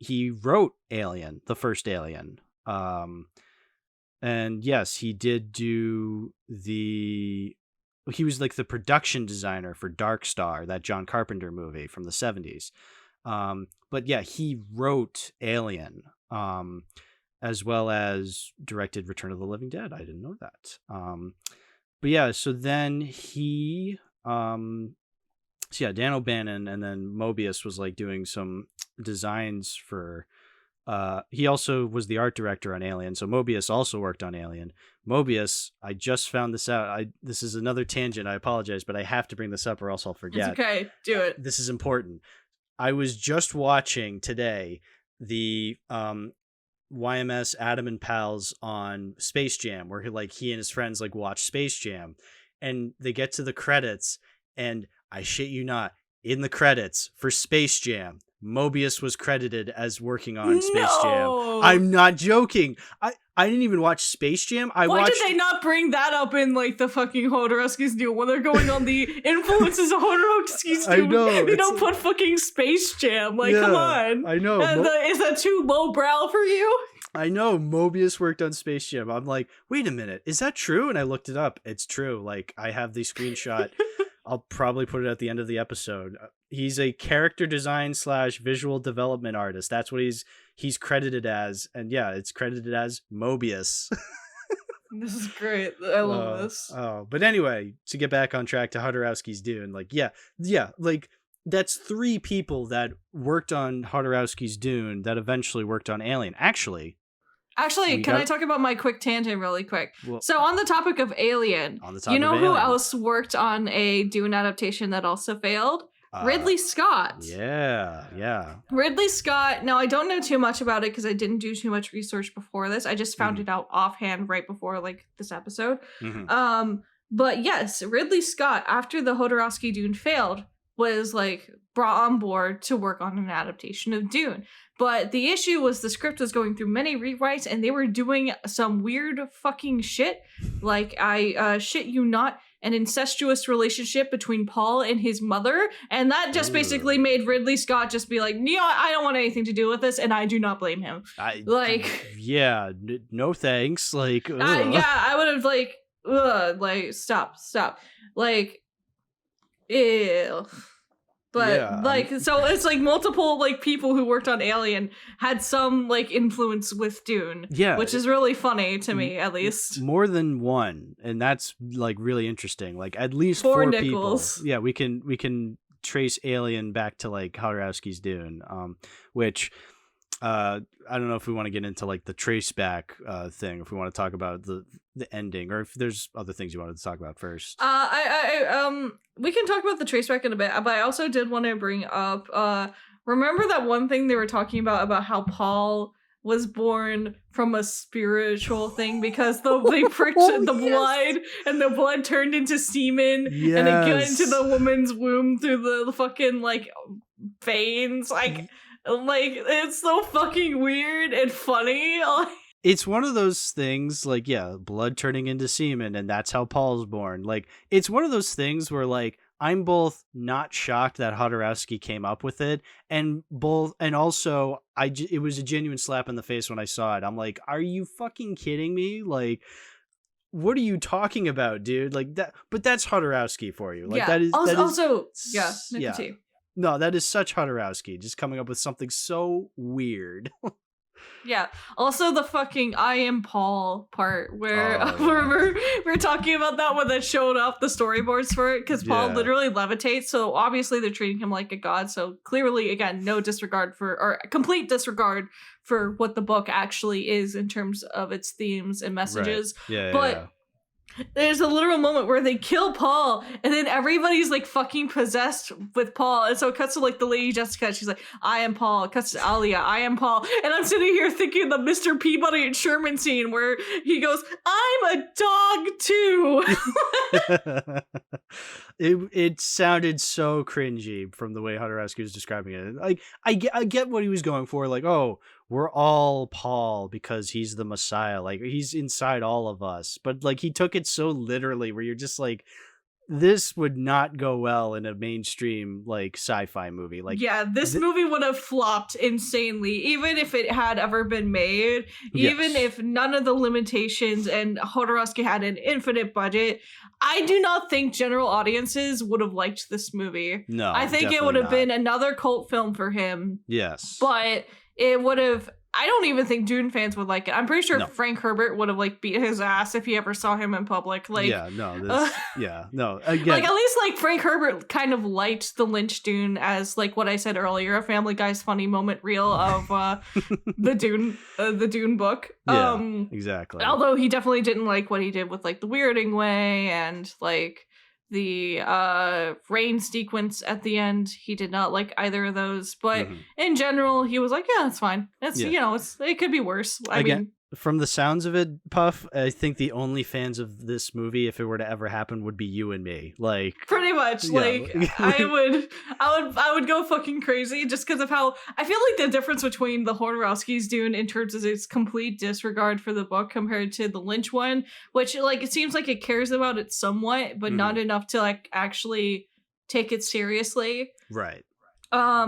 he wrote Alien, the first Alien. And yes, he did do he was like the production designer for Dark Star, that John Carpenter movie from the 70s. But yeah, he wrote Alien, as well as directed Return of the Living Dead. I didn't know that. But yeah, so then Dan O'Bannon, and then Mobius was like doing some designs for, he also was the art director on Alien. So Mobius also worked on Alien. Mobius, I just found this out. This is another tangent. I apologize, but I have to bring this up or else I'll forget. It's okay. Do it. This is important. I was just watching today the YMS Adam and Pals on Space Jam, where he and his friends like watch Space Jam, and they get to the credits, and I shit you not, in the credits for Space Jam, Mobius was credited as working on Space Jam. I'm not joking. I didn't even watch Space Jam. Why did they not bring that up in like the fucking Jodorowsky's Dune when they're going on the influences of Jodorowsky's Dune? I know. They don't put fucking Space Jam. Like, come on. I know. Is that too lowbrow for you? I know. Mobius worked on Space Jam. I'm like, wait a minute. Is that true? And I looked it up. It's true. Like, I have the screenshot. I'll probably put it at the end of the episode. He's a character design / visual development artist. That's what he's credited as. And yeah, it's credited as Mobius. This is great. I love this. But anyway, to get back on track to Jodorowsky's Dune, like, yeah, like, that's 3 people that worked on Jodorowsky's Dune that eventually worked on Alien. Actually, can I talk about my quick tangent really quick? Well, so on the topic of Alien, you know who else worked on a Dune adaptation that also failed? Ridley Scott. Yeah. Ridley Scott. Now, I don't know too much about it because I didn't do too much research before this. I just found it out offhand right before like this episode. But yes, Ridley Scott, after the Jodorowsky Dune failed, was like brought on board to work on an adaptation of Dune. But the issue was the script was going through many rewrites and they were doing some weird fucking shit. Like, I shit you not, an incestuous relationship between Paul and his mother. And that just basically made Ridley Scott just be like, I don't want anything to do with this. And I do not blame him. No thanks. Like, I would have stop. Like, ew. But so it's like multiple like people who worked on Alien had some like influence with Dune, which is really funny to me, at least. More than one, and that's like really interesting. Like at least 4 nickels. People. Yeah, we can trace Alien back to like Jodorowsky's Dune, which I don't know if we want to get into like the trace back thing, if we want to talk about the ending, or if there's other things you wanted to talk about first. We can talk about the trace back in a bit, but I also did want to bring up remember that one thing they were talking about how Paul was born from a spiritual thing because they pricked the blood and the blood turned into semen and it got into the woman's womb through the fucking like veins. Like it's so fucking weird and funny. It's one of those things like, blood turning into semen, and that's how Paul's born. Like, it's one of those things where like, I'm both not shocked that Jodorowsky came up with it, and also it was a genuine slap in the face when I saw it. I'm like, are you fucking kidding me? Like, what are you talking about, dude? Like that, but that's Jodorowsky for you. Like that is Nicotine. No, that is such Jodorowsky, just coming up with something so weird. Yeah. Also, the fucking "I am Paul" part where we're talking about that when they showed up the storyboards for it, because Paul literally levitates. So obviously they're treating him like a god. So clearly, again, no disregard or complete disregard for what the book actually is in terms of its themes and messages. Right. But there's a literal moment where they kill Paul, and then everybody's like fucking possessed with Paul. And so it cuts to like the lady Jessica, she's like, "I am Paul." It cuts to Alia, "I am Paul." And I'm sitting here thinking the Mr. Peabody and Sherman scene where he goes, "I'm a dog too." It sounded so cringy from the way Jodorowsky was describing it. Like I get what he was going for. Like, oh, we're all Paul because he's the Messiah. Like he's inside all of us. But like he took it so literally, where you're just like, this would not go well in a mainstream like sci-fi movie. Like, yeah, this movie would have flopped insanely, even if it had ever been made, even if none of the limitations and Jodorowsky had an infinite budget. I do not think general audiences would have liked this movie. No, I think it would have been another cult film for him. Yes. But it would have, I don't even think Dune fans would like it. I'm pretty sure Frank Herbert would have like beat his ass if he ever saw him in public. Like, again, like at least like Frank Herbert kind of liked the Lynch Dune as like what I said earlier, a Family Guy's funny moment reel of the Dune book. Yeah, exactly. Although he definitely didn't like what he did with like the weirding way and like the rain sequence at the end. He did not like either of those, but in general he was like, yeah, it's fine. It's it could be worse. I mean, from the sounds of it, Puff, I think the only fans of this movie, if it were to ever happen, would be you and me. Like, pretty much. Like, I would go fucking crazy just because of how I feel like the difference between the Jodorowsky's Dune in terms of its complete disregard for the book compared to the Lynch one, which like it seems like it cares about it somewhat, but not enough to like actually take it seriously. Right.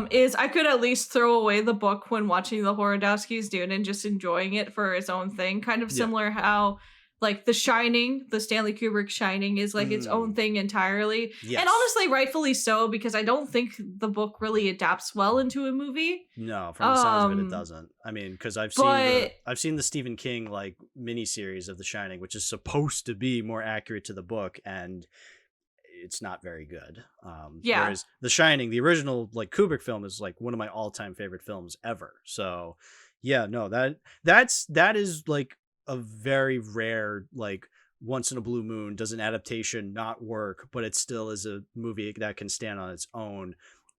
Is I could at least throw away the book when watching the Jodorowsky's Dune and just enjoying it for its own thing. Kind of similar how like The Shining, the Stanley Kubrick Shining, is like its own thing entirely. Yes. And honestly, rightfully so, because I don't think the book really adapts well into a movie. No, from the sounds of it doesn't. I mean, because I've seen the Stephen King like miniseries of The Shining, which is supposed to be more accurate to the book, and it's not very good. Whereas The Shining, the original like Kubrick film, is like one of my all-time favorite films ever. So yeah, no, that is like a very rare, like once in a blue moon does an adaptation not work, but it still is a movie that can stand on its own.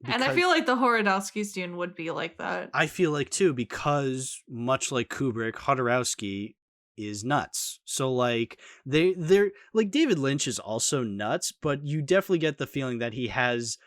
And I feel like the Jodorowsky's Dune would be like that. I feel like too, because much like Kubrick, Jodorowsky is nuts. So like they're like, David Lynch is also nuts, but you definitely get the feeling that he has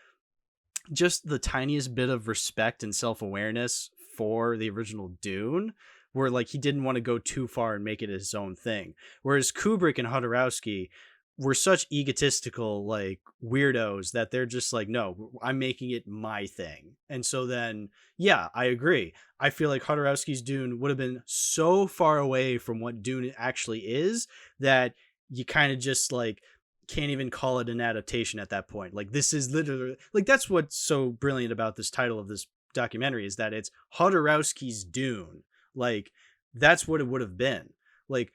just the tiniest bit of respect and self-awareness for the original Dune, where like he didn't want to go too far and make it his own thing. Whereas Kubrick and Jodorowsky were such egotistical like weirdos that they're just like, no, I'm making it my thing. And so then, yeah, I agree. I feel like Jodorowsky's Dune would have been so far away from what Dune actually is that you kind of just like can't even call it an adaptation at that point. Like, this is literally like, that's what's so brilliant about this title of this documentary, is that it's Jodorowsky's Dune. Like, that's what it would have been. Like,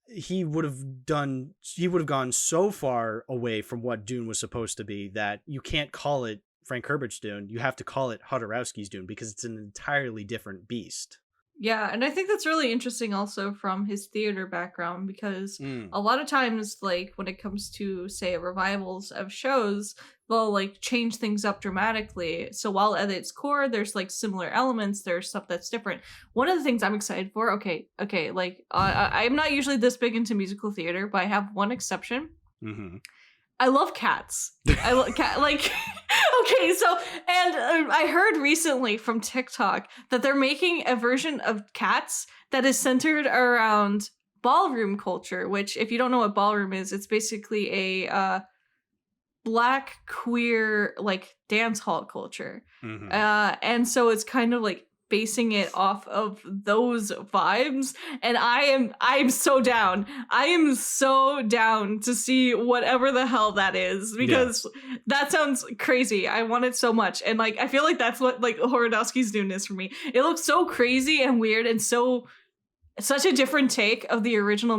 he would have gone so far away from what Dune was supposed to be that you can't call it Frank Herbert's Dune. You have to call it Jodorowsky's Dune, because it's an entirely different beast. Yeah, and I think that's really interesting also from his theater background, because a lot of times, like, when it comes to, say, revivals of shows, they'll, like, change things up dramatically. So while at its core, there's, like, similar elements, there's stuff that's different. One of the things I'm excited for, like, I'm not usually this big into musical theater, but I have one exception. Mm-hmm. I love Cats. I love cat. Like, okay, so, and I heard recently from TikTok that they're making a version of Cats that is centered around ballroom culture. Which, if you don't know what ballroom is, it's basically a black queer like dance hall culture. Mhm. And so it's kind of like basing it off of those vibes, and I'm so down. I am so down to see whatever the hell that is, because that sounds crazy. I want it so much, and like I feel like that's what like Jodorowsky's Dune is for me. It looks so crazy and weird and such a different take of the original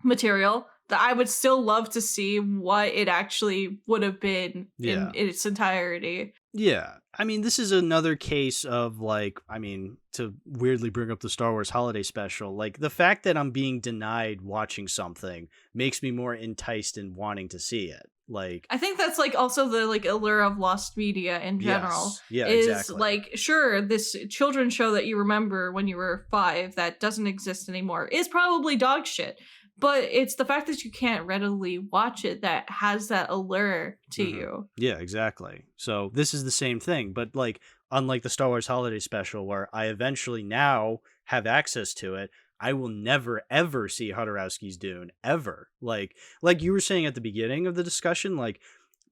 material that I would still love to see what it actually would have been in its entirety. Yeah. I mean, this is another case of like, I mean, to weirdly bring up the Star Wars holiday special, like the fact that I'm being denied watching something makes me more enticed in wanting to see it. Like, I think that's like also the like allure of lost media in general. Yes. Yeah, is exactly. like, sure, this children's show that you remember when you were 5 that doesn't exist anymore is probably dog shit. But it's the fact that you can't readily watch it that has that allure to you. Yeah, exactly. So this is the same thing, but like unlike the Star Wars holiday special where I eventually now have access to it, I will never ever see Jodorowsky's Dune ever. Like you were saying at the beginning of the discussion, like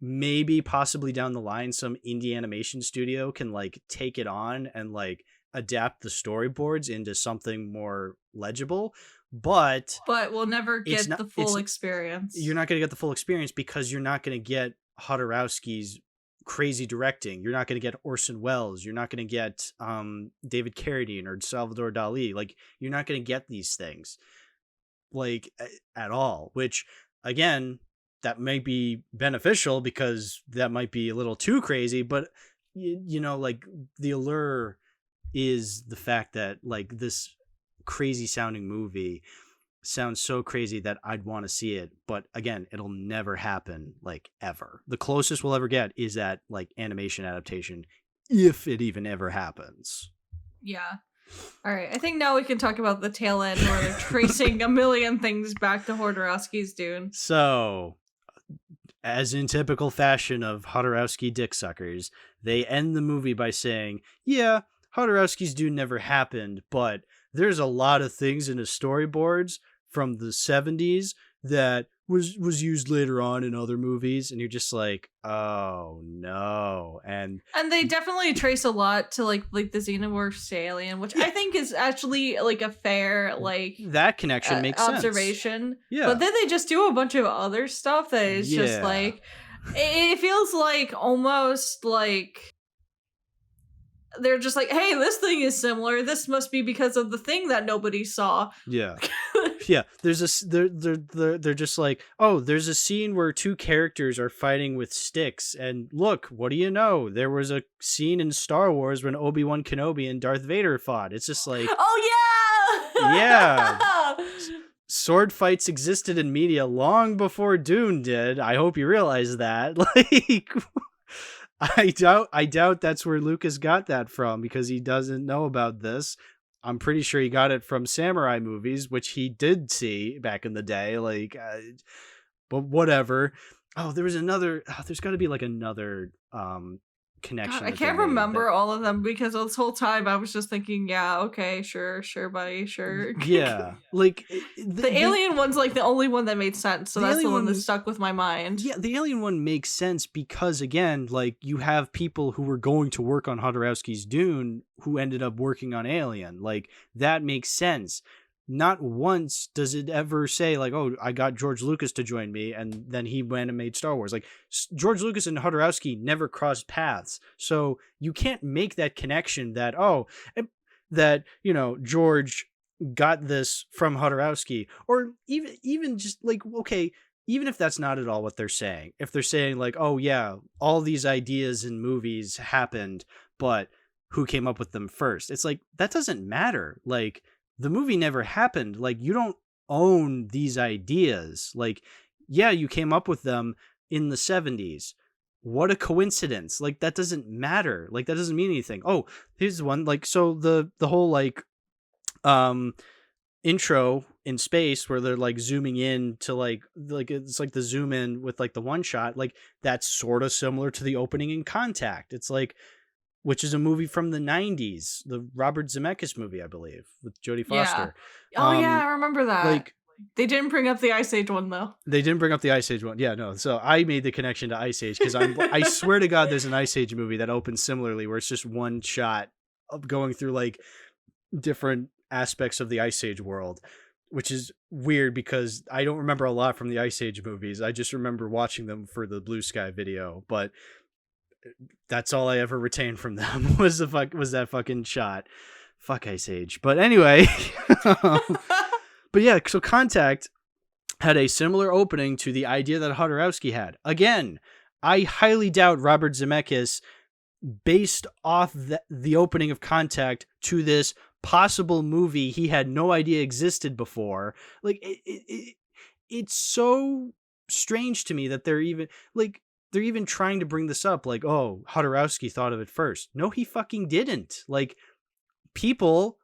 maybe possibly down the line some indie animation studio can like take it on and like adapt the storyboards into something more legible. But we'll never get the full experience. You're not going to get the full experience because you're not going to get Jodorowsky's crazy directing. You're not going to get Orson Welles. You're not going to get David Carradine or Salvador Dali. Like, you're not going to get these things like at all, which again, that might be beneficial because that might be a little too crazy. But, you know, like the allure is the fact that like this crazy sounding movie sounds so crazy that I'd want to see it, but again, it'll never happen, like ever. The closest we'll ever get is that like animation adaptation, if it even ever happens. Yeah. All right, I think now we can talk about the tail end where they're tracing a million things back to Jodorowsky's Dune. So, as in typical fashion of Jodorowsky dick suckers, they end the movie by saying, yeah, Jodorowsky's Dune never happened, but there's a lot of things in his storyboards from the 70s that was used later on in other movies, and you're just like, oh no. And they definitely trace a lot to like the Xenomorph alien, which I think is actually like a fair like that connection makes observation. Sense. Yeah. But then they just do a bunch of other stuff that is just like it feels like almost like they're just like, hey, this thing is similar. This must be because of the thing that nobody saw. Yeah. Yeah. There's they're just like, oh, there's a scene where 2 characters are fighting with sticks. And look, what do you know? There was a scene in Star Wars when Obi-Wan Kenobi and Darth Vader fought. It's just like, oh, yeah. Yeah. Sword fights existed in media long before Dune did. I hope you realize that. Like, I doubt that's where Lucas got that from because he doesn't know about this. I'm pretty sure he got it from samurai movies, which he did see back in the day. Like, but whatever. Oh, there was another. There's got to be like another connection. God, I can't remember all of them because this whole time I was just thinking, yeah, okay, sure, buddy, sure. Yeah, like the alien one's like the only one that made sense, so that's the one that stuck with my mind. Yeah, the alien one makes sense because again, like you have people who were going to work on Jodorowsky's Dune who ended up working on Alien. Like that makes sense. Not once does it ever say like, oh, I got George Lucas to join me and then he went and made Star Wars. Like George Lucas and Jodorowsky never crossed paths. So you can't make that connection that, oh, that, you know, George got this from Jodorowsky or even just like, okay, even if that's not at all what they're saying, if they're saying like, oh yeah, all these ideas in movies happened, but who came up with them first? It's like, that doesn't matter. Like, the movie never happened. Like, you don't own these ideas. Like, yeah, you came up with them in the 70s. What a coincidence. Like, that doesn't matter. Like, that doesn't mean anything. Oh, here's one. Like, so the whole, like, intro in space where they're, like, zooming in to, like, it's like the zoom in with, like, the one shot. Like, that's sort of similar to the opening in Contact. It's like, which is a movie from the 90s, the Robert Zemeckis movie, I believe, with Jodie Foster. Yeah. Oh, yeah, I remember that. Like, They didn't bring up the Ice Age one, though. They didn't bring up the Ice Age one. Yeah, no. So I made the connection to Ice Age because I swear to God, there's an Ice Age movie that opens similarly where it's just one shot of going through like different aspects of the Ice Age world, which is weird because I don't remember a lot from the Ice Age movies. I just remember watching them for the Blue Sky video, but that's all I ever retained from them was that fucking shot. Fuck Ice Age. But anyway, but yeah, so Contact had a similar opening to the idea that Jodorowsky had. Again, I highly doubt Robert Zemeckis based off the opening of Contact to this possible movie he had no idea existed before. Like, it's so strange to me that they're even trying to bring this up. Like, oh, Jodorowsky thought of it first. No, he fucking didn't. Like, people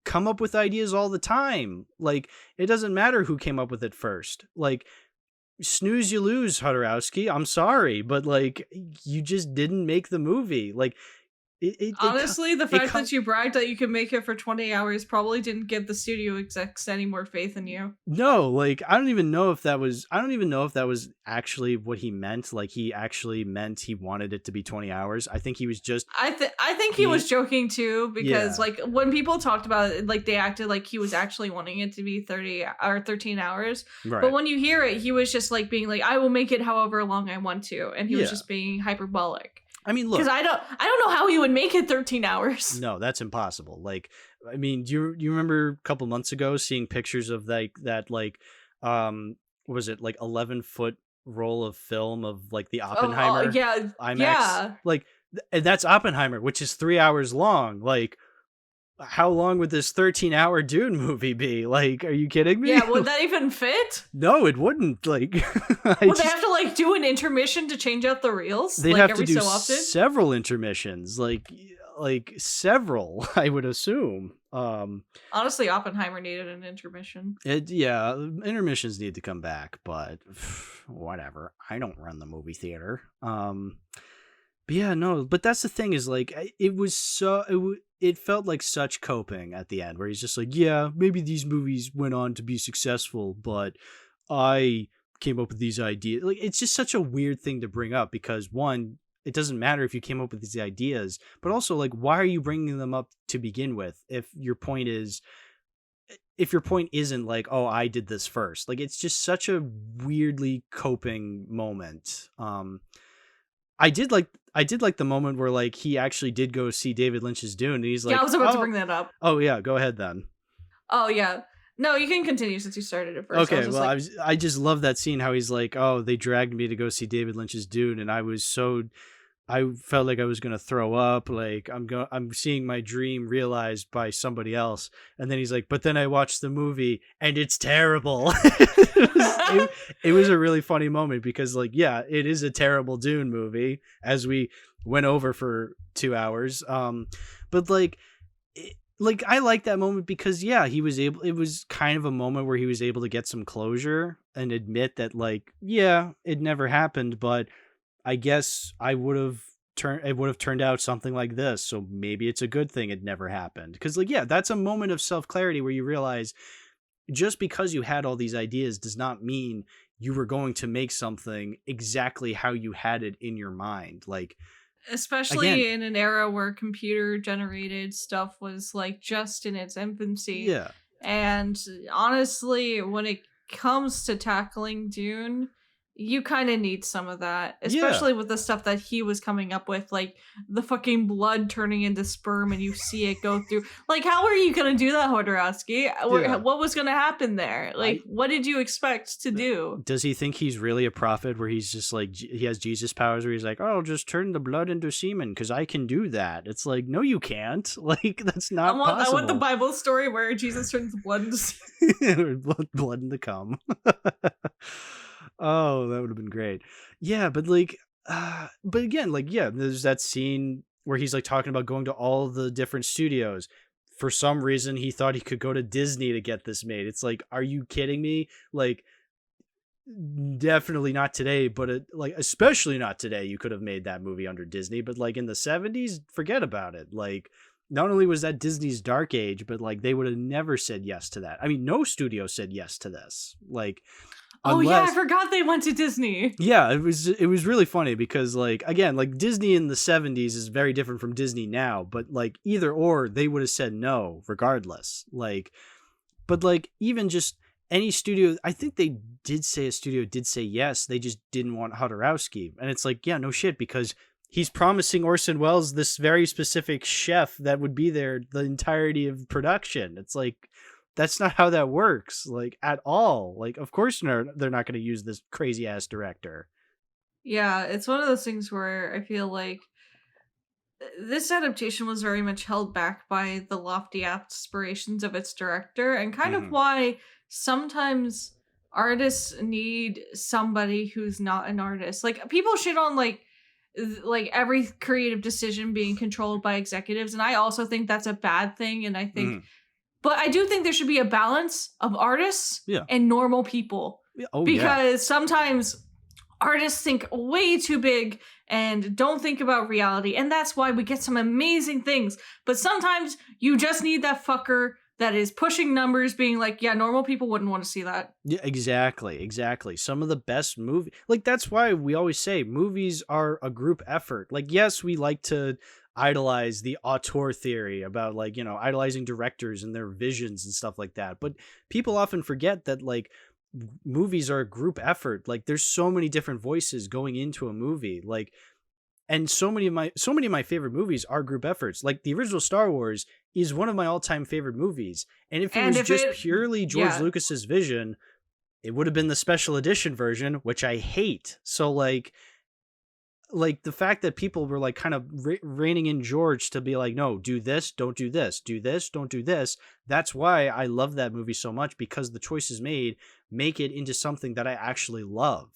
come up with ideas all the time. Like, it doesn't matter who came up with it first. Like, snooze you lose, Jodorowsky. I'm sorry, but like, you just didn't make the movie. Like, honestly, the fact that you bragged that you could make it for 20 hours probably didn't give the studio execs any more faith in you. No, like, I don't even know if that was actually what he meant. Like, he actually meant he wanted it to be 20 hours. I think he was just... I think he was joking too, because like when people talked about it, like they acted like he was actually wanting it to be 30 or 13 hours. Right. But when you hear it, he was just like being like, I will make it however long I want to. And he was just being hyperbolic. I mean, look, because I don't know how he would make it 13 hours. No, that's impossible. Like, I mean, do you remember a couple months ago seeing pictures of what was it, like 11-foot roll of film of like the Oppenheimer IMAX? Yeah. Like, that's Oppenheimer, which is 3 hours long. Like, how long would this 13-hour Dune movie be? Like, are you kidding me? Yeah, would that even fit? No, it wouldn't. Like, would they have to like do an intermission to change out the reels? They'd like, have every to do so often? several intermissions, like several, I would assume. Honestly, Oppenheimer needed an intermission. Intermissions need to come back, but whatever. I don't run the movie theater. But yeah, no, but that's the thing is like, it felt like such coping at the end where he's just like, yeah, maybe these movies went on to be successful, but I came up with these ideas. Like, it's just such a weird thing to bring up because, one, it doesn't matter if you came up with these ideas, but also, like, why are you bringing them up to begin with if your point isn't like, oh, I did this first. Like, it's just such a weirdly coping moment. I did like the moment where like he actually did go see David Lynch's Dune, and he's like, yeah, I was about to bring that up. Oh yeah, go ahead then. Oh yeah, no, you can continue since you started it first. Okay, I just love that scene how he's like, oh, they dragged me to go see David Lynch's Dune, and I felt like I was gonna throw up. Like, I'm seeing my dream realized by somebody else, and then he's like, but then I watched the movie and it's terrible. It was a really funny moment because, like, yeah, it is a terrible Dune movie, as we went over for 2 hours. But like I like that moment because, yeah, it was kind of a moment where he was able to get some closure and admit that, like, yeah, it never happened, but I guess it would have turned out something like this. So maybe it's a good thing it never happened. Because, like, yeah, that's a moment of self-clarity where you realize just because you had all these ideas does not mean you were going to make something exactly how you had it in your mind. Like, especially again, in an era where computer generated stuff was like just in its infancy. Yeah. And honestly, when it comes to tackling Dune, you kind of need some of that, especially with the stuff that he was coming up with, like the fucking blood turning into sperm and you see it go through. Like, how are you going to do that, Jodorowsky? Yeah. What was going to happen there? Like, what did you expect to do? Does he think he's really a prophet where he's just like, he has Jesus powers where he's like, oh, I'll just turn the blood into semen because I can do that? It's like, no, you can't. Like, that's not possible. I want the Bible story where Jesus turns the blood into semen. blood into cum. Oh, that would have been great. Yeah, but like, but again, like, yeah, there's that scene where he's like talking about going to all the different studios. For some reason, he thought he could go to Disney to get this made. It's like, are you kidding me? Like, definitely not today, but like, especially not today. You could have made that movie under Disney, but like in the 70s, forget about it. Like, not only was that Disney's dark age, but like they would have never said yes to that. I mean, no studio said yes to this. Like, oh yeah, I forgot they went to Disney. Yeah, it was really funny because like again, like Disney in the 70s is very different from Disney now, but like either or they would have said no regardless. Like, but like even just any studio, I think they did say a studio did say yes, they just didn't want Jodorowsky. And it's like, yeah, no shit, because he's promising Orson Welles this very specific chef that would be there the entirety of production. It's like, that's not how that works, like, at all. Like, of course they're not going to use this crazy ass director. Yeah, it's one of those things where I feel like this adaptation was very much held back by the lofty aspirations of its director, and kind of why sometimes artists need somebody who's not an artist. Like, people shit on like every creative decision being controlled by executives, and I also think that's a bad thing. And I think but I do think there should be a balance of artists and normal people. Because sometimes artists think way too big and don't think about reality. And that's why we get some amazing things. But sometimes you just need that fucker that is pushing numbers, being like, yeah, normal people wouldn't want to see that. Yeah, exactly. Some of the best movies, like, that's why we always say movies are a group effort. Like, yes, we like to idolize the auteur theory about, like, you know, idolizing directors and their visions and stuff like that. But people often forget that, like, movies are a group effort. Like, there's so many different voices going into a movie. Like, and so many of my favorite movies are group efforts. Like, the original Star Wars is one of my all-time favorite movies. And if it was just purely George Lucas's vision, it would have been the special edition version, which I hate. So like the fact that people were like kind of reining in George to be like, no, do this, don't do this, do this, don't do this. That's why I love that movie so much, because the choices made make it into something that I actually love.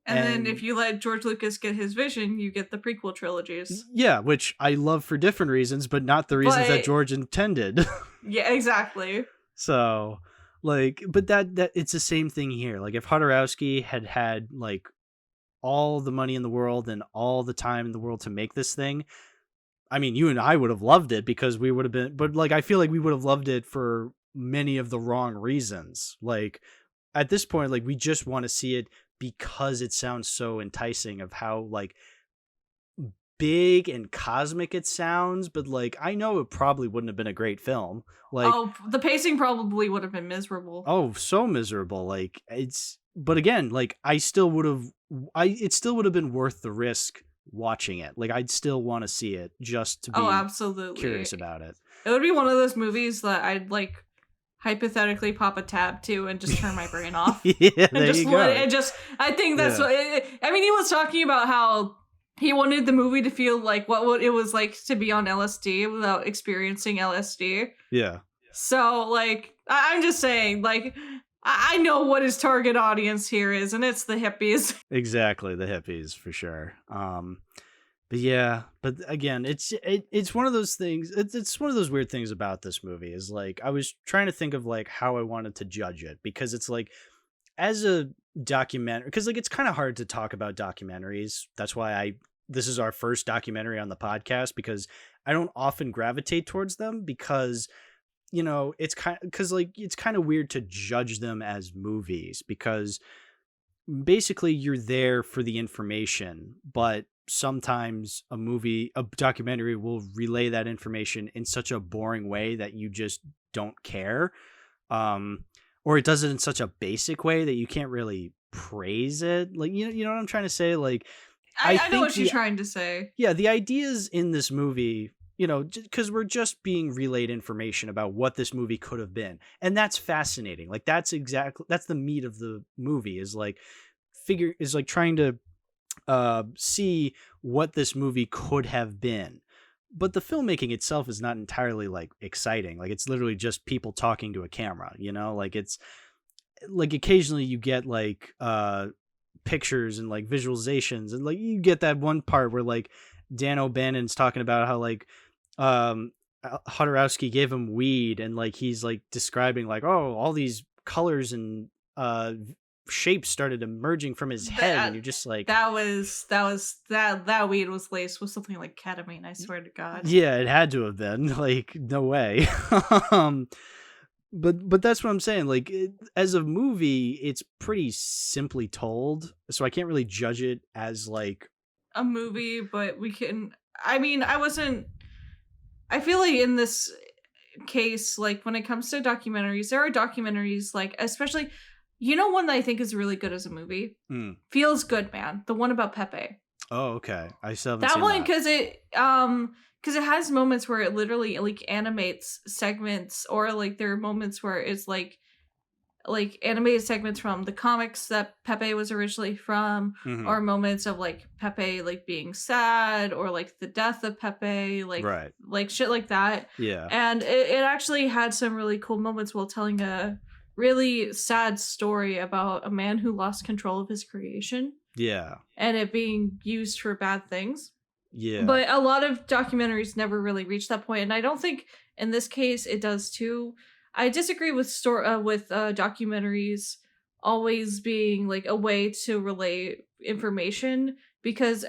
And then if you let George Lucas get his vision, you get the prequel trilogies. Yeah, which I love for different reasons, but not the reasons that George intended. Yeah, exactly. So, like, but that it's the same thing here. Like, if Jodorowsky had like all the money in the world and all the time in the world to make this thing, I mean, you and I would have loved it, because we would have been, but like, I feel like we would have loved it for many of the wrong reasons. Like, at this point, like, we just want to see it because it sounds so enticing of how like big and cosmic it sounds. But like, I know it probably wouldn't have been a great film. Like, the pacing probably would have been miserable. Oh, so miserable. Like, but again, like, it still would have been worth the risk watching it. Like, I'd still want to see it just to be absolutely curious about it. It would be one of those movies that I'd like hypothetically pop a tab to and just turn my brain off. Yeah, there you go. I think that's what I mean, he was talking about how he wanted the movie to feel like what it was like to be on LSD without experiencing LSD. Yeah. So like, I'm just saying, like, I know what his target audience here is, and it's the hippies. Exactly, the hippies for sure. But yeah, but again, it's one of those things. It's one of those weird things about this movie is like, I was trying to think of like how I wanted to judge it, because it's like, as a documentary, because like, it's kind of hard to talk about documentaries. That's why this is our first documentary on the podcast, because I don't often gravitate towards them, because, you know, it's kind of weird to judge them as movies, because basically you're there for the information, but sometimes a documentary will relay that information in such a boring way that you just don't care. Or it does it in such a basic way that you can't really praise it. Like, you know what I'm trying to say? Like, I know what you're trying to say. Yeah, the ideas in this movie, you know, because we're just being relayed information about what this movie could have been. And that's fascinating. Like, that's the meat of the movie, is like trying to see what this movie could have been. But the filmmaking itself is not entirely like exciting. Like, it's literally just people talking to a camera, you know? Like, it's like occasionally you get like pictures and like visualizations, and like you get that one part where like Dan O'Bannon's talking about how like Jodorowsky gave him weed, and like he's like describing like, oh, all these colors and shapes started emerging from his head, and you're just like, that weed was laced with something like ketamine, I swear to God. Yeah, it had to have been. Like, no way. But that's what I'm saying. Like, as a movie, it's pretty simply told, so I can't really judge it as like a movie. But we can. I mean, I feel like in this case, like when it comes to documentaries, there are documentaries like, especially, one that I think is really good as a movie. Feels Good, Man. The one about Pepe. Oh, okay. I still haven't that seen one that. because it has moments where it literally like animates segments, or like there are moments where it's like animated segments from the comics that Pepe was originally from, or moments of like Pepe like being sad, or like the death of Pepe, like Right. like shit like that. Yeah. And it actually had some really cool moments while telling a really sad story about a man who lost control of his creation. Yeah. And it being used for bad things. Yeah. But a lot of documentaries never really reach that point, and I don't think in this case it does too. I disagree with documentaries always being like a way to relay information, because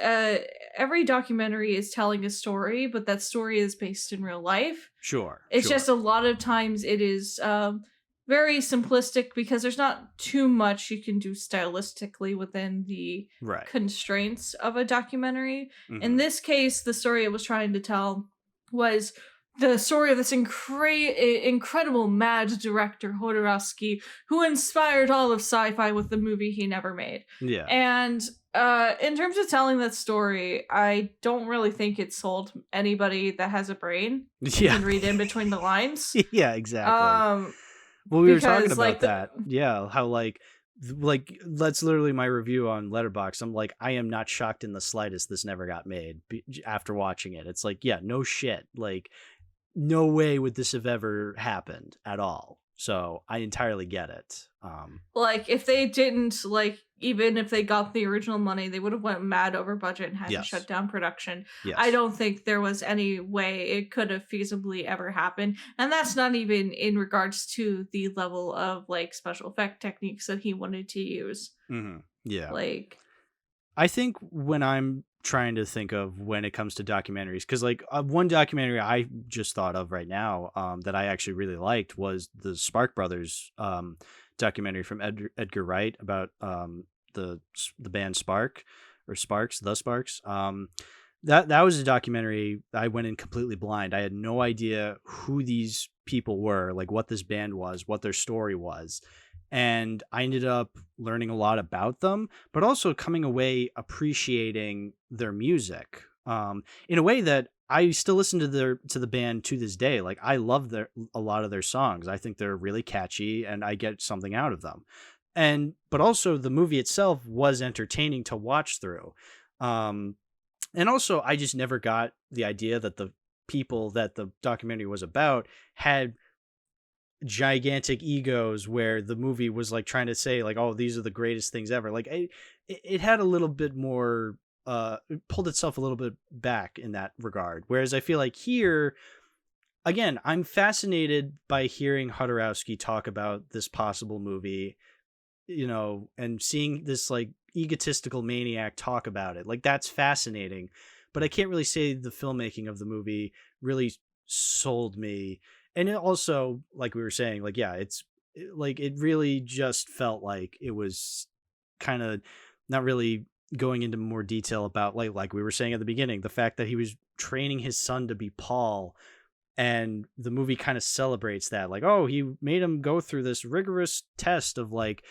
every documentary is telling a story, but that story is based in real life. Sure. It's just a lot of times it is very simplistic, because there's not too much you can do stylistically within the constraints of a documentary. In this case, the story it was trying to tell was the story of this incredible mad director, Jodorowsky, who inspired all of sci-fi with the movie he never made. Yeah. And in terms of telling that story, I don't really think it sold anybody that has a brain. You can read in between the lines. Yeah, exactly. Well, we were talking about that. Yeah, how like that's literally my review on Letterboxd. I'm like, I am not shocked in the slightest this never got made after watching it. It's like, yeah, no shit. Like, no way would this have ever happened at all. So I entirely get it. Like, if they didn't, like, even if they got the original money, they would have went mad over budget and had to shut down production. Yes. I don't think there was any way it could have feasibly ever happened. And that's not even in regards to the level of, like, special effect techniques that he wanted to use. Yeah. Like, I think when I'm trying to think of when it comes to documentaries, because like one documentary I just thought of right now that I actually really liked was the Spark Brothers documentary from Edgar Wright about the band Spark, or Sparks, the Sparks. That was a documentary I went in completely blind. I had no idea who these people were, like what this band was, what their story was. And I ended up learning a lot about them, but also coming away appreciating their music in a way that I still listen to the band to this day. Like, I love a lot of their songs. I think they're really catchy, and I get something out of them. But also the movie itself was entertaining to watch through. And also I just never got the idea that the people that the documentary was about had gigantic egos, where the movie was like trying to say like, oh, these are the greatest things ever. Like, it had a little bit more it pulled itself a little bit back in that regard, whereas I feel like here again I'm fascinated by hearing Jodorowsky talk about this possible movie, and seeing this like egotistical maniac talk about it. Like, that's fascinating, but I can't really say the filmmaking of the movie really sold me. And it also, like we were saying, like, yeah, it's like, it really just felt like it was kind of not really going into more detail about like we were saying at the beginning, the fact that he was training his son to be Paul, and the movie kind of celebrates that, like, oh, he made him go through this rigorous test of like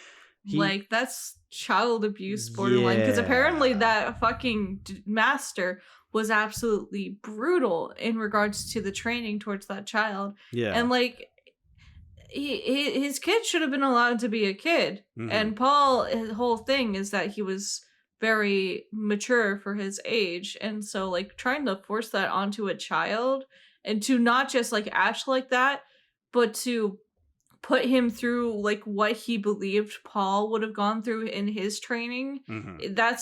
that's child abuse borderline, because apparently that fucking master was absolutely brutal in regards to the training towards that child. Yeah. And like, his kid should have been allowed to be a kid. And Paul, his whole thing is that he was very mature for his age. And so like trying to force that onto a child, and to not just like act like that, but to put him through like what he believed Paul would have gone through in his training. That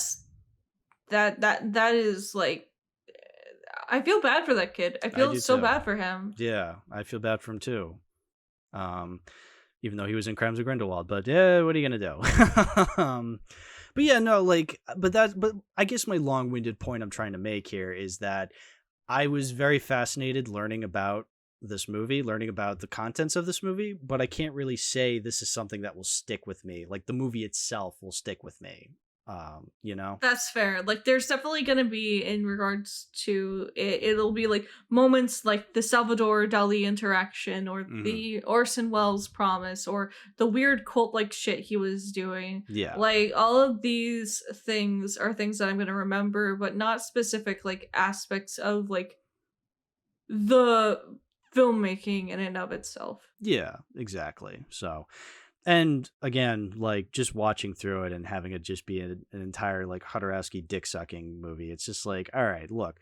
is like, I feel bad for that kid. I feel so bad for him. Yeah, I feel bad for him too. even though he was in Crimes of Grindelwald. But yeah, what are you gonna do? But yeah, no, like, but I guess my long-winded point I'm trying to make here is that I was very fascinated learning about this movie, learning about the contents of this movie, but I can't really say this is something that will stick with me. Like the movie itself will stick with me. You know? That's fair. Like, there's definitely gonna be, in regards to it, it'll be like moments like the Salvador Dali interaction, or the Orson Welles promise, or the weird cult like shit he was doing. Yeah. Like, all of these things are things that I'm gonna remember, but not specific like aspects of like the filmmaking in and of itself. Yeah, exactly. So, and again, like just watching through it and having it just be an entire like Jodorowsky dick sucking movie. It's just like, all right, look,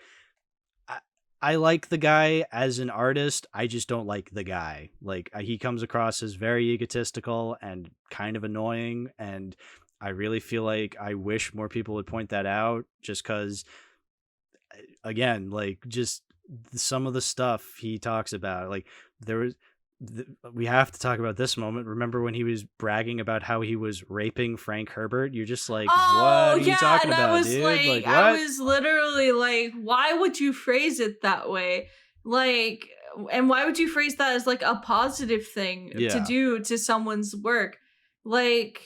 I like the guy as an artist. I just don't like the guy. Like he comes across as very egotistical and kind of annoying. And I really feel like I wish more people would point that out, just because, again, like just some of the stuff he talks about, like there was, we have to talk about this moment. Remember when he was bragging about how he was raping Frank Herbert? You're just like, what are you talking about, dude? Like, what? I was literally like, why would you phrase it that way? Like, and why would you phrase that as like a positive thing to do to someone's work? Like,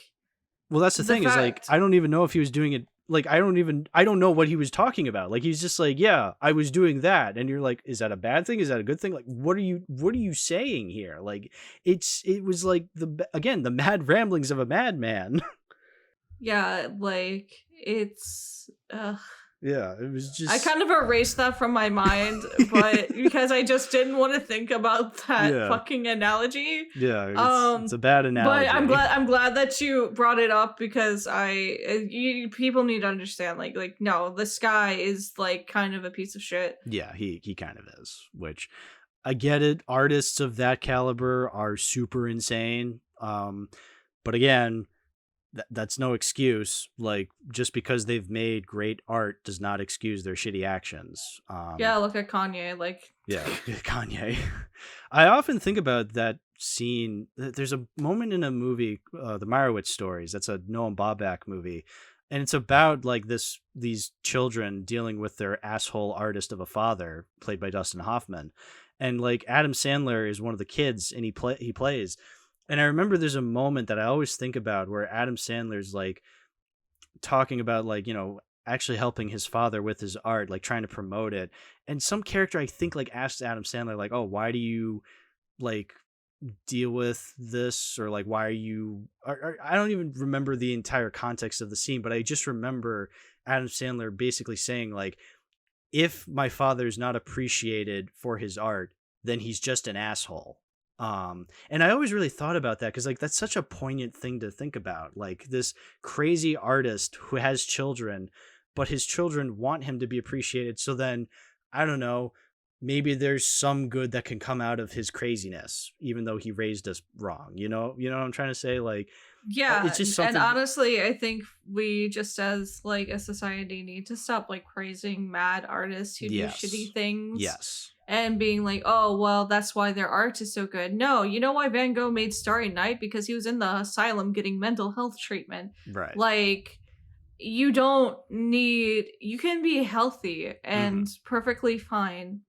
well, that's the thing is like, I don't even know if he was doing it. Like, I don't know what he was talking about. Like, he's just like, yeah, I was doing that. And you're like, is that a bad thing? Is that a good thing? Like, what are you saying here? Like, it was like the mad ramblings of a madman. Yeah. Like it's, yeah, it was just, I kind of erased that from my mind, but because I just didn't want to think about that fucking analogy. Yeah, it's a bad analogy. But I'm glad that you brought it up, because people need to understand, like no, this guy is like kind of a piece of shit. Yeah, he kind of is, which I get it. Artists of that caliber are super insane. But again, that's no excuse. Like, just because they've made great art does not excuse their shitty actions. Yeah, look at Kanye. Like, yeah, Kanye. I often think about that scene. There's a moment in a movie, the Meyerowitz Stories. That's a Noam Baumbach movie, and it's about like these children dealing with their asshole artist of a father, played by Dustin Hoffman, and like Adam Sandler is one of the kids, and he plays. And I remember there's a moment that I always think about where Adam Sandler's like talking about, like, you know, actually helping his father with his art, like trying to promote it. And some character, I think, like asks Adam Sandler, like, oh, why do you like deal with this? Or like, why are you, I don't even remember the entire context of the scene, but I just remember Adam Sandler basically saying, like, if my father's not appreciated for his art, then he's just an asshole. And I always really thought about that, because like that's such a poignant thing to think about, like this crazy artist who has children, but his children want him to be appreciated. So then, I don't know, maybe there's some good that can come out of his craziness, even though he raised us wrong. You know what I'm trying to say? Like, yeah, it's just something. And honestly, I think we just as like a society need to stop like praising mad artists who do shitty things. Yes. And being like, oh, well, that's why their art is so good. No, you know why Van Gogh made Starry Night? Because he was in the asylum getting mental health treatment. Right. Like, you can be healthy and perfectly fine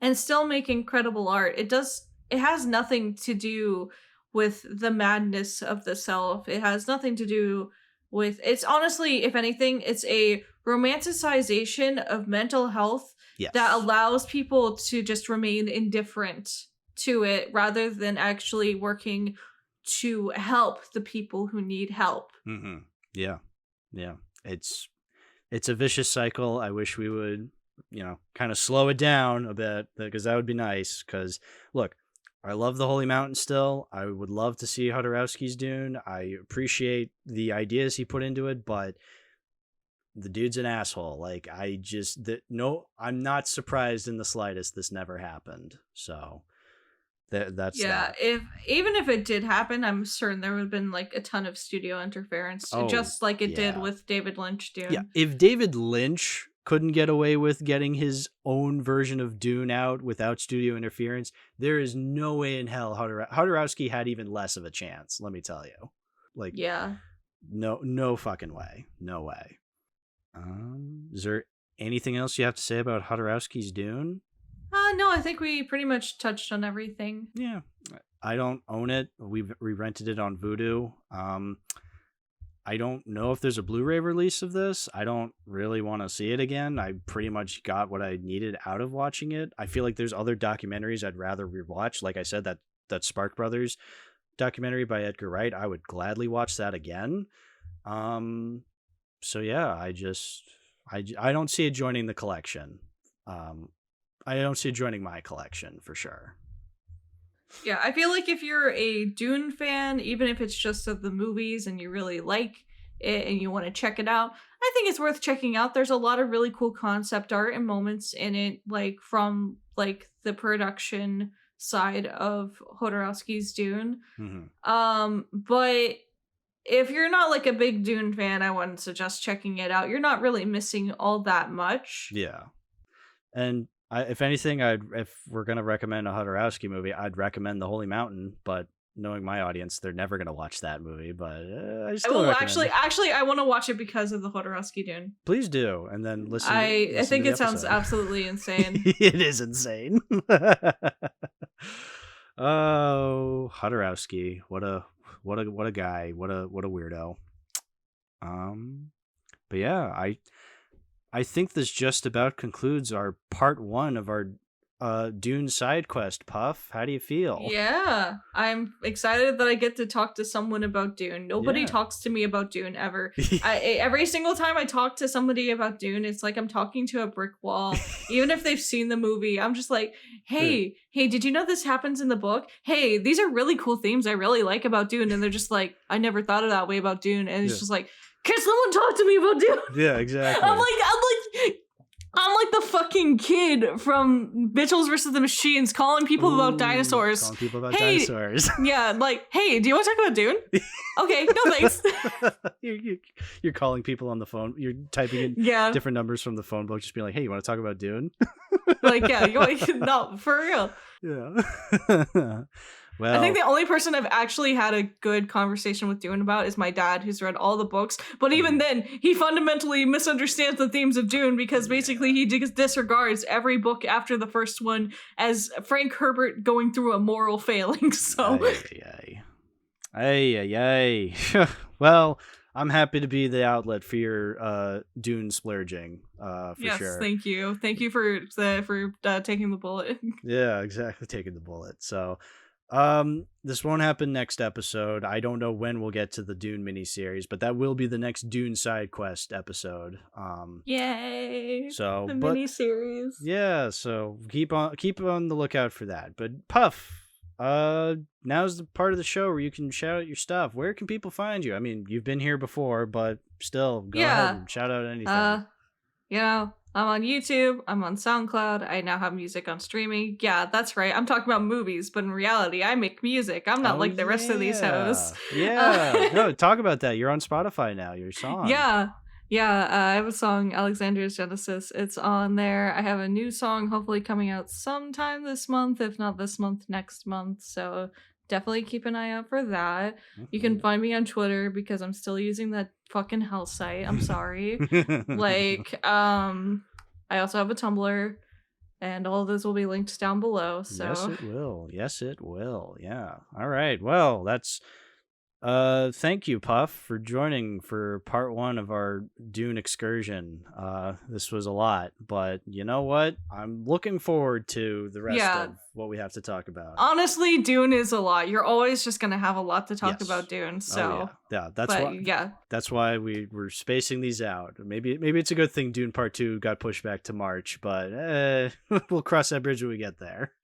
and still make incredible art. It has nothing to do with the madness of the self. It has nothing to do with, it's honestly, if anything, it's a romanticization of mental health that allows people to just remain indifferent to it, rather than actually working to help the people who need help. Yeah. It's a vicious cycle. I wish we would, kind of slow it down a bit, because that would be nice. Because look, I love The Holy Mountain still. I would love to see Jodorowsky's Dune. I appreciate the ideas he put into it, but the dude's an asshole. Like, I'm not surprised in the slightest this never happened. So that's that. Even if it did happen, I'm certain there would have been like a ton of studio interference, just like it did with David Lynch Dune. Yeah, if David Lynch couldn't get away with getting his own version of Dune out without studio interference, there is no way in hell Jodorowsky had even less of a chance, let me tell you. Like, Yeah. no fucking way. No way. Is there anything else you have to say about Jodorowsky's Dune? No, I think we pretty much touched on everything. Yeah. I don't own it. We rented it on Vudu. I don't know if there's a Blu-ray release of this. I don't really want to see it again. I pretty much got what I needed out of watching it. I feel like there's other documentaries I'd rather rewatch. Like I said, that Spark Brothers documentary by Edgar Wright, I would gladly watch that again. So yeah, I don't see it joining the collection. I don't see it joining my collection for sure. Yeah, I feel like if you're a Dune fan, even if it's just of the movies and you really like it and you want to check it out, I think it's worth checking out. There's a lot of really cool concept art and moments in it, like from like the production side of Jodorowsky's Dune. But if you're not like a big Dune fan, I wouldn't suggest checking it out. You're not really missing all that much. Yeah. And if anything, if we're going to recommend a Jodorowsky movie, I'd recommend The Holy Mountain, but knowing my audience, they're never going to watch that movie, but I still recommend actually, I want to watch it because of the Jodorowsky Dune. Please do, and then listen. I think it sounds absolutely insane. It is insane. Oh, Jodorowsky, what a guy, what a weirdo. But yeah, I think this just about concludes our part 1 of our Dune side quest. Puff, how do you feel? Yeah, I'm excited that I get to talk to someone about Dune. Nobody talks to me about Dune ever. Every single time I talk to somebody about Dune, it's like I'm talking to a brick wall. Even if they've seen the movie, I'm just like, hey, did you know this happens in the book? Hey, these are really cool themes I really like about Dune. And they're just like, I never thought of that way about Dune. And it's just like, can someone talk to me about Dune? Yeah, exactly. I'm like the fucking kid from Mitchells versus the Machines calling people about dinosaurs. Calling people about dinosaurs. Yeah, like, hey, do you want to talk about Dune? Okay, no thanks. You're calling people on the phone. You're typing in different numbers from the phone book, just being like, hey, you want to talk about Dune? Like, yeah, no, for real. Yeah. Well, I think the only person I've actually had a good conversation with Dune about is my dad, who's read all the books. But even then, he fundamentally misunderstands the themes of Dune because basically he disregards every book after the first one as Frank Herbert going through a moral failing. So, well, I'm happy to be the outlet for your Dune splurging. For sure. Thank you for taking the bullet. Yeah, exactly, taking the bullet. So. This won't happen next episode. I don't know when we'll get to the Dune miniseries, but that will be the next Dune side quest episode. Yay! So the miniseries. Yeah, so keep on the lookout for that. But Puff, now's the part of the show where you can shout out your stuff. Where can people find you? I mean, you've been here before, but still, go ahead and shout out anything. I'm on YouTube, I'm on SoundCloud, I now have music on streaming. Yeah, that's right. I'm talking about movies, but in reality, I make music. I'm not like the rest of these hosts. Yeah. No, talk about that. You're on Spotify now, your song. Yeah. I have a song, Alexandria's Genesis. It's on there. I have a new song hopefully coming out sometime this month, if not this month, next month. So definitely keep an eye out for that. You can find me on Twitter because I'm still using that fucking hell site. I'm sorry. I also have a Tumblr, and all of those will be linked down below. So Yes, it will. Yeah. All right. Well, that's thank you, Puff, for joining for part 1 of our Dune excursion. This was a lot, but you know what? I'm looking forward to the rest of what we have to talk about. Honestly, Dune is a lot. You're always just gonna have a lot to talk about Dune. So that's why we were spacing these out. Maybe it's a good thing Dune Part 2 got pushed back to March, but we'll cross that bridge when we get there.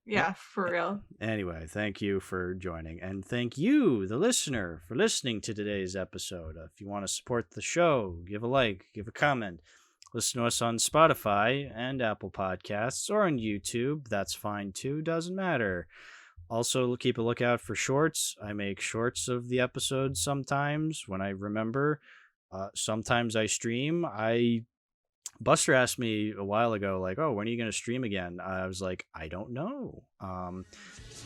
Yeah, for real. Anyway, thank you for joining. And thank you, the listener, for listening to today's episode. If you want to support the show, give a like, give a comment. Listen to us on Spotify and Apple Podcasts or on YouTube. That's fine too. Doesn't matter. Also, keep a lookout for shorts. I make shorts of the episodes sometimes when I remember. Sometimes I stream. I Buster asked me a while ago, like, "Oh, when are you going to stream again?" I was like, "I don't know.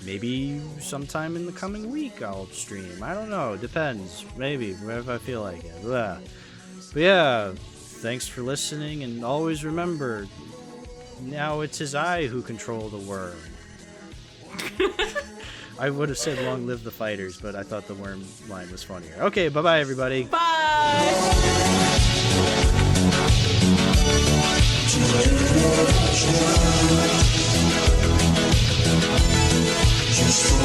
Maybe sometime in the coming week I'll stream. I don't know. Depends. Maybe whenever I feel like it." Blah. But yeah, thanks for listening, and always remember, now it is I who control the worm. I would have said long live the fighters, but I thought the worm line was funnier. Okay, bye-bye, everybody. Bye! Just